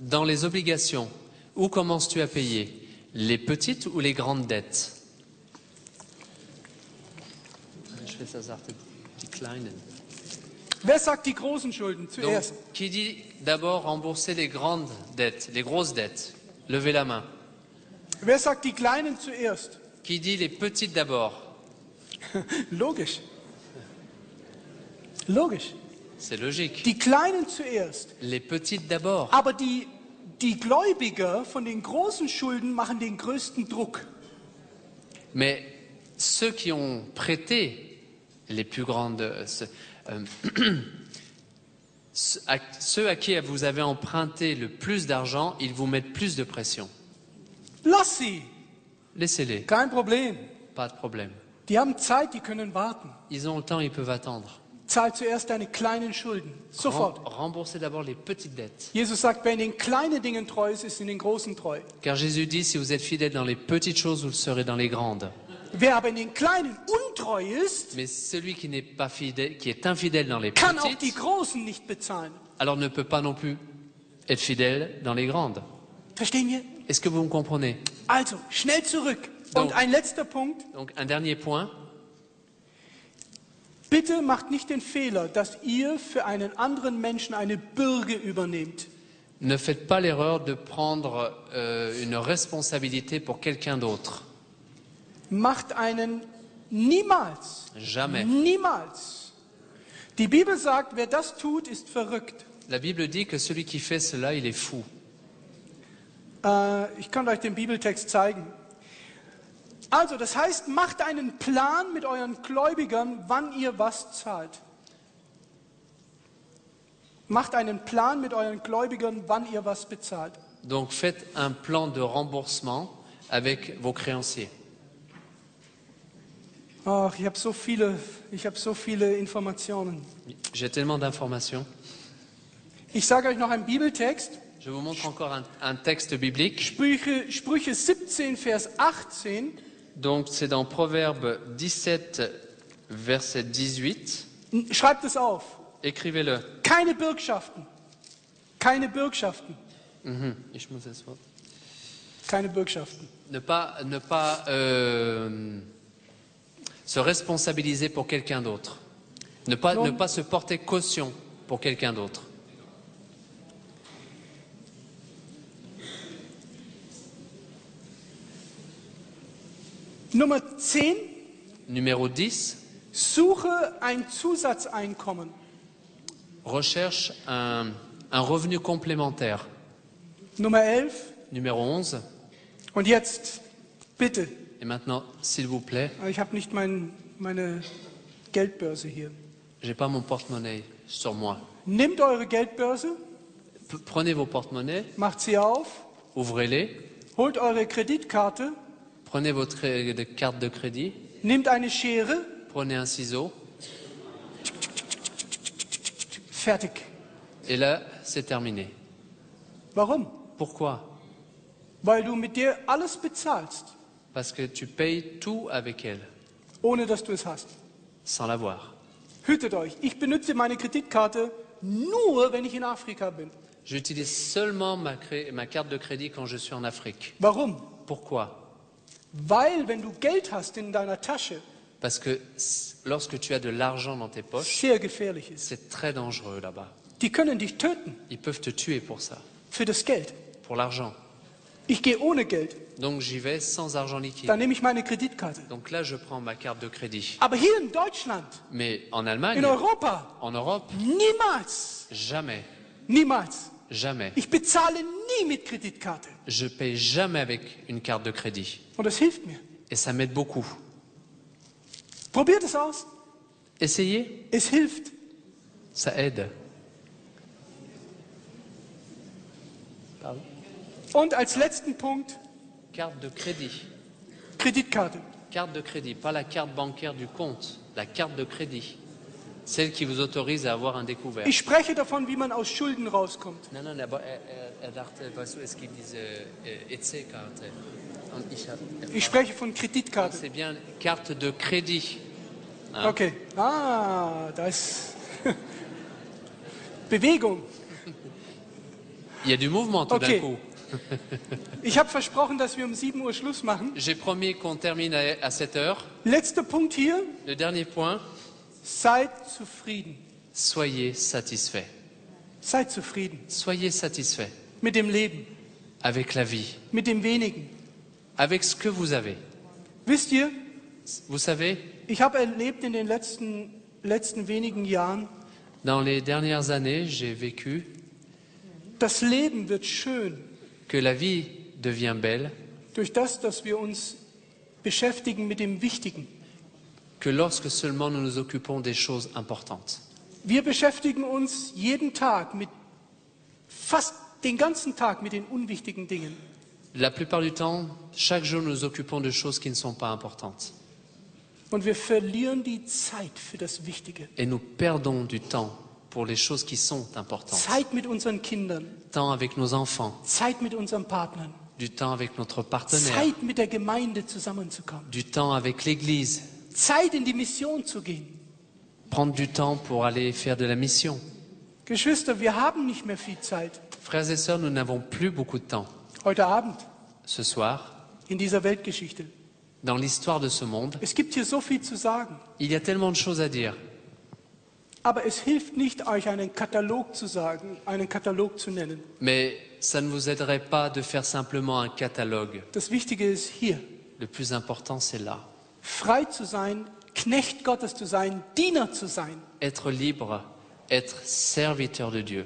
Speaker 2: dans les obligations, où commences-tu à payer? Les petites ou les grandes dettes? Je fais ça, Sartre, die kleinen.
Speaker 1: Wer sagt die großen Schulden
Speaker 2: Donc,
Speaker 1: zuerst?
Speaker 2: qui dit d'abord rembourser les grandes dettes, les grosses dettes? Levez la main.
Speaker 1: Wer sagt die kleinen zuerst?
Speaker 2: qui dit les petites d'abord.
Speaker 1: Logisch. Logisch.
Speaker 2: C'est logique.
Speaker 1: Die Kleinen zuerst.
Speaker 2: Les petites d'abord.
Speaker 1: Aber die Gläubiger von den großen Schulden machen den größten Druck.
Speaker 2: Mais ceux qui ont prêté les plus grandes... ceux à qui vous avez emprunté le plus d'argent, ils vous mettent plus de pression.
Speaker 1: Lass sie.
Speaker 2: Laissez-les,
Speaker 1: Kein Problem.
Speaker 2: pas de problème.
Speaker 1: Die haben Zeit, die können warten.
Speaker 2: Ils ont le temps, ils peuvent attendre.
Speaker 1: Zahl zuerst deine kleinen Schulden. Sofort.
Speaker 2: Remboursez d'abord les petites dettes.
Speaker 1: Jesus sagt, wer in den kleinen Dingen treu ist, ist in den großen treu.
Speaker 2: Car Jésus dit, si vous êtes fidèle dans les petites choses, vous le serez dans les grandes.
Speaker 1: Wer aber in den kleinen untreu ist,
Speaker 2: Mais celui qui n'est pas fidèle, qui est infidèle dans les
Speaker 1: kann auch die
Speaker 2: petites,
Speaker 1: großen nicht bezahlen.
Speaker 2: alors ne peut pas non plus être fidèle dans les grandes.
Speaker 1: Verstehen wir?
Speaker 2: Est-ce que vous me comprenez?
Speaker 1: Also, schnell zurück.
Speaker 2: Donc-
Speaker 1: Und ein letzter Punkt.
Speaker 2: Donc un dernier point.
Speaker 1: Bitte macht nicht den Fehler, dass ihr für einen anderen Menschen eine Bürde übernehmt.
Speaker 2: Ne faites pas l'erreur de prendre une responsabilité pour quelqu'un d'autre.
Speaker 1: Macht einen niemals,
Speaker 2: Jamais.
Speaker 1: niemals. Die Bibel sagt, wer das tut, ist verrückt.
Speaker 2: La Bible dit que celui qui fait cela, il est fou.
Speaker 1: Ich kann euch den Bibeltext zeigen. Also, das heißt, macht einen Plan mit euren Gläubigern, wann ihr was zahlt. Macht einen Plan mit euren Gläubigern, wann ihr was bezahlt.
Speaker 2: Donc faites un plan de remboursement avec vos créanciers.
Speaker 1: Ach, ich habe so viele Informationen.
Speaker 2: J'ai tellement d'informations.
Speaker 1: Ich sage euch noch einen Bibeltext.
Speaker 2: Je vous montre encore un texte biblique.
Speaker 1: Sprüche 17, Vers 18.
Speaker 2: Donc c'est dans Proverbe 17, verset 18.
Speaker 1: Schreibt es auf.
Speaker 2: Écrivez-le.
Speaker 1: Keine Bürgschaften. Keine Bürgschaften.
Speaker 2: Ich muss es voir.
Speaker 1: Keine Bürgschaften.
Speaker 2: Ne pas se responsabiliser pour quelqu'un d'autre. Ne pas se porter caution pour quelqu'un d'autre.
Speaker 1: Nummer 10.
Speaker 2: Numéro 10,
Speaker 1: Suche ein Zusatzeinkommen.
Speaker 2: recherche un revenu complémentaire.
Speaker 1: Nummer 11.
Speaker 2: Numéro 11,
Speaker 1: Und jetzt, bitte.
Speaker 2: et maintenant, s'il vous plaît,
Speaker 1: Ich habe nicht meine Geldbörse hier.
Speaker 2: j'ai pas mon porte-monnaie sur moi.
Speaker 1: Nehmt eure Geldbörse,
Speaker 2: Prenez vos porte-monnaies,
Speaker 1: macht sie auf,
Speaker 2: ouvrez-les,
Speaker 1: holt eure Kreditkarte,
Speaker 2: prenez votre carte de crédit,
Speaker 1: nehmt eine Schere,
Speaker 2: prenez un ciseau,
Speaker 1: fertig.
Speaker 2: et là, c'est terminé.
Speaker 1: Warum?
Speaker 2: Pourquoi?
Speaker 1: Weil du mit dir alles bezahlst,
Speaker 2: Parce que tu payes tout avec elle,
Speaker 1: ohne dass du es hast.
Speaker 2: sans l'avoir.
Speaker 1: Hütet euch, ich benutze meine Kreditkarte nur, wenn ich in Afrika bin.
Speaker 2: J'utilise seulement ma carte de crédit quand je suis en Afrique.
Speaker 1: Warum?
Speaker 2: Pourquoi?
Speaker 1: Weil, wenn du Geld hast in deiner Tasche,
Speaker 2: Parce que lorsque tu as de l'argent dans tes poches,
Speaker 1: sehr gefährlich ist.
Speaker 2: c'est très dangereux là-bas.
Speaker 1: Die können dich töten
Speaker 2: Ils peuvent te tuer pour ça,
Speaker 1: für das Geld.
Speaker 2: pour l'argent.
Speaker 1: Ich gehe ohne Geld,
Speaker 2: Donc j'y vais sans argent liquide.
Speaker 1: dann nehme ich meine Kreditkarte.
Speaker 2: Donc là, je prends ma carte de crédit.
Speaker 1: Aber hier in Deutschland,
Speaker 2: Mais en
Speaker 1: in
Speaker 2: Allemagne,
Speaker 1: Europa,
Speaker 2: en Europe,
Speaker 1: niemals,
Speaker 2: jamais,
Speaker 1: niemals.
Speaker 2: jamais.
Speaker 1: Ich bezahle nie mit Kreditkarte.
Speaker 2: Je paye jamais avec une carte de crédit.
Speaker 1: Und das hilft mir.
Speaker 2: Et ça m'aide beaucoup.
Speaker 1: Probiert es aus.
Speaker 2: Essayez,
Speaker 1: Es hilft.
Speaker 2: ça aide. Pardon?
Speaker 1: Und als letzten Punkt,
Speaker 2: Carte de crédit.
Speaker 1: Kreditkarte.
Speaker 2: Carte de crédit, pas la carte bancaire du compte, la carte de crédit. Celle qui vous autorise à avoir un découvert.
Speaker 1: Ich spreche davon, wie man aus Schulden rauskommt.
Speaker 2: Nein, nein, aber er dachte, weißt du, es gibt diese EC-Karte. Und
Speaker 1: Ich spreche von Kreditkarte.
Speaker 2: c'est bien carte de crédit.
Speaker 1: Okay. Ah, da ist Bewegung.
Speaker 2: Il y a du mouvement tout d'un
Speaker 1: Okay.
Speaker 2: coup.
Speaker 1: Ich habe versprochen, dass wir um 7 Uhr Schluss machen.
Speaker 2: J'ai promis qu'on termine à 7 heures.
Speaker 1: Letzter Punkt hier.
Speaker 2: Le dernier point,
Speaker 1: Seid zufrieden.
Speaker 2: soyez satisfaits.
Speaker 1: Seid zufrieden
Speaker 2: Soyez satisfaits
Speaker 1: mit dem Leben,
Speaker 2: avec la vie,
Speaker 1: mit dem Wenigen.
Speaker 2: avec ce que vous avez.
Speaker 1: Wisst ihr,
Speaker 2: Vous savez,
Speaker 1: ich habe erlebt in den letzten wenigen Jahren,
Speaker 2: dans les dernières années, j'ai vécu
Speaker 1: das Leben wird schön
Speaker 2: que la vie devient belle,
Speaker 1: durch das, dass wir uns beschäftigen mit dem Wichtigen.
Speaker 2: que lorsque seulement nous nous occupons des choses importantes.
Speaker 1: Wir beschäftigen uns jeden Tag fast den ganzen Tag mit den unwichtigen Dingen.
Speaker 2: La plupart du temps, chaque jour, nous nous occupons de choses qui ne sont pas importantes.
Speaker 1: Und wir verlieren die Zeit für das Wichtige.
Speaker 2: Et nous perdons du temps pour les choses qui sont importantes.
Speaker 1: Zeit mit unseren Kindern,
Speaker 2: Temps avec nos enfants,
Speaker 1: Zeit mit unseren Partnern,
Speaker 2: du temps avec notre partenaire,
Speaker 1: Zeit mit der Gemeinde zusammenzukommen,
Speaker 2: du temps avec l'Église,
Speaker 1: Zeit in die Mission zu gehen.
Speaker 2: prendre du temps pour aller faire de la mission.
Speaker 1: Geschwister, wir haben nicht mehr viel Zeit.
Speaker 2: Frères et sœurs, nous n'avons plus beaucoup de temps.
Speaker 1: Heute Abend
Speaker 2: Ce soir,
Speaker 1: in dieser Weltgeschichte.
Speaker 2: dans l'histoire de ce monde,
Speaker 1: Es gibt hier so viel zu sagen,
Speaker 2: il y a tellement de choses à dire.
Speaker 1: aber es hilft nicht, euch einen Katalog zu sagen, einen Katalog zu nennen.
Speaker 2: Mais ça ne vous aiderait pas de faire simplement un catalogue.
Speaker 1: Das Wichtige ist hier,
Speaker 2: Le plus important, c'est là.
Speaker 1: frei zu sein, Knecht Gottes zu sein, Diener zu sein.
Speaker 2: Être libre, être serviteur de Dieu.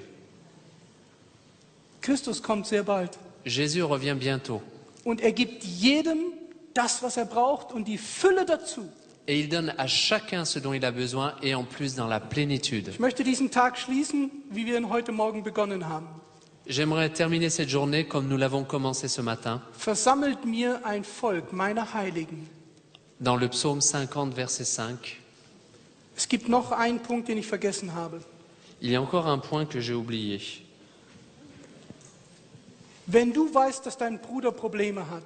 Speaker 1: Christus kommt sehr bald
Speaker 2: Jésus revient bientôt
Speaker 1: und er gibt jedem das, was er braucht und die Fülle dazu.
Speaker 2: et il donne à chacun ce dont il a besoin et en plus dans la plénitude.
Speaker 1: Ich möchte diesen Tag schließen, wie wir ihn heute Morgen begonnen haben.
Speaker 2: J'aimerais terminer cette journée comme nous l'avons commencé ce matin,
Speaker 1: Versammelt mir ein Volk meiner Heiligen.
Speaker 2: dans le psaume 50, verset 5.
Speaker 1: Es gibt noch einen Punkt, den ich vergessen habe.
Speaker 2: Il y a encore un point que j'ai oublié.
Speaker 1: Wenn du weißt, dass dein Bruder Probleme hat,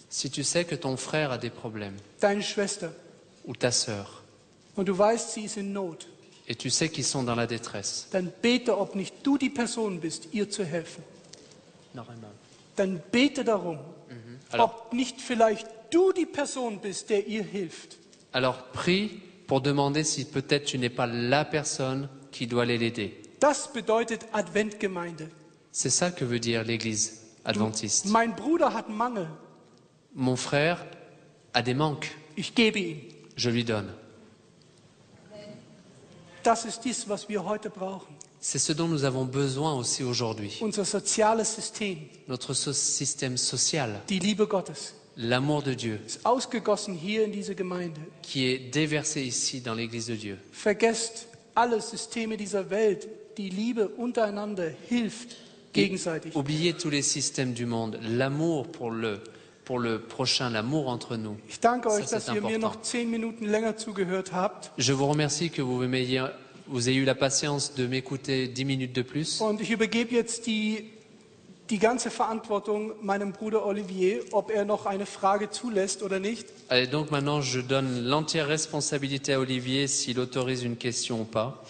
Speaker 2: Si tu sais que ton frère a des problèmes,
Speaker 1: deine Schwester,
Speaker 2: ou ta sœur,
Speaker 1: und du weißt, sie ist in Not,
Speaker 2: et tu sais qu'ils sont dans la détresse,
Speaker 1: dann bete, ob nicht du die Person bist, ihr zu helfen.
Speaker 2: normalement.
Speaker 1: Dann bete darum,
Speaker 2: Alors,
Speaker 1: ob nicht vielleicht du die Person bist, der ihr hilft.
Speaker 2: alors prie pour demander si peut-être tu n'es pas la personne qui doit l'aider.
Speaker 1: Das bedeutet Adventgemeinde.
Speaker 2: C'est ça que veut dire l'Église adventiste.
Speaker 1: Mein Bruder hat Mangel,
Speaker 2: Mon frère a des manques,
Speaker 1: ich gebe ihm.
Speaker 2: je lui donne.
Speaker 1: Das ist dies, was wir heute brauchen.
Speaker 2: C'est ce dont nous avons besoin aussi aujourd'hui.
Speaker 1: Unser soziales System,
Speaker 2: Notre système social,
Speaker 1: die Liebe Gottes,
Speaker 2: l'amour de Dieu,
Speaker 1: ist ausgegossen hier in diese Gemeinde.
Speaker 2: qui est déversé ici dans l'Église de Dieu.
Speaker 1: Vergesst alle Systeme dieser Welt. Die Liebe untereinander hilft gegenseitig.
Speaker 2: Oubliez tous les systèmes du monde, l'amour pour le prochain, l'amour entre nous.
Speaker 1: Ich danke
Speaker 2: Ça,
Speaker 1: euch, dass
Speaker 2: c'est
Speaker 1: ihr mir
Speaker 2: important.
Speaker 1: noch 10 Minuten länger zugehört habt.
Speaker 2: Je vous remercie que vous ayez eu la patience de m'écouter 10 minutes de plus.
Speaker 1: Und ich übergebe jetzt die ganze Verantwortung meinem Bruder Olivier, ob er noch eine Frage zulässt oder nicht.
Speaker 2: Allez, donc maintenant, je donne l'entière responsabilité à Olivier s'il autorise une question ou pas.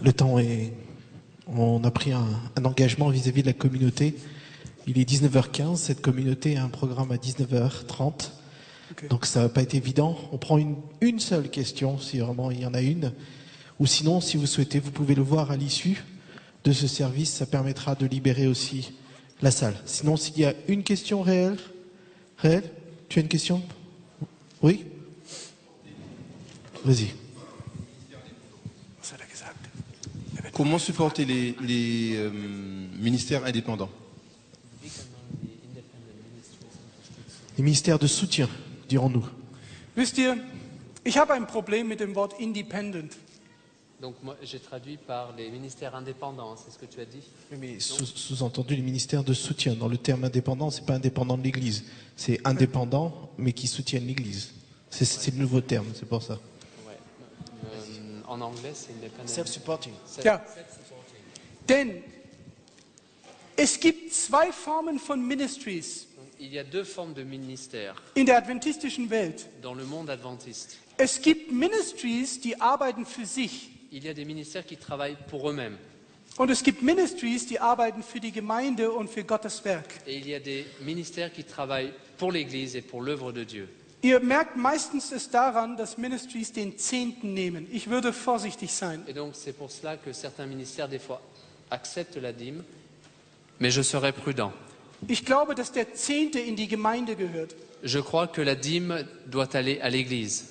Speaker 3: Le temps est... On a pris un engagement vis-à-vis de la communauté. Il est 19h15, cette communauté a un programme à 19h30.
Speaker 1: Okay.
Speaker 3: Donc ça n'a pas été évident. On prend une seule question, si vraiment il y en a une. Ou sinon, si vous souhaitez, vous pouvez le voir à l'issue de ce service. Ça permettra de libérer aussi la salle. Sinon, s'il y a une question réelle, tu as une question? Oui? Vas-y.
Speaker 1: Was hat er gesagt?
Speaker 4: Comment supporter les ministères indépendants?
Speaker 3: Les ministères de soutien, dirons-nous.
Speaker 1: Wisst ihr, ich habe ein Problem mit dem Wort independent.
Speaker 2: Donc moi, j'ai traduit par les ministères indépendants, c'est ce que tu as dit?
Speaker 3: Oui, mais sous-entendu, les ministères de soutien. Dans le terme indépendant, c'est pas indépendant de l'Église. C'est indépendant, mais qui soutiennent l'Église. C'est le nouveau terme, c'est pour ça.
Speaker 2: Ouais. En anglais, c'est independent.
Speaker 3: Self-supporting.
Speaker 1: Ja, denn es gibt zwei Formen von Ministries
Speaker 2: Donc, il y a deux formes de ministères
Speaker 1: in der adventistischen Welt.
Speaker 2: dans le monde adventiste.
Speaker 1: Es gibt Ministries, die arbeiten für sich.
Speaker 2: Il y a des ministères qui travaillent pour eux-mêmes.
Speaker 1: Und es gibt Ministries, die arbeiten für die Gemeinde und für Gottes Werk.
Speaker 2: Et il y a des ministères qui travaillent pour l'Église et pour l'œuvre de Dieu.
Speaker 1: Ihr merkt meistens es daran, dass Ministries den Zehnten nehmen. Ich würde vorsichtig sein.
Speaker 2: Et donc c'est pour cela que certains ministères, des fois, acceptent la dîme. Mais je serai prudent.
Speaker 1: Ich glaube, dass der Zehnte in die Gemeinde gehört.
Speaker 2: Je crois que la dîme doit aller à l'Église.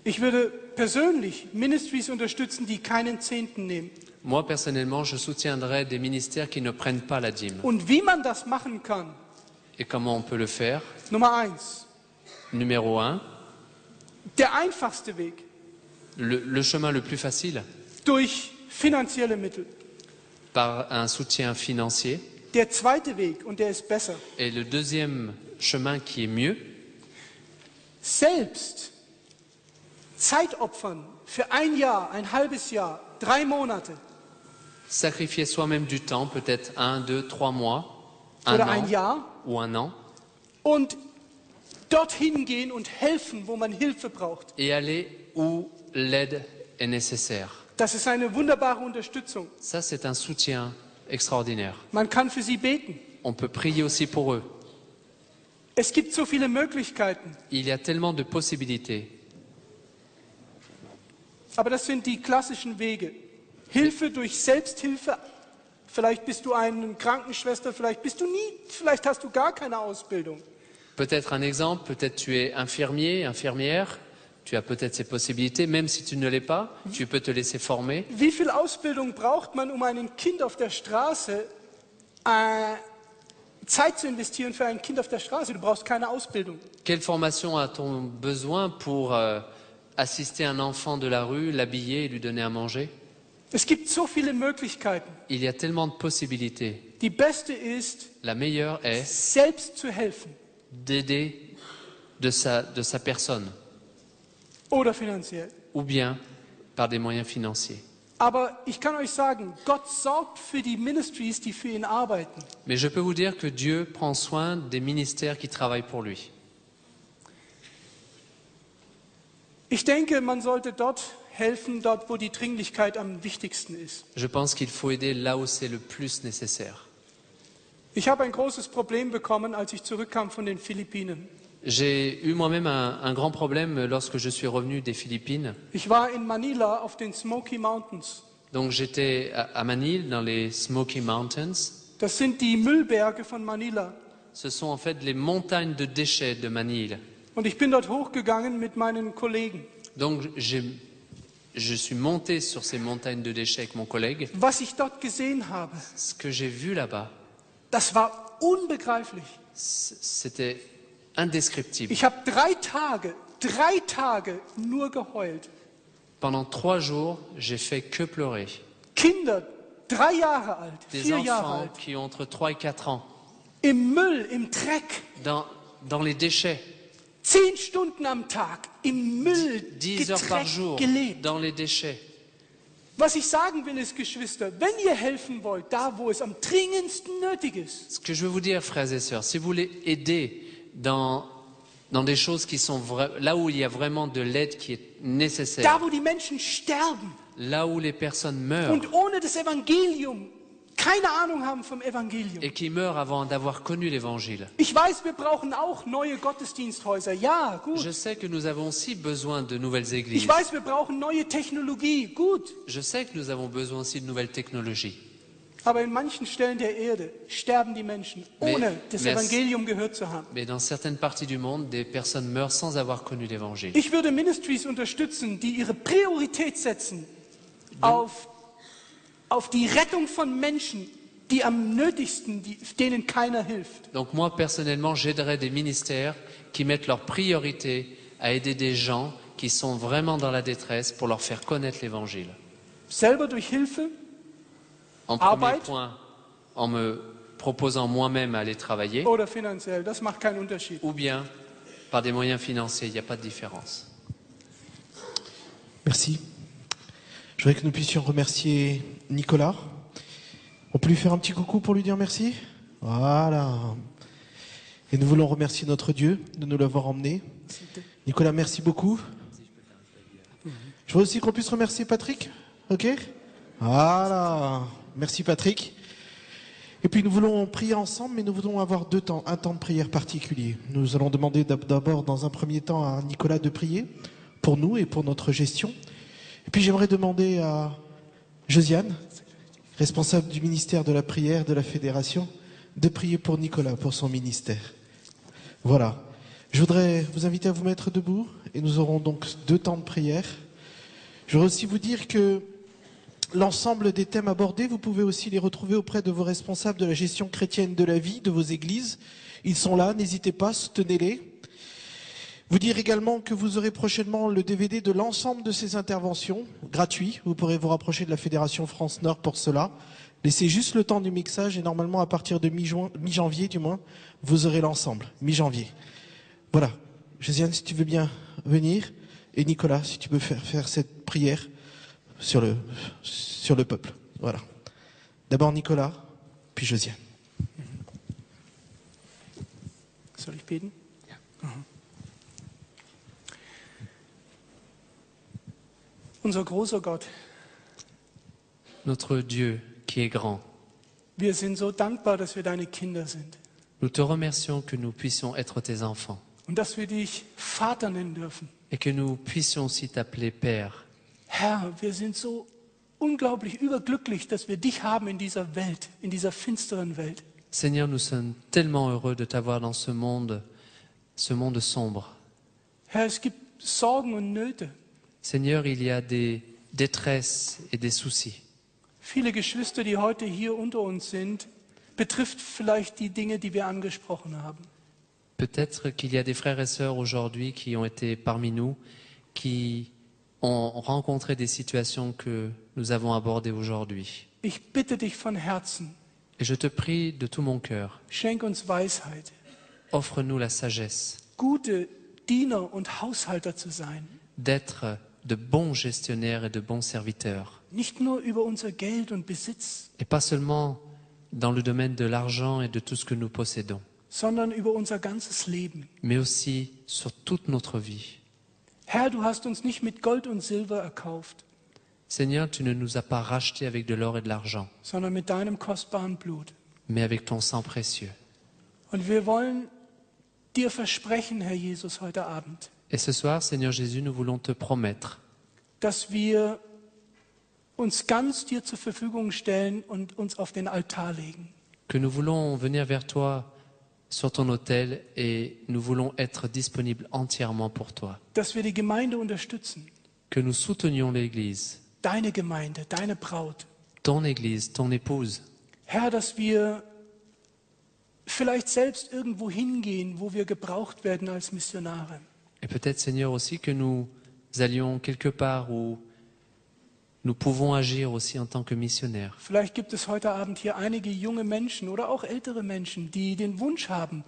Speaker 1: Ich würde persönlich Ministries unterstützen, die keinen Zehnten nehmen.
Speaker 2: Moi, personnellement, je soutiendrai des ministères qui ne prennent pas la dîme.
Speaker 1: Und wie man das machen kann,
Speaker 2: Et comment on peut le faire?
Speaker 1: Nummer 1,
Speaker 2: Numéro 1,
Speaker 1: der einfachste Weg,
Speaker 2: le chemin le plus facile,
Speaker 1: durch finanzielle Mittel.
Speaker 2: par un soutien financier.
Speaker 1: Der zweite Weg, und der ist besser,
Speaker 2: Et le deuxième chemin qui est mieux,
Speaker 1: selbst Zeit opfern für ein Jahr, ein halbes Jahr, 3 Monate
Speaker 2: sacrifier soi-même du temps, peut-être 1, 2, 3 mois, un
Speaker 1: oder ein
Speaker 2: an
Speaker 1: Jahr
Speaker 2: ou un an,
Speaker 1: und dorthin gehen und helfen, wo man Hilfe braucht.
Speaker 2: et aller où l'aide est nécessaire.
Speaker 1: Das ist eine wunderbare Unterstützung.
Speaker 2: Ça, c'est un soutien extraordinaire.
Speaker 1: Man kann für sie beten.
Speaker 2: On peut prier aussi pour eux.
Speaker 1: Es gibt so viele Möglichkeiten,
Speaker 2: Il y a tellement de possibilités.
Speaker 1: aber das sind die klassischen Wege. Hilfe durch Selbsthilfe. Vielleicht bist du eine Krankenschwester, vielleicht hast du gar keine Ausbildung.
Speaker 2: Peut-être un exemple, peut-être tu es infirmier, infirmière, tu as peut-être ces possibilités, même si tu ne l'es pas, tu peux te laisser former.
Speaker 1: Wie viel Ausbildung braucht man, um ein Kind auf der Straße Zeit zu investieren für ein Kind auf der Straße? Du brauchst keine Ausbildung.
Speaker 2: Quelle formation a-t-on besoin pour assister un enfant de la rue, l'habiller et lui donner à manger?
Speaker 1: Es gibt so viele Möglichkeiten.
Speaker 2: Il y a tellement de possibilités.
Speaker 1: Die beste ist,
Speaker 2: La meilleure est
Speaker 1: selbst zu helfen
Speaker 2: d'aider de sa personne,
Speaker 1: oder finanziell.
Speaker 2: ou bien par des moyens financiers.
Speaker 1: Aber ich kann euch sagen, Gott sorgt für die Ministries, die für ihn arbeiten.
Speaker 2: Mais je peux vous dire que Dieu prend soin des ministères qui travaillent pour lui.
Speaker 1: Ich denke, man sollte dort helfen, dort wo die Dringlichkeit am wichtigsten ist.
Speaker 2: Je pense qu'il faut aider là où c'est le plus nécessaire.
Speaker 1: Ich habe ein großes Problem bekommen, als ich zurückkam von den Philippinen.
Speaker 2: J'ai eu moi-même un grand problème lorsque je suis revenu des Philippines.
Speaker 1: Ich war in Manila auf den Smoky Mountains.
Speaker 2: Donc j'étais à Manille, dans les Smoky Mountains.
Speaker 1: Das sind die Müllberge von Manila.
Speaker 2: Ce sont en fait les montagnes de déchets de Manille.
Speaker 1: Und ich bin dort hochgegangen mit meinen Kollegen.
Speaker 2: Donc je suis monté sur ces montagnes de déchets avec mon collègue.
Speaker 1: Was ich dort gesehen habe,
Speaker 2: Ce que j'ai vu là-bas,
Speaker 1: das war unbegreiflich.
Speaker 2: c'était indescriptible.
Speaker 1: Ich habe 3 Tage nur geheult.
Speaker 2: Pendant 3 jours, j'ai fait que pleurer.
Speaker 1: Kinder, 3 Jahre alt,
Speaker 2: Des
Speaker 1: 4 Jahre
Speaker 2: enfants
Speaker 1: alt,
Speaker 2: qui ont entre 3 et 4 ans,
Speaker 1: im Müll, im Dreck,
Speaker 2: dans les déchets,
Speaker 1: 10 Stunden am Tag im Müll
Speaker 2: 10 heures par
Speaker 1: gedreckt
Speaker 2: jour,
Speaker 1: gelebt.
Speaker 2: dans les déchets.
Speaker 1: Was ich sagen will, ist, Geschwister, wenn ihr helfen wollt, da wo es am dringendsten nötig ist,
Speaker 2: Ce que je veux vous dire, frères et sœurs, si vous voulez aider dans des choses qui sont là où il y a vraiment de l'aide qui est nécessaire,
Speaker 1: da wo die Menschen sterben
Speaker 2: là où les personnes meurent
Speaker 1: und ohne das Evangelium keine Ahnung haben vom Evangelium.
Speaker 2: et qui meurent avant d'avoir connu l'Évangile.
Speaker 1: Ich weiß, wir brauchen auch neue Gottesdiensthäuser. Ja, gut.
Speaker 2: Je sais que nous avons aussi besoin de nouvelles
Speaker 1: Ich
Speaker 2: églises.
Speaker 1: weiß, wir brauchen neue Technologie. Gut.
Speaker 2: Je sais que nous avons besoin aussi de nouvelles technologies.
Speaker 1: Aber in manchen Stellen der Erde sterben die Menschen, ohne das
Speaker 2: mais-
Speaker 1: Evangelium gehört zu haben.
Speaker 2: Mais dans certaines parties du monde, des personnes meurent sans avoir connu l'Évangile.
Speaker 1: Ich würde Ministries unterstützen, die ihre Priorität setzen auf die Rettung von Menschen, die am nötigsten, denen keiner hilft.
Speaker 2: Donc moi, personnellement, j'aiderais des ministères qui mettent leur priorité à aider des gens qui sont vraiment dans la détresse pour leur faire connaître l'Évangile.
Speaker 1: Selber durch Hilfe,
Speaker 2: En premier
Speaker 1: Arbeit.
Speaker 2: point, en me proposant moi-même à aller travailler,
Speaker 1: oder finanziell, das macht keinen Unterschied.
Speaker 2: ou bien par des moyens financiers, il n'y a pas de différence.
Speaker 3: Merci. Je voudrais que nous puissions remercier Nicolas. On peut lui faire un petit coucou pour lui dire merci? Voilà. Et nous voulons remercier notre Dieu de nous l'avoir emmené. Nicolas, merci beaucoup. Je voudrais aussi qu'on puisse remercier Patrick. Ok? Voilà. Merci Patrick. Et puis nous voulons prier ensemble, mais nous voulons avoir un temps de prière particulier. Nous allons demander d'abord, dans un premier temps, à Nicolas de prier pour nous et pour notre gestion. Et puis j'aimerais demander à Josiane, responsable du ministère de la prière de la Fédération, de prier pour Nicolas, pour son ministère. Voilà. Je voudrais vous inviter à vous mettre debout et nous aurons donc 2 temps de prière. Je voudrais aussi vous dire que l'ensemble des thèmes abordés, vous pouvez aussi les retrouver auprès de vos responsables de la gestion chrétienne de la vie, de vos églises. Ils sont là, n'hésitez pas, soutenez-les. Vous dire également que vous aurez prochainement le DVD de l'ensemble de ces interventions, gratuit. Vous pourrez vous rapprocher de la Fédération France Nord pour cela. Laissez juste le temps du mixage et normalement à partir de mi-janvier du moins, vous aurez l'ensemble, mi-janvier. Voilà. Josiane, si tu veux bien venir, et Nicolas, si tu peux faire cette prière sur le peuple. Voilà. D'abord Nicolas, puis Josiane.
Speaker 1: Soll ich beten? Ja. Unser großer Gott,
Speaker 2: Notre Dieu qui est grand,
Speaker 1: wir sind so dankbar, dass wir deine Kinder sind
Speaker 2: nous te remercions que nous puissions être tes enfants
Speaker 1: und dass wir dich Vater nennen dürfen.
Speaker 2: et que nous puissions aussi t'appeler Père.
Speaker 1: Herr, wir sind so unglaublich überglücklich, dass wir dich haben in dieser Welt, in dieser finsteren Welt.
Speaker 2: Seigneur, nous sommes tellement heureux de t'avoir dans ce monde sombre.
Speaker 1: Herr, es gibt Sorgen und Nöte.
Speaker 2: Seigneur, il y a des détresses et des soucis.
Speaker 1: Viele Geschwister, die heute hier unter uns sind, betrifft vielleicht die Dinge, die wir angesprochen haben.
Speaker 2: Peut-être qu'il y a des frères et sœurs aujourd'hui qui ont été parmi nous, qui ont rencontré des situations que nous avons abordées aujourd'hui.
Speaker 1: Ich bitte dich von Herzen,
Speaker 2: Et je te prie de tout mon cœur,
Speaker 1: schenk uns Weisheit,
Speaker 2: offre-nous la sagesse
Speaker 1: gute Diener und Haushalter zu sein.
Speaker 2: d'être de bons gestionnaires et de bons serviteurs.
Speaker 1: Nicht nur über unser Geld und Besitz,
Speaker 2: Et pas seulement dans le domaine de l'argent et de tout ce que nous possédons,
Speaker 1: sondern über unser ganzes Leben.
Speaker 2: mais aussi sur toute notre vie.
Speaker 1: Herr, du hast uns nicht mit Gold und Silber erkauft,
Speaker 2: Seigneur, tu ne nous as pas rachetés avec de l'or et de l'argent,
Speaker 1: sondern mit deinem kostbaren Blut.
Speaker 2: mais avec ton sang précieux.
Speaker 1: Und wir wollen dir versprechen, Herr Jesus, heute Abend,
Speaker 2: Et ce soir, Seigneur Jésus, nous voulons te promettre
Speaker 1: dass wir uns ganz dir zur Verfügung stellen und uns auf den Altar legen.
Speaker 2: que nous voulons venir vers toi sur ton autel et nous voulons être disponibles entièrement pour toi.
Speaker 1: Dass wir die Gemeinde unterstützen,
Speaker 2: Que nous soutenions l'Église,
Speaker 1: deine Gemeinde, deine Braut.
Speaker 2: ton Église, ton épouse.
Speaker 1: Herr, dass wir vielleicht selbst irgendwo hingehen, wo wir gebraucht werden als Missionare.
Speaker 2: Et peut-être, Seigneur, aussi que nous allions quelque part où nous pouvons agir aussi en tant que missionnaires.
Speaker 1: Vielleicht gibt es heute Abend hier einige junge Menschen oder auch ältere Menschen, die den Wunsch haben,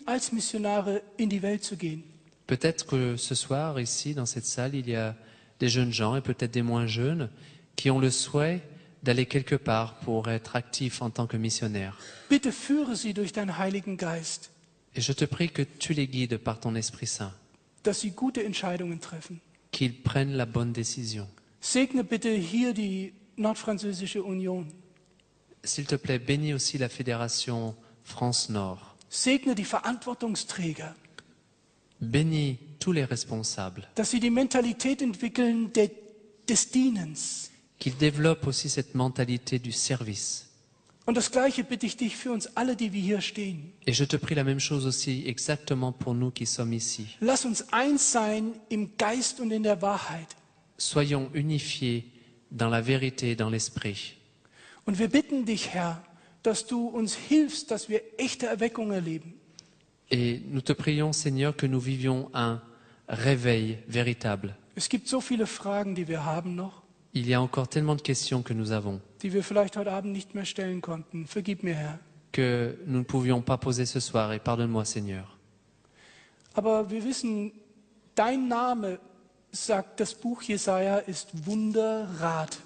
Speaker 1: als Missionare in die Welt zu gehen.
Speaker 2: Peut-être que ce soir, ici, dans cette salle, il y a des jeunes gens et peut-être des moins jeunes qui ont le souhait d'aller quelque part pour être actifs en tant que missionnaires.
Speaker 1: Bitte führe sie durch deinen Heiligen Geist,
Speaker 2: Et je te prie que tu les guides par ton Esprit Saint,
Speaker 1: dass sie gute Entscheidungen treffen.
Speaker 2: qu'ils prennent la bonne décision.
Speaker 1: Segne bitte hier die Nordfranzösische Union.
Speaker 2: S'il te plaît, bénis aussi la Fédération France Nord.
Speaker 1: Segne die Verantwortungsträger,
Speaker 2: Bénis tous les responsables,
Speaker 1: dass sie die Mentalität entwickeln des Dienens.
Speaker 2: qu'ils développent aussi cette mentalité du service.
Speaker 1: Und das Gleiche bitte ich dich für uns alle, die wir hier stehen.
Speaker 2: Et je te prie la même chose aussi exactement pour nous qui sommes ici.
Speaker 1: Lass uns eins sein im Geist und in der Wahrheit.
Speaker 2: Soyons unifiés dans la vérité et dans l'esprit.
Speaker 1: Und wir bitten dich, Herr, dass du uns hilfst, dass wir echte Erweckung erleben.
Speaker 2: Et nous te prions, Seigneur, que nous vivions un réveil véritable.
Speaker 1: Es gibt so viele Fragen, die wir haben noch,
Speaker 2: Il y a encore tellement de questions que nous avons
Speaker 1: die wir vielleicht heute Abend nicht mehr stellen konnten. Vergib mir, Herr.
Speaker 2: que nous ne pouvions pas poser ce soir et pardonne-moi, Seigneur.
Speaker 1: Aber wir wissen, dein Name, sagt das Buch Jesaja, ist Wunderrat.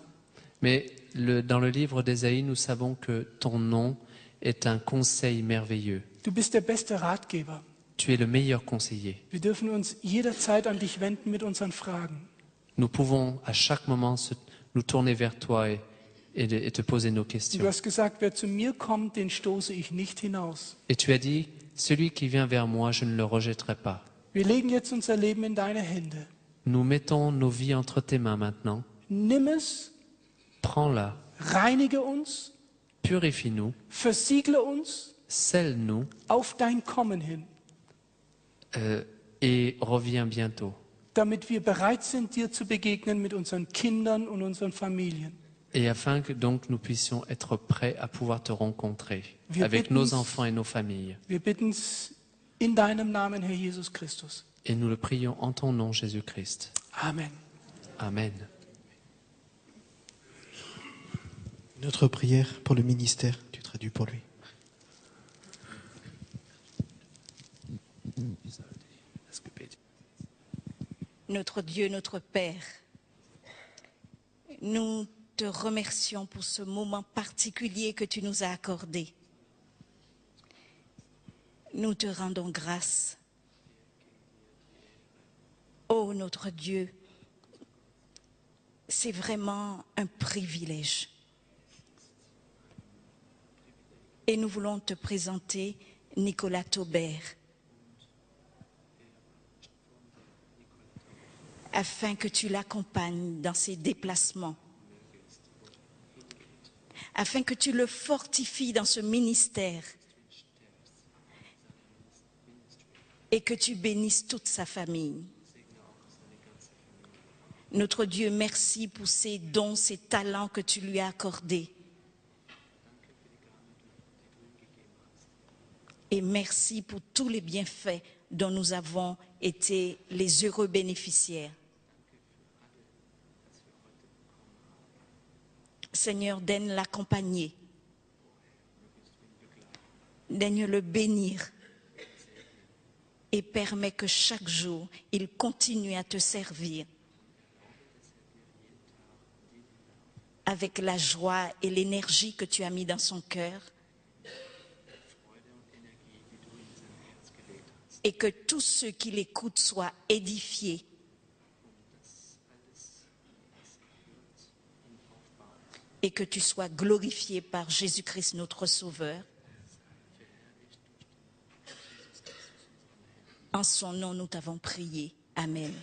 Speaker 2: Mais dans le livre d'Ésaïe, nous savons que ton nom est un conseil merveilleux.
Speaker 1: Du bist der beste Ratgeber.
Speaker 2: Tu es le meilleur conseiller.
Speaker 1: Wir dürfen uns jederzeit an dich wenden mit unseren Fragen.
Speaker 2: Nous pouvons à chaque moment nous tourner vers toi et te poser nos
Speaker 1: Und du
Speaker 2: questions.
Speaker 1: hast gesagt, wer zu mir kommt, den stoße ich nicht hinaus.
Speaker 2: Et tu as dit, celui qui vient vers moi, je ne le rejetterai pas.
Speaker 1: Wir legen jetzt unser Leben in deine Hände.
Speaker 2: Nous mettons nos vies entre tes mains maintenant.
Speaker 1: Nimm es,
Speaker 2: Prends-la,
Speaker 1: reinige uns,
Speaker 2: purifie-nous,
Speaker 1: versiegle uns
Speaker 2: scelle-nous
Speaker 1: auf dein Kommen hin,
Speaker 2: et reviens bientôt.
Speaker 1: damit wir bereit sind, dir zu begegnen mit unseren Kindern und unseren Familien.
Speaker 2: Et afin que donc nous puissions être prêts à pouvoir te rencontrer
Speaker 1: Wir
Speaker 2: avec
Speaker 1: bitten-
Speaker 2: nos enfants et nos familles.
Speaker 1: Wir bitten es in deinem Namen, Herr Jesus Christus.
Speaker 2: Et nous le prions en ton nom, Jésus-Christ.
Speaker 1: Amen.
Speaker 2: Amen.
Speaker 3: Notre prière pour le ministère, tu traduis pour lui.
Speaker 5: Notre Dieu, notre Père, nous te remercions pour ce moment particulier que tu nous as accordé. Nous te rendons grâce. Oh notre Dieu, c'est vraiment un privilège. Et nous voulons te présenter Nicolas Taubert, afin que tu l'accompagnes dans ses déplacements, afin que tu le fortifies dans ce ministère et que tu bénisses toute sa famille. Notre Dieu, merci pour ces dons, ces talents que tu lui as accordés. Et merci pour tous les bienfaits dont nous avons été les heureux bénéficiaires. Seigneur, daigne l'accompagner, daigne le bénir et permets que chaque jour, il continue à te servir avec la joie et l'énergie que tu as mis dans son cœur, et que tous ceux qui l'écoutent soient édifiés et que tu sois glorifié par Jésus-Christ notre Sauveur. En son nom, nous t'avons prié. Amen.